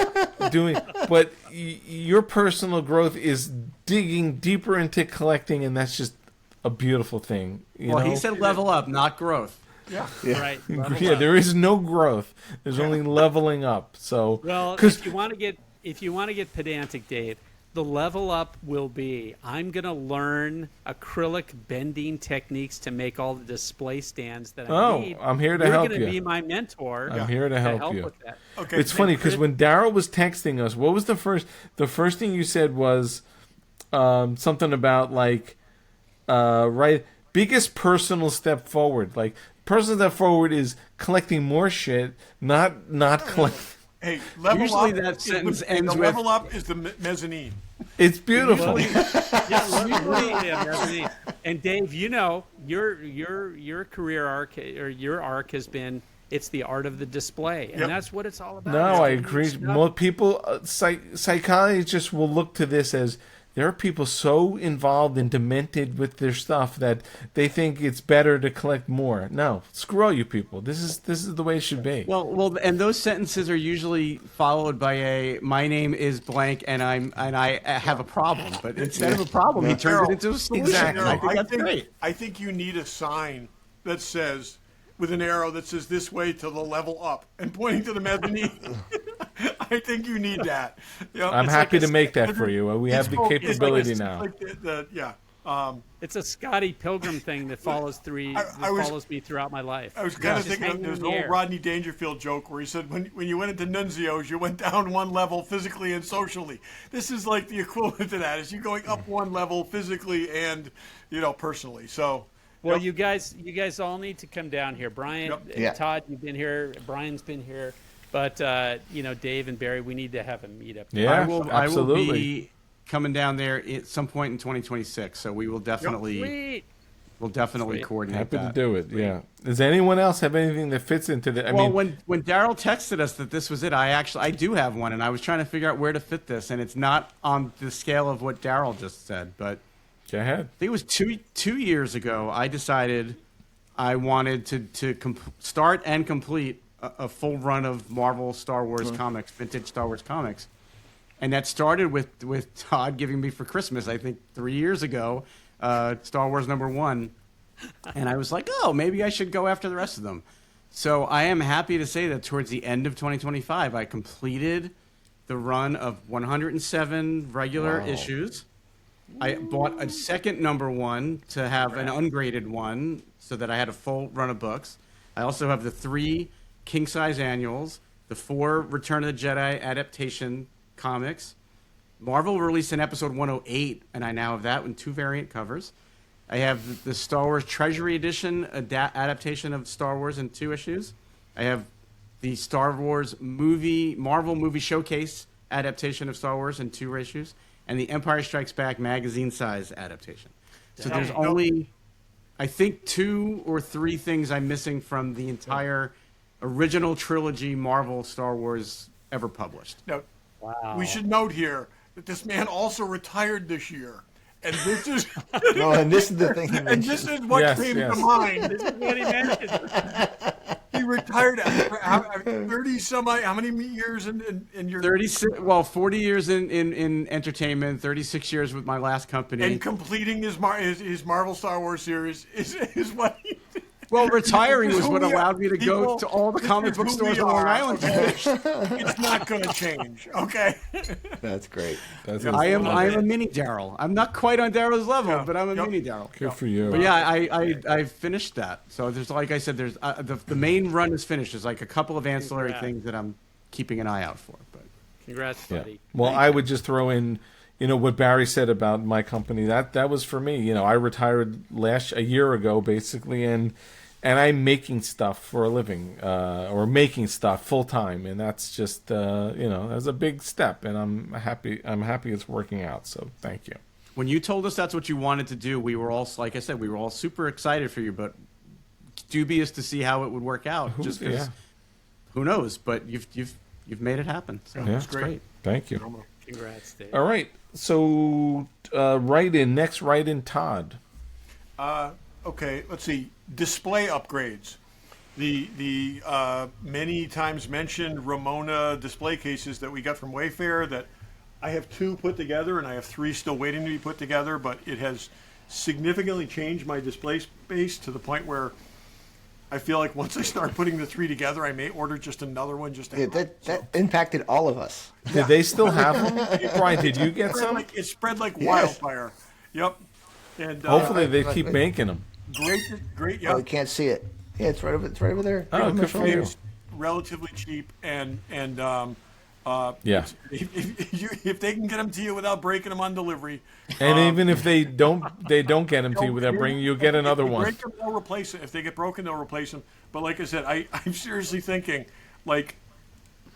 doing, but your personal growth is digging deeper into collecting, and that's just a beautiful thing. He said level up, not growth. Yeah. Right. There is no growth. There's only leveling up. So, if you want to get pedantic, Dave, the level up will be I'm going to learn acrylic bending techniques to make all the display stands that I need. I'm here to help you. You're going to be my mentor. I'm here to help you. With that. Okay. It's funny because when Derryl was texting us, what was the first thing you said was something about like biggest personal step forward, like. Personal step forward is collecting more shit, not collecting. Hey, level Usually up. That sentence ends the with level up is the mezzanine. It's beautiful. Mezzanine. And Dave, your career arc or your arc has been it's the art of the display, and that's what it's all about. No, I agree. Most people, psychologists will look to this as. There are people so involved and demented with their stuff that they think it's better to collect more. No, screw all you people. This is the way it should be. Well, and those sentences are usually followed by my name is blank and I have a problem. But instead of a problem, he turns it into a solution. Exactly. I think that's great. I think you need a sign that says, with an arrow that says this way to the level up and pointing to the mezzanine. I think you need that. I'm happy to make that for you. We have the capability now. It's a Scotty Pilgrim thing that follows follows me throughout my life. I was kind of Just thinking of hanging there's in an the old air. Rodney Dangerfield joke where he said when you went into Nunzio's, you went down one level physically and socially. This is like the equivalent to that. Is you going up one level physically and personally. So. Well, Yep. you guys all need to come down here. Brian, Yep. Yeah. Todd, you've been here. Brian's been here. But, Dave and Barry, we need to have a meetup. Yeah, I will absolutely. be coming down there at some point in 2026. So we will definitely Sweet. Sweet. Coordinate Happy that. to do it. Yeah. Does anyone else have anything that fits into the? Well, when Derryl texted us that this was it, I do have one, and I was trying to figure out where to fit this, and it's not on the scale of what Derryl just said, but go ahead. I think it was two years ago. I decided I wanted to start and complete a full run of Marvel Star Wars comics, vintage Star Wars comics, and that started with Todd giving me for Christmas, I think 3 years ago, Star Wars #1, and I was like, oh, maybe I should go after the rest of them. So I am happy to say that towards the end of 2025, I completed the run of 107 regular issues. I bought a second #1 to have an ungraded one so that I had a full run of books. I also have the 3 king-size annuals, the 4 Return of the Jedi adaptation comics. Marvel released an episode 108, and I now have that in 2 variant covers. I have the Star Wars Treasury Edition adaptation of Star Wars in 2 issues. I have the Star Wars Marvel movie showcase adaptation of Star Wars in 2 issues, and the Empire Strikes Back magazine size adaptation. So there's only, I think, 2 or 3 things I'm missing from the entire original trilogy Marvel Star Wars ever published. Now, Wow. we should note here that this man also retired this year. And this is Well, and this is the thing he and this mentioned. is what Yes, came yes. to mind. This is what he mentioned. He retired after 30 some odd, how many years in your 36, 40 years in entertainment, 36 years with my last company. and completing his Marvel Star Wars series is what he did. Well, retiring This is was who what we are. allowed me to go People, to all the this comic is book who stores we on Long are, Island. okay? It's not going to change, okay? That's great. That's I am a mini Derryl. I'm not quite on Derryl's level, Yeah. but I'm a Yep. mini Derryl. good for you. But yeah, I finished that. So there's, like I said, there's the main run is finished. There's like a couple of ancillary Congrats. things that I'm keeping an eye out for. But Congrats, Yeah. buddy. Well, I would just throw in, what Barry said about my company. That was for me. I retired a year ago, basically, and I'm making stuff for a living, or making stuff full time, and that's just that's a big step, and I'm happy it's working out. So thank you. when you told us that's what you wanted to do, we were all, like I said, we were all super excited for you, but dubious to see how it would work out. Just because, yeah. who knows? But you've made it happen. So Yeah. it's great. Thank you. Congrats, Dave. All right. So next write in Todd. Okay, let's see. Display upgrades. The many times mentioned Ramona display cases that we got from Wayfair, that I have 2 put together and I have 3 still waiting to be put together, but it has significantly changed my display space to the point where I feel like once I start putting the 3 together, I may order just another one just to Yeah, have. that impacted all of us. Did they still have them? Brian, did you get some? It spread like Yes. wildfire. Yep. And Hopefully they keep making them. great. Oh, you Yep. can't see it. Yeah, it's right over there. Oh, Right on my good for you. shoulder. It's relatively cheap and Yeah. if they can get them to you without breaking them on delivery, And even if they don't get them to you without bringing, you'll get another if they one. break them, they'll replace it. If they get broken, they'll replace them. But like I said, I'm seriously thinking, like,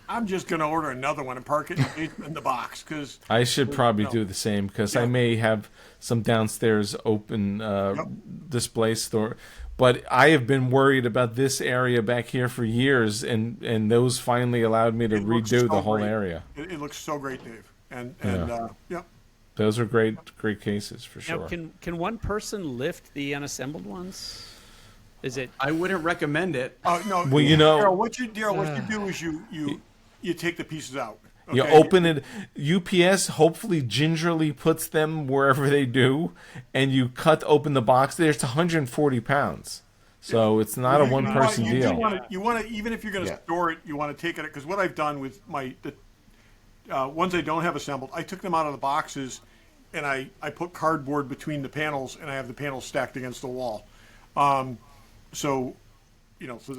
I'm just going to order another one and park it in the box because I should probably do the same because I may have some downstairs open display store. But I have been worried about this area back here for years, and those finally allowed me to it looks redo so the whole great. area. It looks so great, Dave. And yeah. Those are great cases for Now, sure. can one person lift the unassembled ones? Is it? I wouldn't recommend it. No. Well, Daryl, what you do is you take the pieces out. You okay? open it. UPS hopefully gingerly puts them wherever they do, and you cut open the box. There's 140 pounds, so it's not a one-person You deal. want to even if you're going to store it, you want to take it because what I've done with the ones I don't have assembled, I took them out of the boxes and I put cardboard between the panels, and I have the panels stacked against the wall. So, so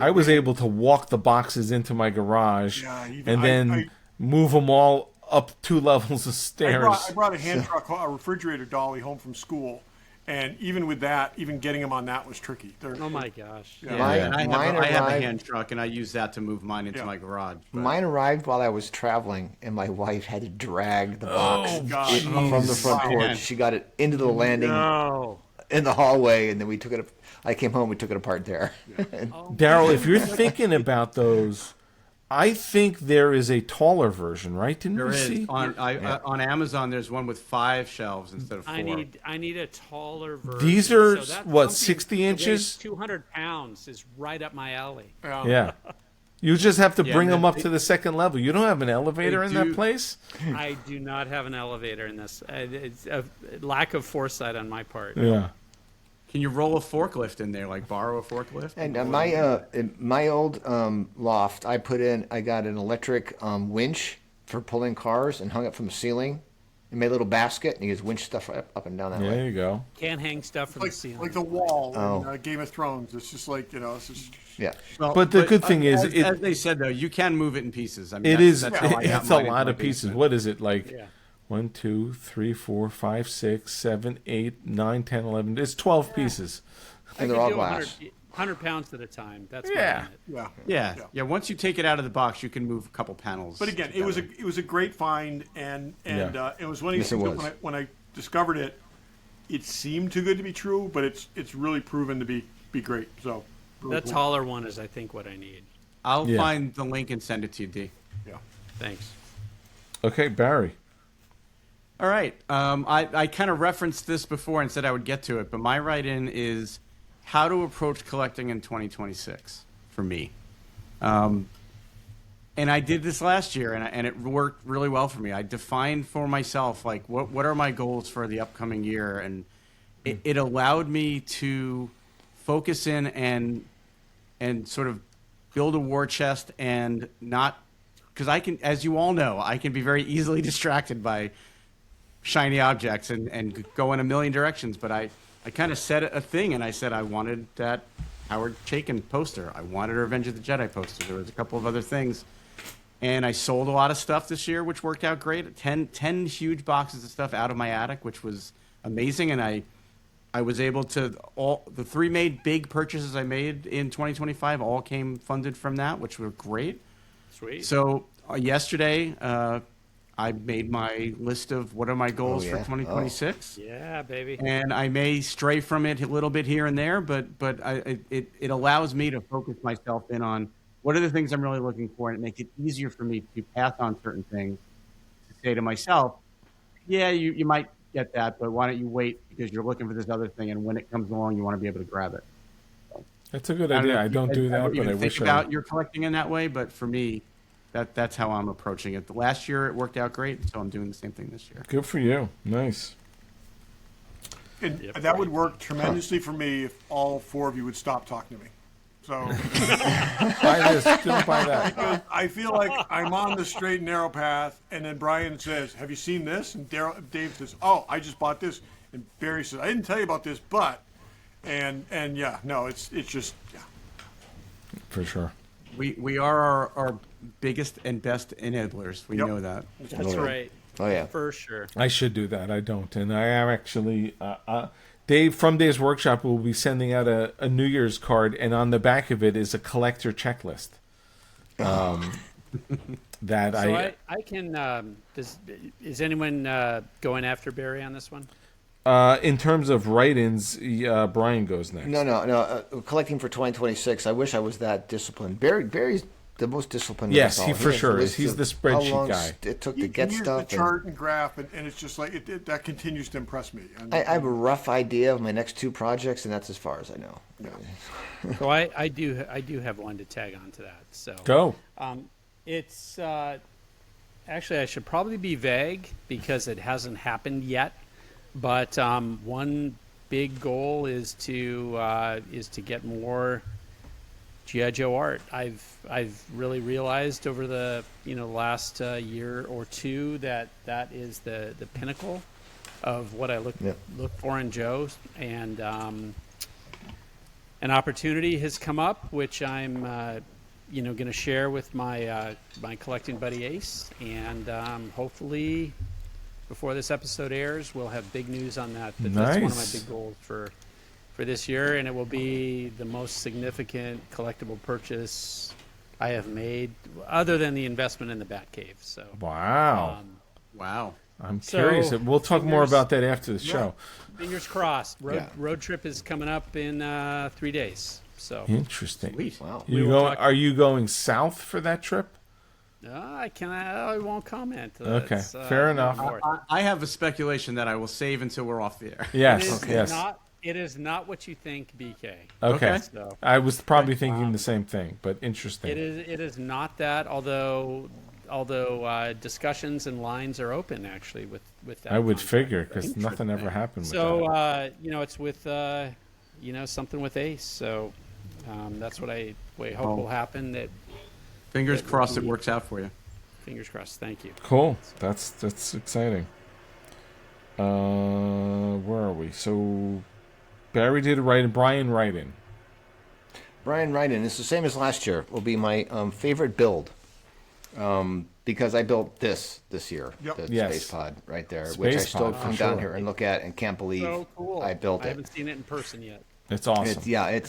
I was able to walk the boxes into my garage Yeah, even and then move them all up 2 levels of stairs. I brought a hand truck, a refrigerator dolly home from school, and even with that, even getting them on that was tricky. Oh my gosh. Yeah. And I have a arrived- hand truck, and I use that to move mine into my garage. But Mine arrived while I was traveling, and my wife had to drag the box God. from the front Wow. porch. She got it into the landing in the hallway, and then we took it. I came home. We took it apart there. Daryl, if you're thinking about those, I think there is a taller version, right? Didn't there we is see? on Amazon. There's one with 5 shelves instead of 4. I need a taller version. These are, So that's what, something 60 that weighs inches? 200 pounds is right up my alley. Yeah. You just have to Yeah, bring and them then up to the second level. You don't have an elevator in that do- place? I do not have an elevator in this. It's a lack of foresight on my part. Yeah. Can you roll a forklift in there, like borrow a forklift? And in my old loft, I got an electric winch for pulling cars and hung it from the ceiling. And made a little basket, and you just winch stuff up and down that There way. you go. Can't hang stuff from the ceiling. Like the wall Oh. in Game of Thrones. It's just like, it's just, Yeah. Well, But the good thing is as they said though, you can move it in pieces. I mean, It is. That's how I got It's a mine into lot my of pieces. basement. What is it like? Yeah. 1, 2, 3, 4, 5, 6, 7, 8, 9, 10, 11. It's 12 pieces. And I they're all could do glass. 100 pounds at a time. That's Yeah. my limit. Yeah. Once you take it out of the box, you can move a couple panels. But again, it was a great find, and Yeah. it was one of these Yes, it things was. that when I discovered it, it seemed too good to be true, but it's really proven to be great. So really The cool. taller one is, I think, what I need. I'll Yeah. find the link and send it to you, D. Yeah. Thanks. Okay, Barry. All right. I kind of referenced this before and said I would get to it, but my write-in is how to approach collecting in 2026 for me. And I did this last year, and it worked really well for me. I defined for myself, like, what are my goals for the upcoming year, and it allowed me to focus in and sort of build a war chest and not, because I can, as you all know, I can be very easily distracted by shiny objects and go in a million directions. But I kind of set a thing, and I said I wanted that Howard Chaykin poster. I wanted a Revenge of the Jedi poster. There was a couple of other things. And I sold a lot of stuff this year, which worked out great. 10 huge boxes of stuff out of my attic, which was amazing. And I was able to, all the 3 big purchases I made in 2025 all came funded from that, which were great. Sweet. So yesterday, I made my list of what are my goals for yeah? 2026. Yeah, baby. And I may stray from it a little bit here and there, but it allows me to focus myself in on what are the things I'm really looking for, and it makes it easier for me to pass on certain things, to say to myself, yeah, you might get that, but why don't you wait because you're looking for this other thing, and when it comes along, you want to be able to grab it. That's a good don't know idea. if I you don't guys do ever that, but even I think wish I about would. your collecting in that way, but for me, that's how I'm approaching it. Last year it worked out great, so I'm doing the same thing this year. Good for you. Nice. And Yep. that would work tremendously for me if all 4 of you would stop talking to me. So Buy this. Don't buy that. because I feel like I'm on the straight and narrow path, and then Brian says, "Have you seen this?" And Dave says, "Oh, I just bought this." And Barry says, "I didn't tell you about this, but," and yeah, no, it's just yeah. For sure. We are our biggest and best enablers. We Yep. know that. That's right. Oh yeah. For sure. I should do that. I don't. And I am actually, Dave from Dave's Workshop will be sending out a New Year's card, and on the back of it is a collector checklist. That So I I can. Is anyone going after Barry on this one? in terms of write-ins, Brian goes next. No. Collecting for 2026. I wish I was that disciplined. Barry's the most disciplined. Yes, of us he all. for has sure is. lists He's of the spreadsheet how long guy. It took He to get used stuff. the chart and graph, and it's just like that continues to impress me. And, I have a rough idea of my next 2 projects, and that's as far as I know. So I do have one to tag on to that. So Go. It's actually I should probably be vague because it hasn't happened yet. But one big goal is to get more G.I. Joe art. I've really realized over the last year or two that is the pinnacle of what I look Yeah. for in Joe, and an opportunity has come up, which I'm going to share with my my collecting buddy Ace, and hopefully before this episode airs, we'll have big news on that. But that's one of my Nice. big goals for this year, and it will be the most significant collectible purchase I have made, other than the investment in the Batcave. So Wow. Wow. I'm so, curious. We'll talk more fingers- about that after the show. fingers crossed. Yeah. Road trip is coming up in 3 days. So Interesting. Sweet. Wow. You will go? talk- Are you going south for that trip? I won't comment. Okay, It's, fair enough. north. I have a speculation that I will save until we're off the air. Yes. It is Yes. not. It is not what you think, BK. Okay. So I was probably thinking the same thing, but interesting. it is. It is not that. Although discussions and lines are open actually with that. I would contract. figure because nothing ever happened with So that. it's with something with Ace. So that's what I hope will happen. That Fingers crossed it works out for you. fingers crossed. Thank you. Cool. That's exciting. Where are we? So Barry did write in. Brian write in. Brian Ryden, it's the same as last year. Will be my favorite build because I built this year, Yep. the Yes. Space Pod right there, which I Space still Pod, come for down sure. here and look at and can't believe So cool. I built I it. haven't seen it in person yet. It's awesome. It's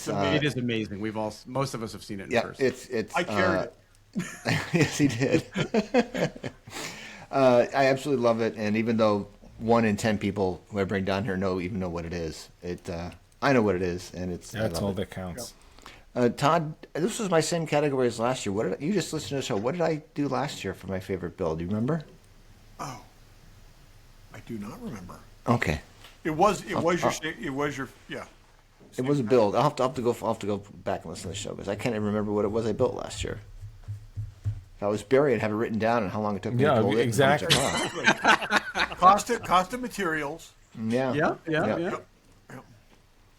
It is amazing. Most of us have seen it in yeah, person. it's I carried it. yes, he did. I absolutely love it, and even though 1 in 10 people who I bring down here even know what it is, I know what it is, and I That's love all it. that counts. Todd, this was my same category as last year. You just listened to the show? What did I do last year for my favorite build? Do you remember? Oh, I do not remember. Okay, It was your yeah. it was a build. I'll have to go back and listen to the show because I can't even remember what it was I built last year. If I was Barry, I'd have it written down and how long it took me Yeah, to build it. and how much exactly. it cost. Cost of materials. Yeah. Yeah. Yep.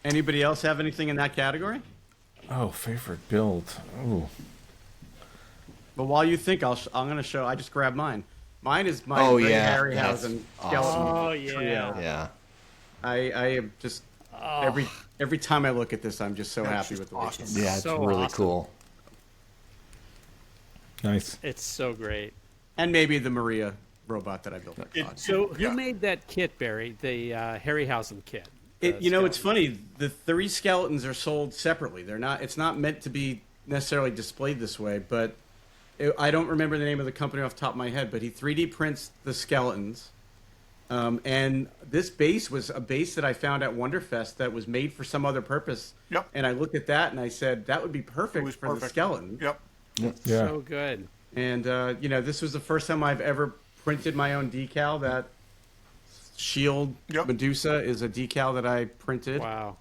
Anybody else have anything in that category? Oh, favorite build. Oh, But while you think, I'm going to show. I just grabbed mine. Mine is my Oh, Ray yeah, Harryhausen that's skeleton Oh yeah. trio. Yeah. I am just every time I look at this, I'm just so happy with the way it awesome. came out. Yeah, it's So really awesome. cool. nice. It's so great. And maybe the Maria robot that I built. At Todd. So who Yeah. made that kit, Barry? The Harryhausen kit. It's skeleton. funny. The 3 skeletons are sold separately. They're not. It's not meant to be necessarily displayed this way. But I don't remember the name of the company off the top of my head. But he 3D prints the skeletons. And this base was a base that I found at Wonderfest that was made for some other purpose. Yep. And I looked at that and I said that would be It perfect was for the perfect. skeleton. Yep. Yeah. So good. And this was the first time I've ever printed my own decal. That Shield Yep. Medusa is a decal that I printed. Wow.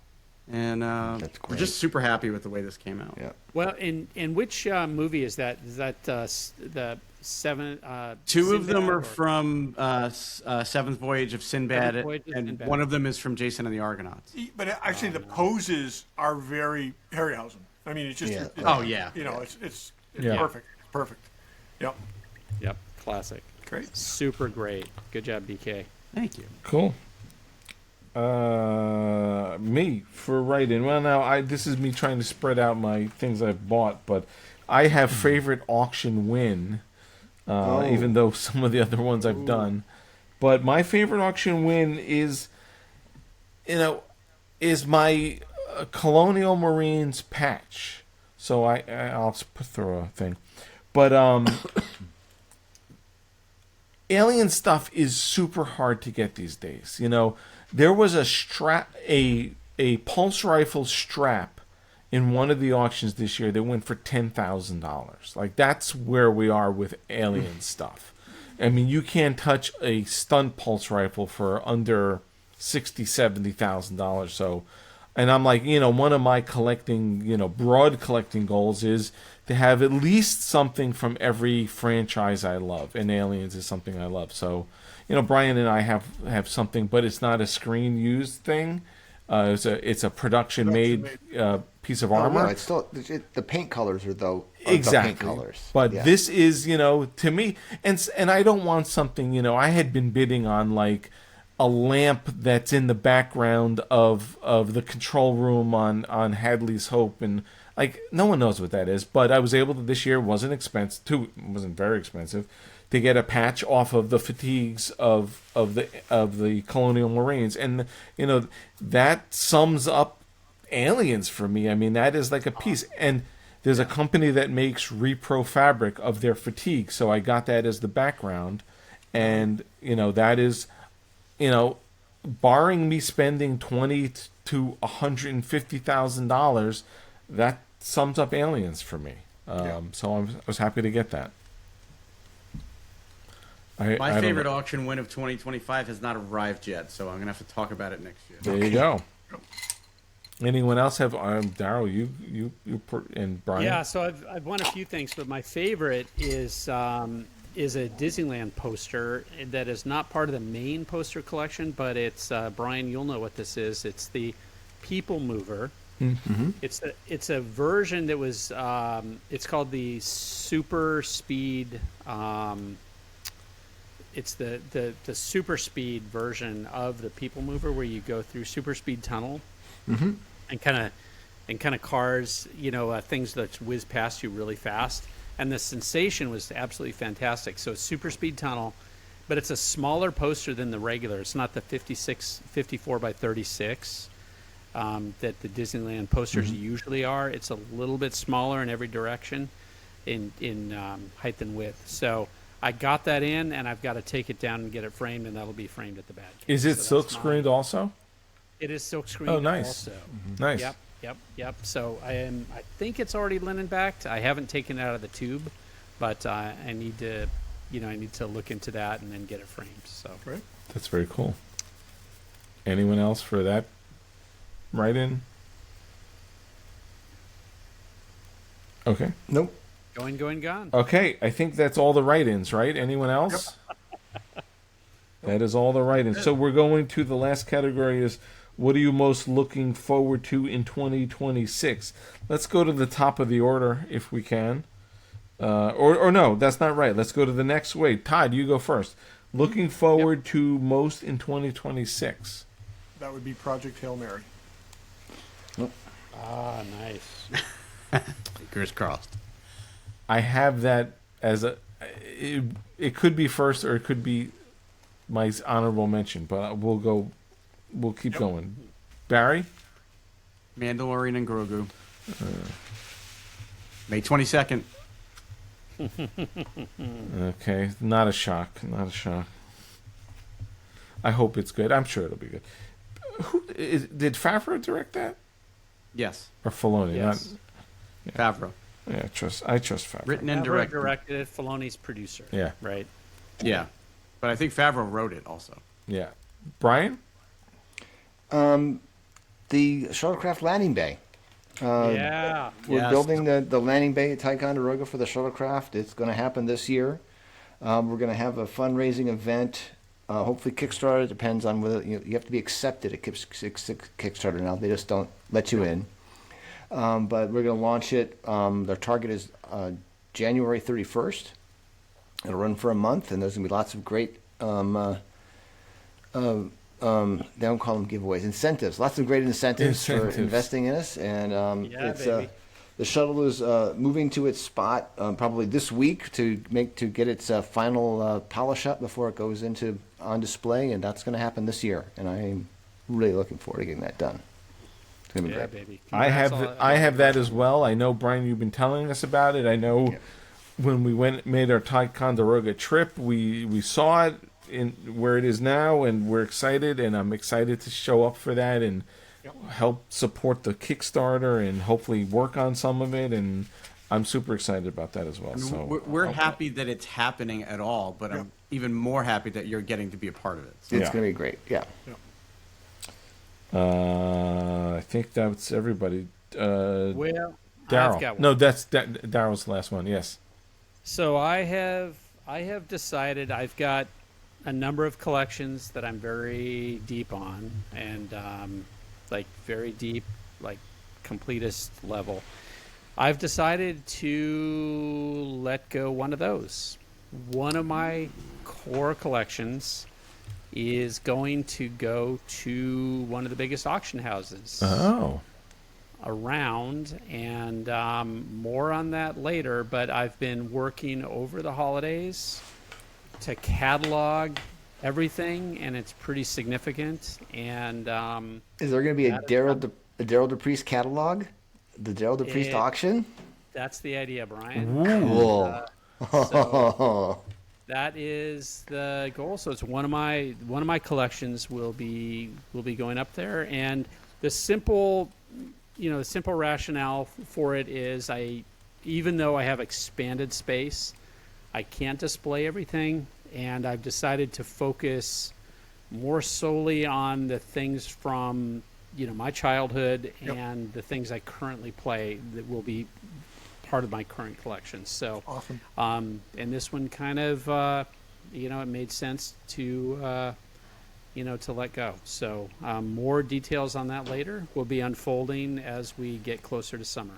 And That's we're great. just super happy with the way this came out. Yeah. Well, in which movie is that? Is that the seven? 2 of them Sinbad are or- from Seventh Voyage of Sinbad, Seventh Voyage of and Sinbad. one of them is from Jason and the Argonauts. But actually, the poses are very Harryhausen. I mean, it's just. Yeah. It's, Oh, yeah. You know, it's Yeah. perfect. It's perfect. Yep. Yep. Classic. Great. Super great. Good job, BK. Thank you. Cool. Me for writing. Well, now this is me trying to spread out my things I've bought, but I have favorite auction win, even though some of the other ones I've done. But my favorite auction win is my Colonial Marines patch. So I'll put through a thing, but alien stuff is super hard to get these days. You know, there was a strap, a pulse rifle strap in one of the auctions this year that went for $10,000. Like, that's where we are with alien stuff. I mean, you can't touch a stunt pulse rifle for under $60,000-$70,000. So, and I'm like, one of my collecting, broad collecting goals is to have at least something from every franchise I love, and Aliens is something I love. So, Brian and I have something, but it's not a screen used thing. It's a production made piece of armor. No, it's still the paint colors are the Exactly. paint colors. But Yeah. this is, to me, and I don't want something, I had been bidding on like a lamp that's in the background of the control room on Hadley's Hope, and like no one knows what that is. But I was able to this year. Wasn't expensive. Wasn't very expensive. To get a patch off of the fatigues of the Colonial Marines, and that sums up Aliens for me. I mean, that is like a piece. And there's a company that makes repro fabric of their fatigue, so I got that as the background, and that is, barring me spending $20,000 to $150,000, that sums up Aliens for me. So I was happy to get that. My favorite auction win of 2025 has not arrived yet, so I'm gonna have to talk about it next year. There you go. Anyone else have Darryl? You and Brian. Yeah, so I've won a few things, but my favorite is a Disneyland poster that is not part of the main poster collection, but it's Brian. You'll know what this is. It's the People Mover. Mm-hmm. It's a version that was it's called the Super Speed. It's the Super Speed version of the People Mover, where you go through Super Speed Tunnel. Mm-hmm. And kind of cars, things that whiz past you really fast. And the sensation was absolutely fantastic. So Super Speed Tunnel, but it's a smaller poster than the regular. It's not the 54 by 36 that the Disneyland posters usually are. It's a little bit smaller in every direction in height and width. So I got that in, and I've got to take it down and get it framed, and that'll be framed at the Bad Cave. Is it silk screened also? It is silk screened. Oh, nice. Also. Mm-hmm. Nice. Yep. So I think it's already linen backed. I haven't taken it out of the tube, but I need to, look into that and then get it framed. So Right. That's very cool. Anyone else for that write-in? Okay. Nope. Gone. Okay, I think that's all the write-ins, right? Anyone else? Yep. That is all the write-ins. So we're going to the last category is, what are you most looking forward to in 2026? Let's go to the top of the order if we can. Or no, that's not right. Let's go to the next way. Todd, you go first. Looking forward to most in 2026. That would be Project Hail Mary. Ah, nice. Fingers crossed. I have that as it could be first or it could be my honorable mention, but we'll keep going. Barry? Mandalorian and Grogu. May 22nd. Okay, not a shock. I hope it's good. I'm sure it'll be good. Did Favreau direct that? Yes. Or Filoni? Yes. Favreau. Yeah, I trust Favreau. Written and Favreau directed. directed it. Filoni's producer. Yeah. Right. Yeah. But I think Favreau wrote it also. Yeah. Brian? The shuttlecraft landing bay. Yeah. We're building the landing bay at Ticonderoga for the shuttlecraft. It's going to happen this year. We're going to have a fundraising event. Hopefully Kickstarter. It depends on whether you have to be accepted at Kickstarter now. They just don't let you in. But we're going to launch it. Their target is January 31st. It'll run for a month, and there's going to be lots of great they don't call them giveaways, incentives. Lots of great incentives. For investing in us, and the shuttle is moving to its spot probably this week to get its final polish up before it goes on display, and that's going to happen this year. And I'm really looking forward to getting that done. It's going to be great. Baby. I have that as well. I know, Brian, you've been telling us about it. I know when we made our Ticonderoga trip, we saw it in where it is now, and we're excited, and I'm excited to show up for that and help support the Kickstarter and hopefully work on some of it, and I'm super excited about that as well. So we're happy that it's happening at all, but I'm even more happy that you're getting to be a part of it. So. It's going to be great. Yeah. I think that's everybody. Well, Darryl. I've got one. No, that's Darryl's last one. Yes. So I have decided I've got a number of collections that I'm very deep on, and very deep, like completist level. I've decided to let go one of those. One of my core collections is going to go to one of the biggest auction houses Oh. around, and more on that later. But I've been working over the holidays to catalog everything, and it's pretty significant. And Is there going to be a that is Derryl DePriest catalog? The Derryl DePriest It- auction? that's the idea, Brian. Cool. So that is the goal. So it's one of my collections will be going up there, and the simple rationale for it is even though I have expanded space, I can't display everything, and I've decided to focus more solely on the things from my childhood and the things I currently play that will be part of my current collection. So Awesome. and this one kind of it made sense to to let go. So more details on that later will be unfolding as we get closer to summer.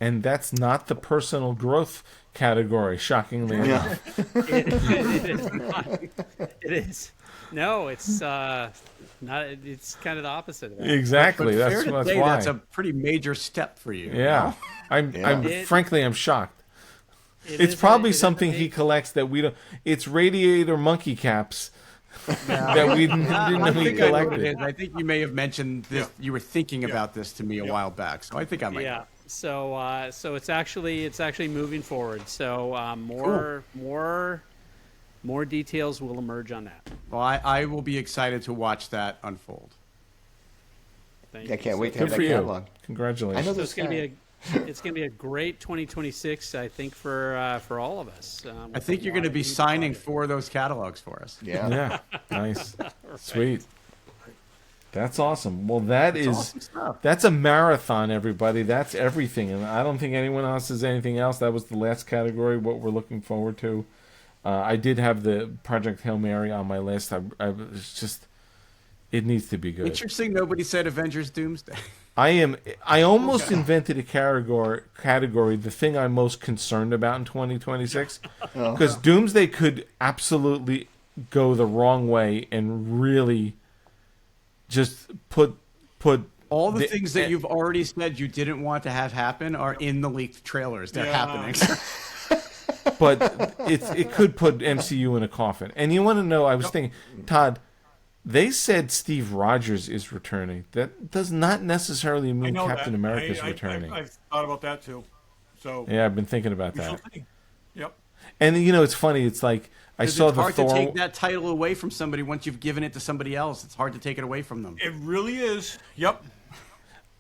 And that's not the personal growth category, shockingly enough. It is not. It is. No, it's not. It's kind of the opposite of that. Exactly. But That's fair to why. say that's a pretty major step for you. Yeah. Frankly, I'm shocked. It's probably something he collects that we don't. It's radiator monkey caps that we didn't know I he think I know what it collected. is. I think you may have mentioned this. You were thinking about this to me a while back, so I think I might. Yeah. So so it's actually moving forward. So more details will emerge on that. Well, I will be excited to watch that unfold. Thank I you. can't wait to Good have for that you. catalog. Congratulations. I know So this it's going to guy. be a great 2026, I think, for all of us. I think you're going to be signing for those catalogs for us. Yeah. Yeah. Nice. Sweet. That's awesome. Well, that's awesome stuff. that's a marathon, everybody. That's everything, and I don't think anyone else has anything else. That was the last category. What we're looking forward to. I did have the Project Hail Mary on my list. I was just, it needs to be good. Interesting. Nobody said Avengers Doomsday. I almost invented a category. The thing I'm most concerned about in 2026, because Doomsday could absolutely go the wrong way and really just put All the things that you've already said you didn't want to have happen are in the leaked trailers. They're happening. But it could put MCU in a coffin. And you want to know? I was thinking, Todd. They said Steve Rogers is returning. That does not necessarily I mean know Captain that. America is returning. I've thought about that too. So Yeah, I've been thinking about we shall that. see. Yep. And it's funny. It's like I saw It's the hard Thor. to take that title away from somebody once you've given it to somebody else. It's hard to take it away from them. It really is. Yep.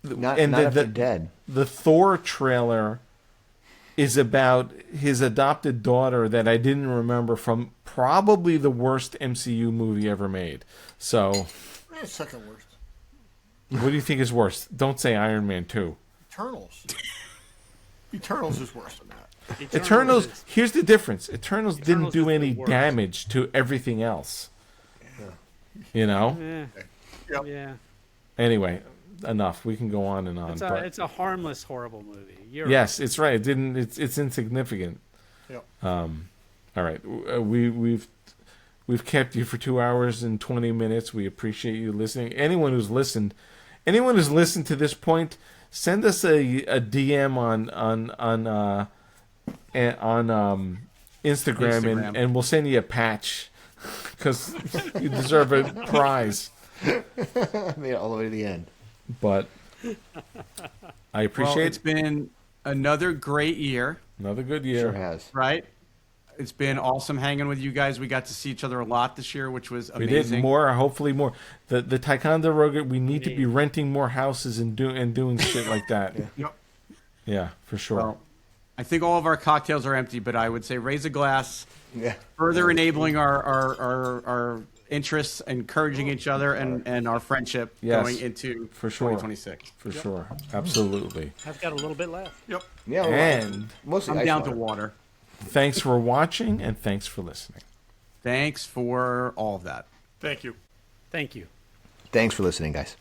Not And if they're dead. The Thor trailer is about his adopted daughter that I didn't remember from probably the worst MCU movie ever made. So, Second worst. what do you think is worse? Don't say Iron Man 2. Eternals. Eternals is worse than that. Eternals, here's the difference. Eternals didn't Eternals do is the any worst. damage to everything else. Yeah. Yep. Yeah. Anyway, enough. We can go on and on. It's a harmless, horrible movie. You're Yes, it's right. It didn't. It's insignificant. Yep. All right. We've kept you for 2 hours and 20 minutes. We appreciate you listening. Anyone who's listened to this point, send us a DM on Instagram. And we'll send you a patch because you deserve a prize. Made it all the way to the end. But I Well, appreciate it's been another great year, another good year. Sure has. right? It's been awesome hanging with you guys. We got to see each other a lot this year, which was We amazing. did more, hopefully more. The Ticonderoga, we need to be renting more houses and doing shit like that. Yep. Yeah, for sure. Well, I think all of our cocktails are empty, but I would say raise a glass, Yeah. further enabling our interests, encouraging each other, and our friendship Yes, going into for sure. 2026. For sure. Absolutely. I've got a little bit left. Yep. Yeah. Well, And mostly I'm ice down water. to water. thanks for watching and thanks for listening. Thanks for all of that. Thank you. Thank you. Thanks for listening, guys.